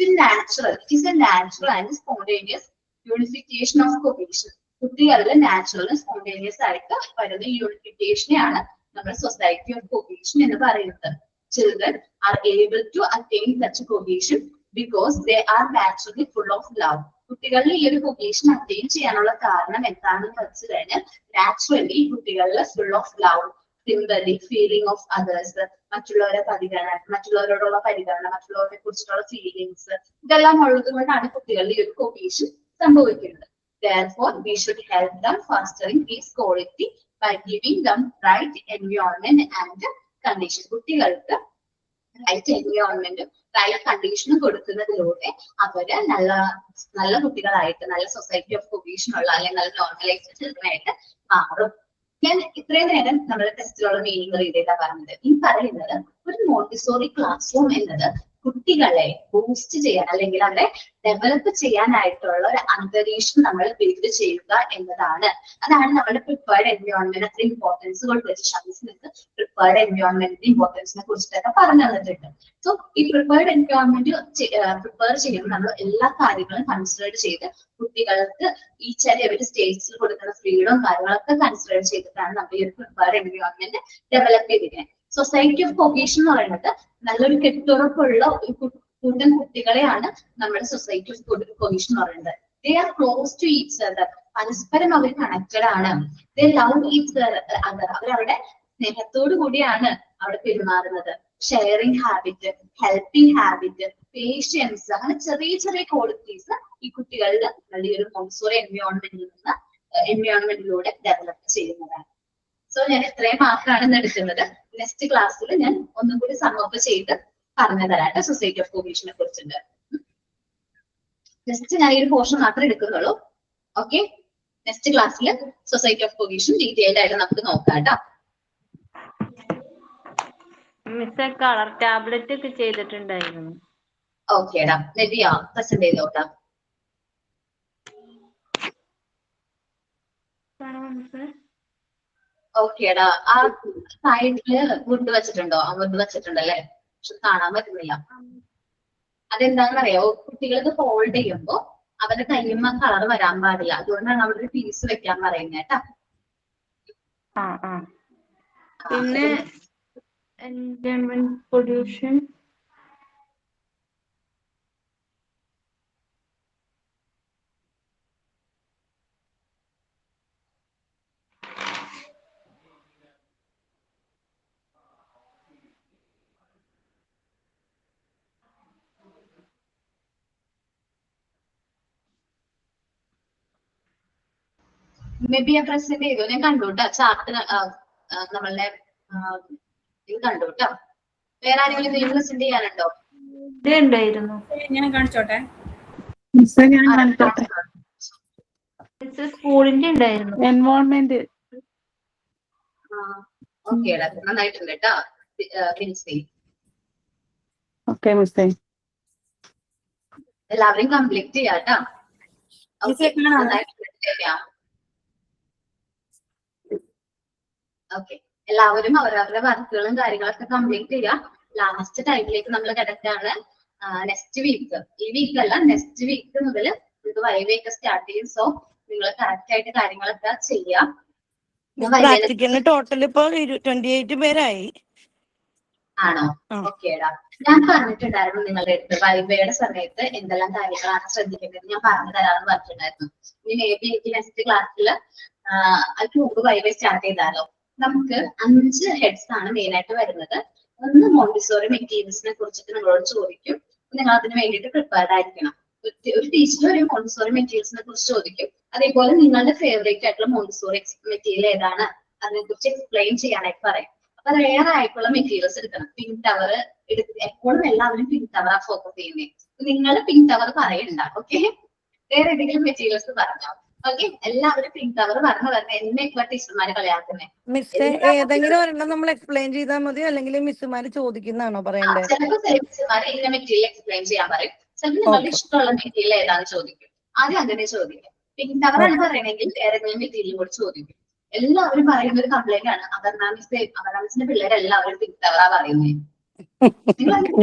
is a natural and spontaneous unification of cohesion. കുട്ടികളിൽ നാച്ചുറൽ സ്പോണ്ടേനിയസ് ആയിട്ട് വരുന്ന യൂണിഫിക്കേഷനെയാണ് നമ്മൾ സൊസൈറ്റി ഓഫ് കൊഹീഷൻ എന്ന് പറയുന്നത്. Children are able to attain such cohesion because they are naturally full of love. കുട്ടികളിൽ ഈ ഒരു കൊഹീഷൻ അറ്റൈൻ ചെയ്യാനുള്ള കാരണം എന്താണെന്ന് വെച്ച് കഴിഞ്ഞാൽ നാച്ചുറലി കുട്ടികളിൽ full of love, sympathy, feeling of others, മറ്റുള്ളവരോടുള്ള പരിഗണന, മറ്റുള്ളവരെ കുറിച്ചിട്ടുള്ള ഫീലിങ്സ്, ഇതെല്ലാം ഉള്ളത് കൊണ്ടാണ് കുട്ടികളിൽ ഈ ഒരു കൊഹീഷൻ സംഭവിക്കുന്നത്. Therefore, we should help them fostering this quality by giving them right environment and condition. കുട്ടികൾക്ക് റൈറ്റ് എൻവയോൺമെന്റും റൈറ്റ് കണ്ടീഷനും കൊടുക്കുന്നതിലൂടെ അവര് നല്ല കുട്ടികളായിട്ട്, നല്ല സൊസൈറ്റി ഓഫ് കൊഹീഷൻ ഉള്ള അല്ലെങ്കിൽ നല്ല നോർമലൈസ്ഡ് ചിൽഡ്രൻ ആയിട്ട് മാറും. ഞാൻ ഇത്രയും നേരം നമ്മുടെ ടെസ്റ്റിലുള്ള മീനിങ് റീഡ് ചെയ്താ പറഞ്ഞത്. ഈ പറയുന്നത് ഒരു മോണ്ടിസോറി ക്ലാസ് റൂം എന്നത് കുട്ടികളെ ബൂസ്റ്റ് ചെയ്യാൻ അല്ലെങ്കിൽ അവരെ ഡെവലപ്പ് ചെയ്യാനായിട്ടുള്ള ഒരു അന്തരീക്ഷം നമ്മൾ ബിൽഡ് ചെയ്യുക എന്നതാണ്. അതാണ് നമ്മുടെ പ്രിപ്പയർഡ് എൻവയോൺമെന്റ് അത്ര ഇമ്പോർട്ടൻസ് കൊടുത്തത്. ഷംസിനൊക്കെ പ്രിപ്പയർഡ് എൻവയോൺമെന്റിന്റെ ഇമ്പോർട്ടൻസിനെ കുറിച്ചിട്ടൊക്കെ പറഞ്ഞു തന്നിട്ടുണ്ട്. സോ ഈ പ്രിപ്പയർഡ് എൻവയോൺമെന്റ് പ്രിപ്പയർ ചെയ്യുമ്പോൾ നമ്മൾ എല്ലാ കാര്യങ്ങളും കൺസിഡർ ചെയ്ത് കുട്ടികൾക്ക് ഈ ചെറിയ സ്റ്റേറ്റ്സിൽ കൊടുക്കുന്ന ഫ്രീഡവും കാര്യങ്ങളൊക്കെ കൺസിഡർ ചെയ്തിട്ടാണ് നമ്മൾ ഈ ഒരു പ്രിപ്പയർഡ് എൻവയോൺമെന്റ് ഡെവലപ്പ് ചെയ്തിരിക്കുന്നത്. സൊസൈറ്റി ഓഫ് കൊഹീഷൻ എന്ന് പറയുന്നത് നല്ലൊരു കെട്ടുറപ്പുള്ള ഒരു കൂട്ടം കുട്ടികളെയാണ് നമ്മുടെ സൊസൈറ്റി ഓഫ് കൊഹീഷൻ എന്ന് പറയുന്നത്. They are close to each other, പരസ്പരം അവർ കണക്റ്റഡ് ആണ്. ദേ ലവ് ഈച്ച് അതർ, അവരവരുടെ സ്നേഹത്തോടു കൂടിയാണ് അവിടെ പെരുമാറുന്നത്. Sharing habit, helping habit, patience, അങ്ങനെ ചെറിയ ചെറിയ ക്വാളിറ്റീസ് ഈ കുട്ടികളിൽ ഈ ഒരു മോണ്ടിസോറി എൻവയോൺമെന്റിലൂടെ ഡെവലപ്പ് ചെയ്യുന്നതാണ്. സോ ഞാൻ ഇത്രയും മാത്രമാണ് എടുക്കുന്നത്. നെക്സ്റ്റ് ക്ലാസ്സിൽ ഞാൻ ഒന്നും കൂടി സമപ്പ് ചെയ്ത് പറഞ്ഞു തരാം സൊസൈറ്റി ഓഫ് കൊഹീഷനെ കുറിച്ചിട്ട്. ജസ്റ്റ് ഞാൻ ഈ ഒരു പോർഷൻ മാത്രമേ എടുക്കുന്നുള്ളൂ. ഓക്കെ, നെക്സ്റ്റ് ക്ലാസ്സിൽ സൊസൈറ്റി ഓഫ് കൊഹീഷൻ ഡീറ്റെയിൽഡ് ആയിട്ട് നമുക്ക് നോക്കാം കേട്ടോ. മിസ്സേ കളർ ടാബ്ലറ്റ് ഒക്കെ ചെയ്തിട്ടുണ്ടായിരുന്നു. ഓക്കേടാ, നദിയാ പ്രസന്റ് ചെയ്തോട്ടാ. ഓക്കേടാ, ആ സൈഡില് വുഡ് വെച്ചിട്ടുണ്ടോ? ആ വുഡ് വെച്ചിട്ടുണ്ടല്ലേ, പക്ഷെ കാണാൻ പറ്റുന്നില്ല. അതെന്താണെന്നറിയോ, കുട്ടികൾക്ക് ഫോൾഡ് ചെയ്യുമ്പോ അവരുടെ കയ്യുമ്മ കളർ വരാൻ പാടില്ല. അതുകൊണ്ടാണ് നമ്മളൊരു പീസ് വെക്കാൻ പറയുന്നത് കേട്ടാ. പിന്നെ എൻവയോൺമെന്റ് പൊല്യൂഷൻ, മേ ബി ഞാൻ പ്രസന്റ് ചെയ്തു, ഞാൻ കണ്ടു കേട്ടോ ചാർട്ട്. നമ്മളുടെ ഇത് കണ്ടു കേട്ടോ. വേറെ ആരെങ്കിലും എന്തെങ്കിലും പ്രസന്റ് ചെയ്യാനുണ്ടോ? ഉണ്ടായിരുന്നു. ഞാൻ കാണിച്ചോട്ടെ. സ്കൂളിന്റെ ഉണ്ടായിരുന്നു. എൻവയോൺമെന്റ്. ഓക്കെ, നന്നായിട്ടുണ്ട് കേട്ടോ ബിൻസി. ഓക്കെ മിസ്സേ, എല്ലാവരും കംപ്ലീറ്റ് ചെയ്യാട്ടോ. ഓക്കെ, എല്ലാവരും അവരവരുടെ വർക്കുകളും കാര്യങ്ങളൊക്കെ കംപ്ലീറ്റ് ചെയ്യുക. ലാസ്റ്റ് ടൈമിലേക്ക് നമ്മൾ കിടക്കുകയാണ്. നെക്സ്റ്റ് വീക്ക്, ഈ വീക്ക് അല്ല, നെക്സ്റ്റ് വീക്ക് മുതൽ നിങ്ങൾക്ക് വൈവയൊക്കെ സ്റ്റാർട്ട് ചെയ്യും. സോ നിങ്ങൾ കറക്റ്റ് ആയിട്ട് കാര്യങ്ങളൊക്കെ ചെയ്യാം. പ്രാക്ടിക്കലിന് ടോട്ടൽ ഇപ്പൊ 28 പേരായി. ആണോ? ഓക്കേടാ, ഞാൻ പറഞ്ഞിട്ടുണ്ടായിരുന്നു നിങ്ങളുടെ അടുത്ത് വൈവയുടെ സമയത്ത് എന്തെല്ലാം കാര്യങ്ങളാണ് ശ്രദ്ധിക്കേണ്ടത് ഞാൻ പറഞ്ഞു തരാമെന്ന് പറഞ്ഞിട്ടുണ്ടായിരുന്നു. ഇനി മേ ബി എനിക്ക് നെക്സ്റ്റ് ക്ലാസ്സിൽ അതിന് മുമ്പ് വൈവ സ്റ്റാർട്ട് ചെയ്താലോ. നമുക്ക് 5 ഹെഡ്സ് ആണ് മെയിൻ ആയിട്ട് വരുന്നത്. ഒന്ന് മോണ്ടിസോറി മെറ്റീരിയൽസിനെ കുറിച്ചിട്ട് നിങ്ങളോട് ചോദിക്കും. നിങ്ങൾ അതിന് വേണ്ടിയിട്ട് പ്രിപ്പയർഡ് ആയിരിക്കണം. ഒരു ടീച്ചർ ഒരു മോണ്ടിസോറി മെറ്റീരിയൽസിനെ കുറിച്ച് ചോദിക്കും. അതേപോലെ നിങ്ങളുടെ ഫേവറേറ്റ് ആയിട്ടുള്ള മോണ്ടിസോറി മെറ്റീരിയൽ ഏതാണ് അതിനെ കുറിച്ച് എക്സ്പ്ലെയിൻ ചെയ്യാനായിട്ട് പറയും. അപ്പൊ റെയർ ആയിട്ടുള്ള മെറ്റീരിയൽസ് എടുക്കണം. പിങ്ക് ടവർ എപ്പോഴും എല്ലാവരും പിങ്ക് ടവർ ഫോക്കസ് ചെയ്യുന്നത്. നിങ്ങൾ പിങ്ക് ടവർ പറയണ്ട. ഓക്കെ, വേറെ ഏതെങ്കിലും മെറ്റീരിയൽസ് പറഞ്ഞോ. ഓക്കെ, എല്ലാവരും പിങ്ക് ടവർ പറഞ്ഞു എന്നെ ടീച്ചർമാര് കളിയാക്കുന്നേ. മിസ് ഏതെങ്കിലും ഒരെണ്ണം നമ്മൾ എക്സ്പ്ലെയിൻ ചെയ്താൽ മതി, അല്ലെങ്കിൽ മിസ്സുമാര് ചോദിക്കുന്നതാണോ പറയണ്ടേ? ചിലപ്പോൾ മിസ്സുമാര് ഇന്ന മെറ്റീരിയൽ എക്സ്പ്ലെയിൻ ചെയ്യാൻ പറയും. ചിലപ്പോൾ നിങ്ങളുടെ ഇഷ്ടമുള്ള മെറ്റീരിയൽ ഏതാണെന്ന് ചോദിക്കും. ആദ്യം അങ്ങനെ ചോദിക്കും. പിങ്ക് ടവർ ആണ് പറയണമെങ്കിൽ ഏതെങ്കിലും മെറ്റീരിയൽ കൂടി ചോദിക്കും. എല്ലാവരും പറയുന്ന ഒരു കംപ്ലൈന്റ് ആണ്, അപർണാമിസിന്റെ പിള്ളേരെല്ലാവരും പിങ്ക് ടവറാ പറയുന്നത്. എല്ലാവർക്കും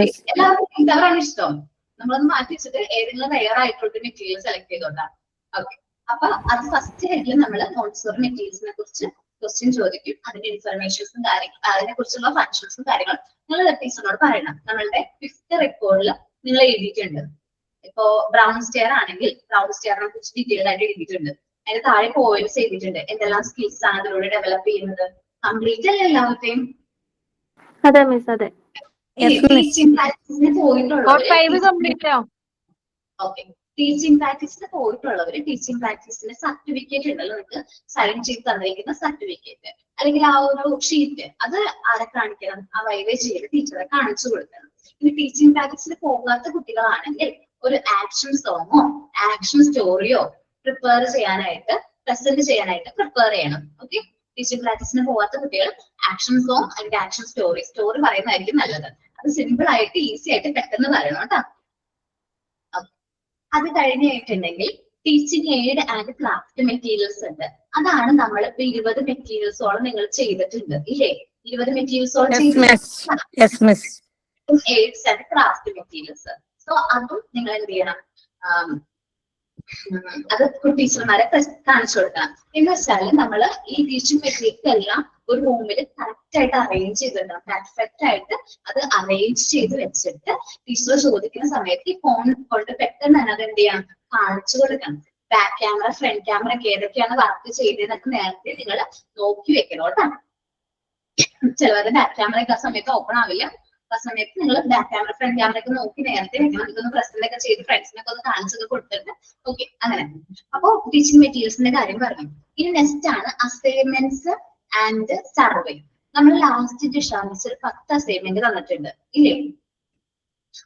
പിങ്ക് ടവറാണ് ഇഷ്ടം. നമ്മളൊന്ന് മാറ്റി വെച്ചിട്ട് ഏതെങ്കിലും റെയർ ആയിട്ടുള്ള മെറ്റീരിയൽ സെലക്ട് ചെയ്തോണ്ടാണ്. ഓക്കെ, അപ്പൊ അത് ഫസ്റ്റ് ഹെഡിൽ നമ്മൾ മോണ്ടിസോറി മെറ്റീരിയൽസിനെ കുറിച്ച് ക്വസ്റ്റ്യൻ ചോദിക്കും. അതിന്റെ ഇൻഫർമേഷൻസും കാര്യങ്ങളും അതിനെ കുറിച്ചുള്ള ഫങ്ഷൻസും കാര്യങ്ങളും നിങ്ങൾ ടീച്ചറിനോട് പറയണം. നമ്മളുടെ 5th റിപ്പോർട്ടിൽ നിങ്ങൾ എഴുതിയിട്ടുണ്ട്. ഇപ്പോ ബ്രൗൺ സ്റ്റെയർ ആണെങ്കിൽ ബ്രൗൺ സ്റ്റെയറിനെ കുറിച്ച് ഡീറ്റെയിൽഡ് ആയിട്ട് എഴുതിയിട്ടുണ്ട്. അതിന് താഴെ പോയിന്റ്സ് ചെയ്തിട്ടുണ്ട്. എന്തെല്ലാം സ്കിൽസ് ആണ് അതിലൂടെ ഡെവലപ്പ് ചെയ്യുന്നത്. കംപ്ലീറ്റ് അല്ലേ എല്ലാവരുടെയും? അതെ മിസ്, അതെ. ടീച്ചിങ് പ്രാക്ടീസിന് കംപ്ലീറ്റ് ആവും. ഓക്കെ, ടീച്ചിങ് പ്രാക്ടീസിന് പോയിട്ടുള്ളവര് ടീച്ചിങ് പ്രാക്ടീസിന്റെ സർട്ടിഫിക്കറ്റ് ഉണ്ടല്ലോ, നിങ്ങൾക്ക് സൈൻ ചെയ്ത് തന്നിരിക്കുന്ന സർട്ടിഫിക്കറ്റ് അല്ലെങ്കിൽ ആ ഒരു ഷീറ്റ്, അത് ആരെ കാണിക്കണം? ആ വൈവേ ചെയ്ത് ടീച്ചറെ കാണിച്ചു കൊടുക്കണം. ഇനി ടീച്ചിങ് പ്രാക്ടീസിന് പോകാത്ത കുട്ടികളാണെങ്കിൽ ഒരു ആക്ഷൻ സോങ്ങോ ആക്ഷൻ സ്റ്റോറിയോ പ്രിപ്പയർ ചെയ്യാനായിട്ട് പ്രസന്റ് ചെയ്യാനായിട്ട് പ്രിപ്പയർ ചെയ്യണം. ഓക്കെ, ടീച്ചിങ് പ്രാക്ടീസിന് പോകാത്ത കുട്ടികൾ ആക്ഷൻ സോങ് അല്ലെങ്കിൽ ആക്ഷൻ സ്റ്റോറി പറയുന്നതായിരിക്കും നല്ലത്. അത് സിമ്പിൾ ആയിട്ട് ഈസി ആയിട്ട് പെട്ടെന്ന് വരണം കേട്ടോ. അത് കഴിഞ്ഞിട്ടുണ്ടെങ്കിൽ teaching aid and craft materials ഉണ്ട്. അതാണ് നമ്മളിപ്പോ 20 മെറ്റീരിയൽസോളം നിങ്ങൾ ചെയ്തിട്ടുണ്ട് ഇല്ലേ? 20 മെറ്റീരിയൽസോളം ചെയ്തിട്ടുണ്ട്. AIDS and craft materials. So അതും നിങ്ങൾ എന്ത് ചെയ്യണം, അത് ടീച്ചർമാരെ കാണിച്ചു കൊടുക്കണം. എന്ന് വെച്ചാൽ നമ്മൾ ഈ ടീച്ചിങ് മെറ്റീരിയൽസ് എല്ലാം ഒരു റൂമിൽ കറക്റ്റ് ആയിട്ട് അറേഞ്ച് ചെയ്തിടണം. പെർഫെക്റ്റ് ആയിട്ട് അത് അറേഞ്ച് ചെയ്ത് വെച്ചിട്ട് ടീച്ചർ ചോദിക്കുന്ന സമയത്ത് ഈ ഫോൺ കൊണ്ട് പെട്ടെന്ന് തന്നെ അത് എന്ത് ചെയ്യണം, കാണിച്ചു കൊടുക്കണം. ബാക്ക് ക്യാമറ ഫ്രണ്ട് ക്യാമറ ഒക്കെ ഏതൊക്കെയാണ് വർക്ക് ചെയ്തതെന്നൊക്കെ നേരത്തെ നിങ്ങൾ നോക്കി വെക്കണം കേട്ടോ. ചിലവരുടെ ബാക്ക് ക്യാമറ ഒക്കെ ആ സമയത്ത് ഓപ്പൺ ആവില്ല. ആ സമയത്ത് നിങ്ങൾ ബാക്ക് ക്യാമറ ഫ്രണ്ട് ക്യാമറ ഒക്കെ നോക്കി നേരത്തെ വെക്കണം. ഇതൊന്ന് പ്രസന്റ് ഒക്കെ ചെയ്ത് ഫ്രണ്ട്സിനൊക്കെ ഒന്ന് കാണിച്ചത് കൊടുത്തിട്ട് ഓക്കെ. അങ്ങനെ അപ്പോ ടീച്ചിങ് മെറ്റീരിയൽസിന്റെ കാര്യം പറഞ്ഞു. ഇനി നെക്സ്റ്റ് ആണ് അസൈൻമെന്റ്സ് ആൻഡ് സർവേ. നമ്മൾ ലാസ്റ്റ് ഡിഷാമിച്ച് 10 അസൈൻമെന്റ് തന്നിട്ടുണ്ട് ഇല്ലേ?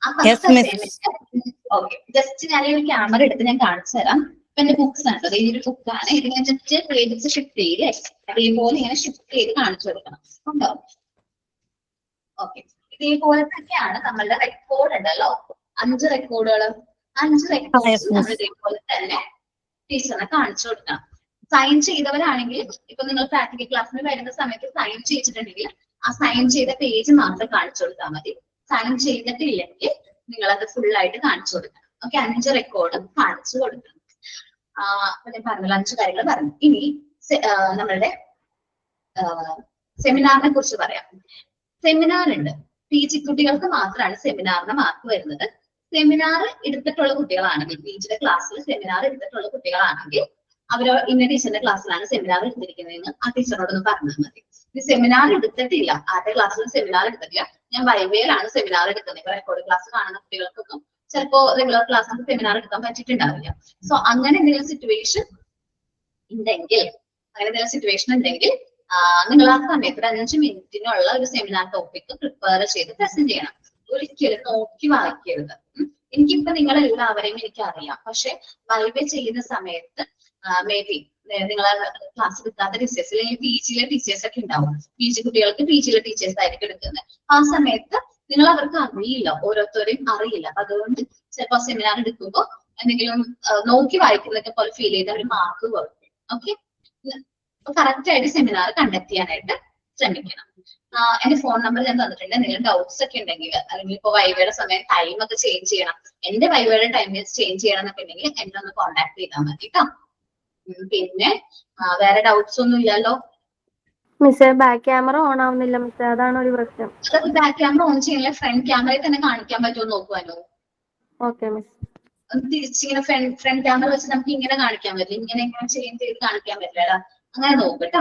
ആ 10 അസൈൻമെന്റ് ഓക്കെ. ജസ്റ്റ് ഞാൻ ഒരു ക്യാമറ എടുത്ത് ഞാൻ കാണിച്ചു തരാം. ഇപ്പൊ എന്റെ ബുക്സ് ആണ്, ഈ ഒരു ബുക്കാണ്. ഇത് ഞാൻ ജസ്റ്റ് പേജസ് ഷിഫ്റ്റ് ചെയ്ത് അതേപോലെ ഇങ്ങനെ ഷിഫ്റ്റ് ചെയ്ത് കാണിച്ചു കൊടുക്കണം. ഉണ്ടോ? ഓക്കെ. ഇതേപോലെ തന്നെയാണ് നമ്മളുടെ റെക്കോർഡ് ഉണ്ടല്ലോ, 5 റെക്കോർഡുകൾ. 5 റെക്കോർഡ്സ് നമ്മൾ ഇതേപോലെ തന്നെ ടീച്ചറിനെ കാണിച്ചു കൊടുക്കണം. സൈൻ ചെയ്തവരാണെങ്കിൽ ഇപ്പൊ നിങ്ങൾ പ്രാക്ടിക്കൽ ക്ലാസ്സിന് വരുന്ന സമയത്ത് സൈൻ ചെയ്തിട്ടുണ്ടെങ്കിൽ ആ സൈൻ ചെയ്ത പേജ് മാത്രം കാണിച്ചു കൊടുത്താൽ മതി. സൈൻ ചെയ്തിട്ടില്ലെങ്കിൽ നിങ്ങൾ അത് ഫുൾ ആയിട്ട് കാണിച്ചു കൊടുക്കണം. ഓക്കെ. 5 റെക്കോർഡ് കാണിച്ചു കൊടുക്കണം. ഞാൻ പറഞ്ഞല്ലോ 5 കാര്യങ്ങൾ പറഞ്ഞു. ഇനി നമ്മളുടെ സെമിനാറിനെ കുറിച്ച് പറയാം. സെമിനാർ ഉണ്ട്. PG കുട്ടികൾക്ക് മാത്രമാണ് സെമിനാറിന് മാർക്ക് വരുന്നത്. സെമിനാർ എടുത്തിട്ടുള്ള കുട്ടികളാണെങ്കിൽ, PGയുടെ ക്ലാസ്സിൽ സെമിനാർ എടുത്തിട്ടുള്ള കുട്ടികളാണെങ്കിൽ അവർ ഇന്ന ടീച്ചറിന്റെ ക്ലാസ്സിലാണ് സെമിനാർ എടുത്തിരിക്കുന്നതെന്ന് ആ ടീച്ചറിനോടൊന്ന് പറഞ്ഞാൽ മതി. ഈ സെമിനാർ എടുത്തിട്ടില്ല, ആരുടെ ക്ലാസ്സിൽ സെമിനാർ എടുത്തിട്ടില്ല, ഞാൻ വൈവേലാണ് സെമിനാർ എടുക്കുന്നത്. ഇപ്പൊ റെക്കോർഡ് ക്ലാസ് കാണുന്ന കുട്ടികൾക്കൊന്നും ചിലപ്പോ റെഗുലർ ക്ലാസ്സിൽ സെമിനാർ എടുക്കാൻ പറ്റിയിട്ടുണ്ടാവില്ല. സോ അങ്ങനെ എന്തെങ്കിലും സിറ്റുവേഷൻ ഉണ്ടെങ്കിൽ നിങ്ങൾ ആ സമയത്ത് 5 മിനിറ്റിനുള്ള ഒരു സെമിനാർ ടോപ്പിക് പ്രിപ്പയർ ചെയ്ത് പ്രസന്റ് ചെയ്യണം. ഒരിക്കലും നോക്കി വായിക്കരുത്. എനിക്കിപ്പോ നിങ്ങൾ എല്ലാവരെയും എനിക്കറിയാം, പക്ഷെ വൈവേ ചെയ്യുന്ന സമയത്ത് മേ ബി നിങ്ങളെ ക്ലാസ് കിട്ടാത്ത ടീച്ചേഴ്സ് അല്ലെങ്കിൽ PGയിലെ ടീച്ചേഴ്സ് ഒക്കെ ഉണ്ടാവും. PG കുട്ടികൾക്ക് PGയിലെ ടീച്ചേഴ്സ് ആയിരിക്കും എടുക്കുന്നത്. ആ സമയത്ത് നിങ്ങൾ അവർക്ക് അറിയില്ല, ഓരോരുത്തരെയും അറിയില്ല. അതുകൊണ്ട് ചിലപ്പോ സെമിനാർ എടുക്കുമ്പോൾ എന്തെങ്കിലും നോക്കി വായിക്കുന്നതൊക്കെ പോലെ ഫീൽ ചെയ്ത് അവർ മാർക്ക് കൊടുക്കും. ഓക്കെ. കറക്റ്റ് ആയിട്ട് സെമിനാർ കണ്ടക്ട് ചെയ്യാനായിട്ട് ശ്രമിക്കണം. എന്റെ ഫോൺ നമ്പർ ഞാൻ തന്നിട്ടുണ്ട്. എന്തെങ്കിലും ഡൗട്ട്സ് ഒക്കെ ഉണ്ടെങ്കിൽ, അല്ലെങ്കിൽ ഇപ്പൊ വൈവയുടെ സമയം ടൈം ഒക്കെ ചേഞ്ച് ചെയ്യണം, എന്റെ വൈവയുടെ ടൈം ചേഞ്ച് ചെയ്യണം എന്നൊക്കെ ഉണ്ടെങ്കിൽ എന്നെ ഒന്ന് കോൺടാക്ട് ചെയ്താൽ മതി കേട്ടോ. പിന്നെ വേറെ ഡൗട്ട്സ് ഒന്നും ഇല്ലല്ലോ? മിസ്സേ ബാക്ക് ക്യാമറ ഓൺ ആവുന്നില്ല മിസ്സേ, അതാണ് ഒരു പ്രശ്നം. അതൊക്കെ ബാക്ക് ക്യാമറ ഓൺ ചെയ്യില്ല, ഫ്രണ്ട് ക്യാമറയിൽ തന്നെ കാണിക്കാൻ പറ്റുമോ നോക്കുവാനോ? Okay miss. തിരിച്ചിങ്ങനെ ഫ്രണ്ട് ക്യാമറ വെച്ച് നമുക്ക് ഇങ്ങനെ കാണിക്കാൻ പറ്റില്ല, ഇങ്ങനെ ചേഞ്ച് ചെയ്ത് കാണിക്കാൻ പറ്റില്ല. അങ്ങനെ നോക്കട്ടോ.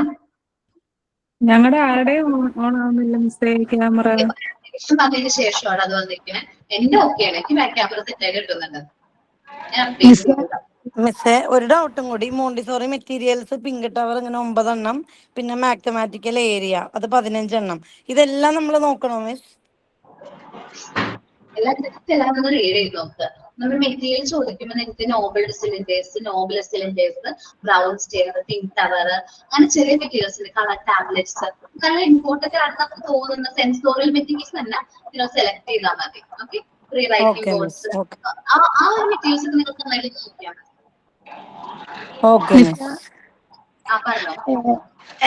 ഞങ്ങളുടെ ആരുടെ ഓൺ ആവുന്നില്ല മിസ്സേ ക്യാമറ. അതിന് ശേഷമാണ് അത് വന്നിരിക്കുന്നത്. എന്റെ ഓക്കെയാണ്, എനിക്ക് ബാക്ക് ക്യാമറ സെറ്റായി കിട്ടുന്നുണ്ട്. മിസ്സേ ഒരു ഡൗട്ടും കൂടി. മോണ്ടിസോറി മെറ്റീരിയൽസ് പിങ്ക് ടവർ ഇങ്ങനെ 9 എണ്ണം, പിന്നെ മാത്തമാറ്റിക്കൽ ഏരിയ അത് 15 എണ്ണം. ഇതെല്ലാം നമ്മൾ നോക്കണോ മിസ്? എല്ലാം നമ്മൾ റീഡ് ചെയ്ത് നോക്കുക. നമ്മൾ മെറ്റീരിയൽ ചോദിക്കുമ്പോൾ നിങ്ങൾക്ക് Nobel cylinders, brown stair, pink tower, അങ്ങനെ ചെറിയ മെറ്റീരിയൽസ് ഉണ്ട്. കളർ ടാബ്ലറ്റ്സ് നല്ല ഇമ്പോർട്ടന്റ് ആണ് നമുക്ക് തോന്നുന്ന സെൻസോറിയൽ മെറ്റീരിയൽസ് തന്നെ നിങ്ങൾ സെലക്ട് ചെയ്താൽ മതി. ഓക്കെ. പ്രീ റൈറ്റിംഗ് ബോർഡ്സ്, ആ ഒരു മെറ്റീരിയൽസ് നിങ്ങൾക്ക് നന്നായിട്ട് നോക്കിയാൽ മതി.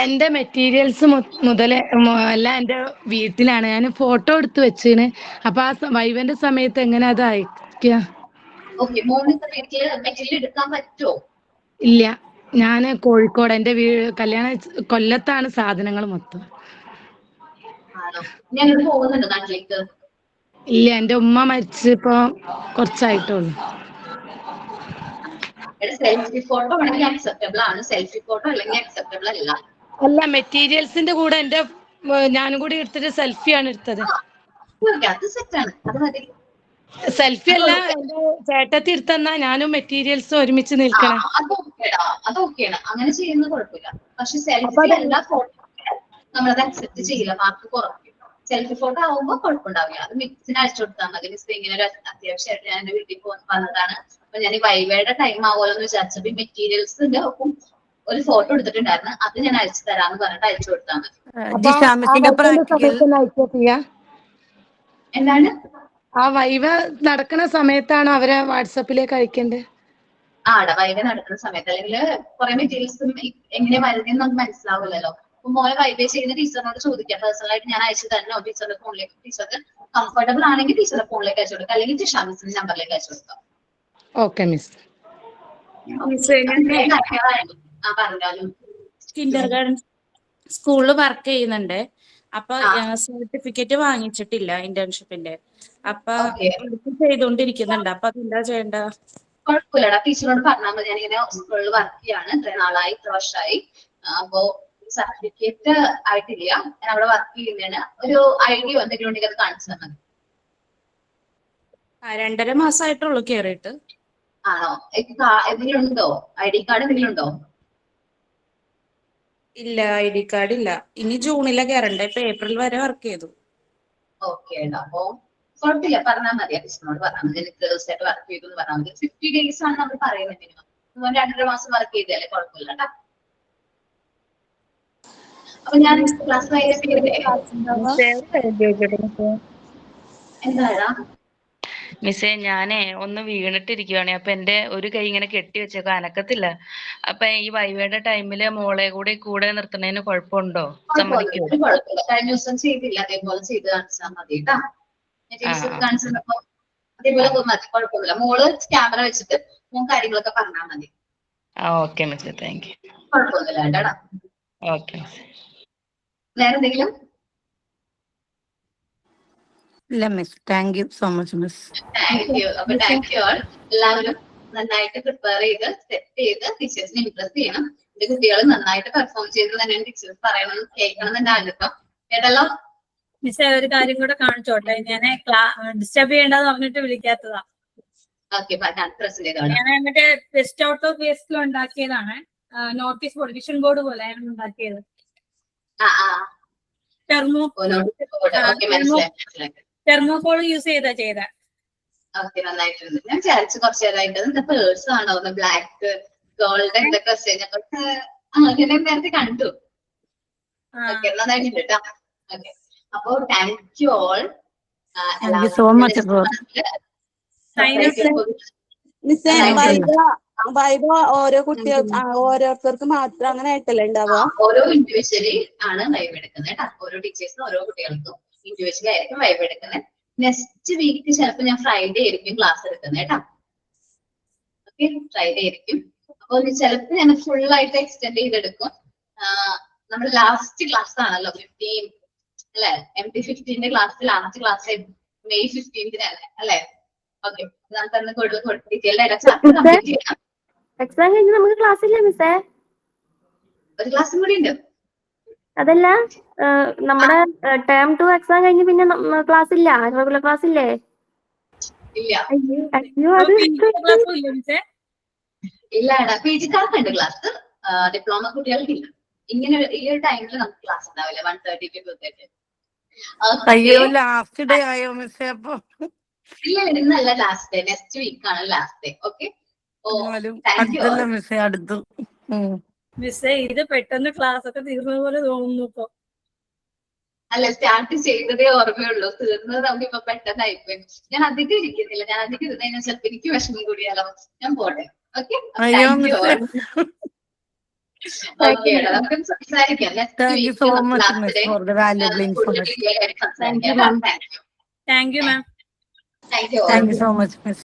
എന്റെ മെറ്റീരിയൽസ് എല്ലാം എന്റെ വീട്ടിലാണ്. ഞാൻ ഫോട്ടോ എടുത്ത് വെച്ചിന്. അപ്പൊ ആ വൈവന്റെ സമയത്ത് എങ്ങനെ അത് അയക്കുക? ഇല്ല, ഞാന് കോഴിക്കോട്, എന്റെ കല്യാണ കൊല്ലത്താണ് സാധനങ്ങൾ മൊത്തം. ഇല്ല, എന്റെ ഉമ്മ മരിച്ചിപ്പോ കുറച്ചായിട്ടുള്ളൂ. അല്ല, മെറ്റീരിയൽസിന്റെ കൂടെ എന്റെ ഞാനും കൂടി എടുത്തിട്ട് സെൽഫിയാണ് എടുത്തത്. സെൽഫി അല്ല, എന്റെ ചേട്ടത്തി എടുത്തെന്നാ ഞാനും മെറ്റീരിയൽസ് ഒരുമിച്ച് നിൽക്കണം. അതൊക്കെയാണ്, അങ്ങനെ ചെയ്യുന്നത് കുഴപ്പമില്ല. പക്ഷെ സെൽഫി എല്ലാ ഫോട്ടോ നമ്മളത് അക്സെപ്റ്റ് ചെയ്യില്ല, മാർക്ക് കുറയ്ക്കും. സെൽഫി ഫോട്ടോ ആവുമ്പോൾ കുഴപ്പമുണ്ടാവില്ല. അത് മിക്സിന് അയച്ചു കൊടുത്താൽ മതി. മിസ് ഇങ്ങനെ ഒരു അത്യാവശ്യമായിട്ട് ഞാൻ എന്റെ വീട്ടിൽ വന്നതാണ്, അപ്പൊ ഞാൻ ഈ വൈവയുടെ ടൈം ആവുമല്ലോ എന്ന് വിചാരിച്ചപ്പോ ഈ മെറ്റീരിയൽസിന്റെ ഒപ്പം ഒരു ഫോട്ടോ എടുത്തിട്ടുണ്ടായിരുന്നു, അത് ഞാൻ അയച്ചു തരാന്ന് പറഞ്ഞിട്ട് അയച്ചു കൊടുത്താൽ മതി. എന്താണ് ആ വൈവ നടക്കുന്ന സമയത്താണ് അവരെ വാട്സപ്പിലേക്ക് അയക്കേണ്ടത്? വൈവ നടക്കുന്ന സമയത്ത്, അല്ലെങ്കിൽ കുറെ മെറ്റീരിയൽസും എങ്ങനെ വരുന്നതെന്ന് നമുക്ക് മനസ്സിലാവില്ലല്ലോ. അപ്പൊ മോനെ വൈവ ചെയ്യുന്ന ടീച്ചറിനോട് ചോദിക്കാം. പേഴ്സണലായിട്ട് ഞാൻ അയച്ചു തരണോ ടീച്ചറുടെ ഫോണിലേക്ക്? ടീച്ചർക്ക് കംഫർട്ടബിൾ ആണെങ്കിൽ ടീച്ചറുടെ ഫോണിലേക്ക് അയച്ചു കൊടുക്കാം, അല്ലെങ്കിൽ ജിഷാമിസിന്റെ നമ്പറിലേക്ക് അയച്ചു കൊടുക്കാം. Okay miss. പറഞ്ഞാലും കിൻഡർ ഗാർഡൻ സ്കൂളിൽ വർക്ക് ചെയ്യുന്നുണ്ട്. അപ്പൊ സർട്ടിഫിക്കറ്റ് വാങ്ങിച്ചിട്ടില്ല ഇന്റേൺഷിപ്പിന്റെ. അപ്പൊ ചെയ്തോണ്ടിരിക്കുന്നുണ്ട്. അപ്പൊ അതെന്താ ചെയ്യണ്ട? കുഴപ്പമില്ലടാ, ടീച്ചറോട് പറഞ്ഞാൽ മതി. ഞാനിങ്ങനെ സ്കൂളിൽ വർക്ക് ചെയ്യാണ്, ഇത്ര നാളായി, ഇത്ര വർഷമായി. അപ്പോ സർട്ടിഫിക്കറ്റ് ആയിട്ടില്ല, ഞാൻ അവിടെ വർക്ക് ചെയ്യുന്നതിന് ഒരു ഐഡി എന്തെങ്കിലും ഉണ്ടെങ്കിൽ അത് കാണിച്ചു തന്നാൽ മതി. 2.5 മാസമായിട്ടുള്ളൂ കേറിയിട്ട്. ആണോ? എന്തെങ്കിലും ഉണ്ടോ? ID കാർഡ് എന്തെങ്കിലും ഉണ്ടോ? ഇല്ല, ID കാർഡ് ഇല്ല. ഇനി ജൂണിലെ കയറണ്ടേ. ഇപ്പൊ ഏപ്രിൽ വരെ വർക്ക് ചെയ്തു. ഓക്കെ, അപ്പൊ കുഴപ്പമില്ല, പറഞ്ഞാൽ മതി. ടീച്ചറിനോട് പറഞ്ഞാൽ മതി. ദിവസമായിട്ട് വർക്ക് ചെയ്തു എന്ന് പറഞ്ഞാൽ മതി. 50 days ആണ് നമ്മൾ പറയുന്നത് മിനിമം. 2.5 മാസം വർക്ക് ചെയ്തല്ലേ, കുഴപ്പമില്ല കേട്ടോ. അപ്പൊ ഞാൻ ക്ലാസ് എന്താ മിസ്സേ, ഞാനേ ഒന്ന് വീണിട്ടിരിക്കുവാണേ. അപ്പൊ എന്റെ ഒരു കൈ ഇങ്ങനെ കെട്ടി വെച്ചേക്കോ, അനക്കത്തില്ല. അപ്പൊ ഈ വൈവയുടെ ടൈമില് മോളെ കൂടെ നിർത്തുന്നതിന് കുഴപ്പമുണ്ടോ? സമ്മതിക്കുമോ? കുഴപ്പമില്ല, കഴിഞ്ഞ ദിവസം ചെയ്തില്ല, അതേപോലെ ചെയ്ത് കാണിച്ചാൽ മതി കേട്ടോ. കാണിച്ചപ്പോ അതേപോലെ മതി, കുഴപ്പമില്ല. മോള് ക്യാമറ വെച്ചിട്ട് മോൻ കാര്യങ്ങളൊക്കെ പറഞ്ഞാൽ മതി. ഓക്കെ മിസ്സേ, താങ്ക് യു. കുഴപ്പമൊന്നുമില്ല കേട്ടാ. ഓക്കെ മിസ്സേ. വേറെ എന്തെങ്കിലും? ഇല്ല miss, thank you so much miss. Thank you. അപ്പൊ താങ്ക് യു ഓൾ. എല്ലാവരും നന്നായിട്ട് പ്രിപ്പയർ ചെയ്ത് സെറ്റ് ചെയ്ത് ടീച്ചേഴ്സിനെ ഇംപ്രസ് ചെയ്യണം. എന്റെ കുട്ടികൾ നന്നായിട്ട് പെർഫോം ചെയ്ത് തന്നെയാണ് ടീച്ചേഴ്സ് പറയണം, കേൾക്കണം എന്ന് എന്റെ ആഗ്രഹം. കേട്ടല്ലോ മിസ്സേ? ഒരു കാര്യം കൂടെ കാണിച്ചോട്ടെ. ഞാൻ ഡിസ്റ്റർബ് ചെയ്യേണ്ടെന്ന് പറഞ്ഞിട്ട് വിളിക്കാത്തതാ. ഞാൻ മറ്റേ ബെസ്റ്റ് ഔട്ട് ഓഫ് വേസ്റ്റിൽ ഉണ്ടാക്കിയതാണ്. നോട്ടീസ് ബോർഡ്, വിഷൻ ബോർഡ് പോലെ ഉണ്ടാക്കിയത്. തെർമോകോൾ യൂസ് ചെയ്ത ഓക്കെ, നന്നായിട്ടുണ്ട്. ഞാൻ വിചാരിച്ചു കുറച്ചു നേരമായിട്ട് പേഴ്സ് ആണോ, ബ്ലാക്ക് ഗോൾഡ് എന്തൊക്കെ അങ്ങനെ നേരത്തെ കണ്ടു. ഓക്കെ, നന്നായിട്ടുണ്ട് കേട്ടോ. ഓക്കെ, അപ്പൊ thank you all. Thank you so much. വൈബ ഓരോ കുട്ടികൾ ഓരോരുത്തർക്ക് മാത്രം അങ്ങനെ ആയിട്ടല്ലേ ഉണ്ടാവുക? ഓരോ ഇൻഡിവിജ്വലി ആണ് വൈബ് എടുക്കുന്നത് കേട്ടോ. ഓരോ ടീച്ചേഴ്സിനും ഓരോ കുട്ടികൾക്കും ഇൻഡിവിജ്വലി ആയിരിക്കും വൈബ് എടുക്കുന്നത്. നെക്സ്റ്റ് വീക്ക് ചിലപ്പോൾ ഞാൻ ഫ്രൈഡേ ആയിരിക്കും ക്ലാസ് എടുക്കുന്നത് കേട്ടോ. ഓക്കെ, ഫ്രൈഡേ ആയിരിക്കും. അപ്പൊ ചിലപ്പോൾ ഞാൻ ഫുൾ ആയിട്ട് എക്സ്റ്റെൻഡ് ചെയ്തെടുക്കും. നമ്മുടെ ലാസ്റ്റ് ക്ലാസ് ആണല്ലോ 15 അല്ലെ? MT15 class last class May 15 അല്ലെ? ഓക്കെ, നമുക്ക് ഡീറ്റെയിൽഡ് കംപ്ലീറ്റ് ചെയ്യാം. എക്സാം കഴിഞ്ഞ് നമുക്ക് ക്ലാസ് ഇല്ല മിസ്സേ? ഒരു ക്ലാസ്സും കൂടി ഉണ്ട്. അതല്ല, നമ്മുടെ ടേം 2 എക്സാം കഴിഞ്ഞ് പിന്നെ ക്ലാസ് ഇല്ല, റെഗുലർ ക്ലാസ് ഇല്ലേ? ഇല്ല, ഇല്ല. PG-കാർക്കുണ്ട് ക്ലാസ്, ഡിപ്ലോമ കുട്ടികൾക്കില്ല. ഇങ്ങനെ ഈ ഒരു ടൈമിൽ നമുക്ക് ക്ലാസ് ഉണ്ടാവില്ല, 1:30 to 2:30. അയ്യോ, ലാസ്റ്റ് ഡേ ആയോ മിസ്സേ? അപ്പൊ ഇല്ല, ഇന്നല്ല ലാസ്റ്റ് ഡേ, നെക്സ്റ്റ് വീക്ക് ആണ് ലാസ്റ്റ് ഡേ. ഓക്കെ, അടുത്തല്ല മിസ്സേ, അടുത്തു. മിസ്സേ, ഇത് പെട്ടെന്ന് ക്ലാസ് ഒക്കെ തീർന്ന പോലെ തോന്നുന്നു ഇപ്പൊ. അല്ല, സ്റ്റാർട്ട് ചെയ്തതേ ഓർമ്മയുള്ളൂ, തീർന്നത് നമുക്ക് ഇപ്പൊ പെട്ടെന്നായിപ്പോയി. ഞാൻ അധികം ഇരിക്കുന്നില്ല, ഞാൻ അധികം ഇരുന്ന് കഴിഞ്ഞാൽ ചിലപ്പോൾ എനിക്ക് വിഷമം കൂടിയാലോ. ഞാൻ പോട്ടെ. Okay, thank you. ഓക്കെ, നമുക്ക് സംസാരിക്കാം. Thank you so much miss for the valuable information. Thank you ma'am. Thank you thank you so much miss.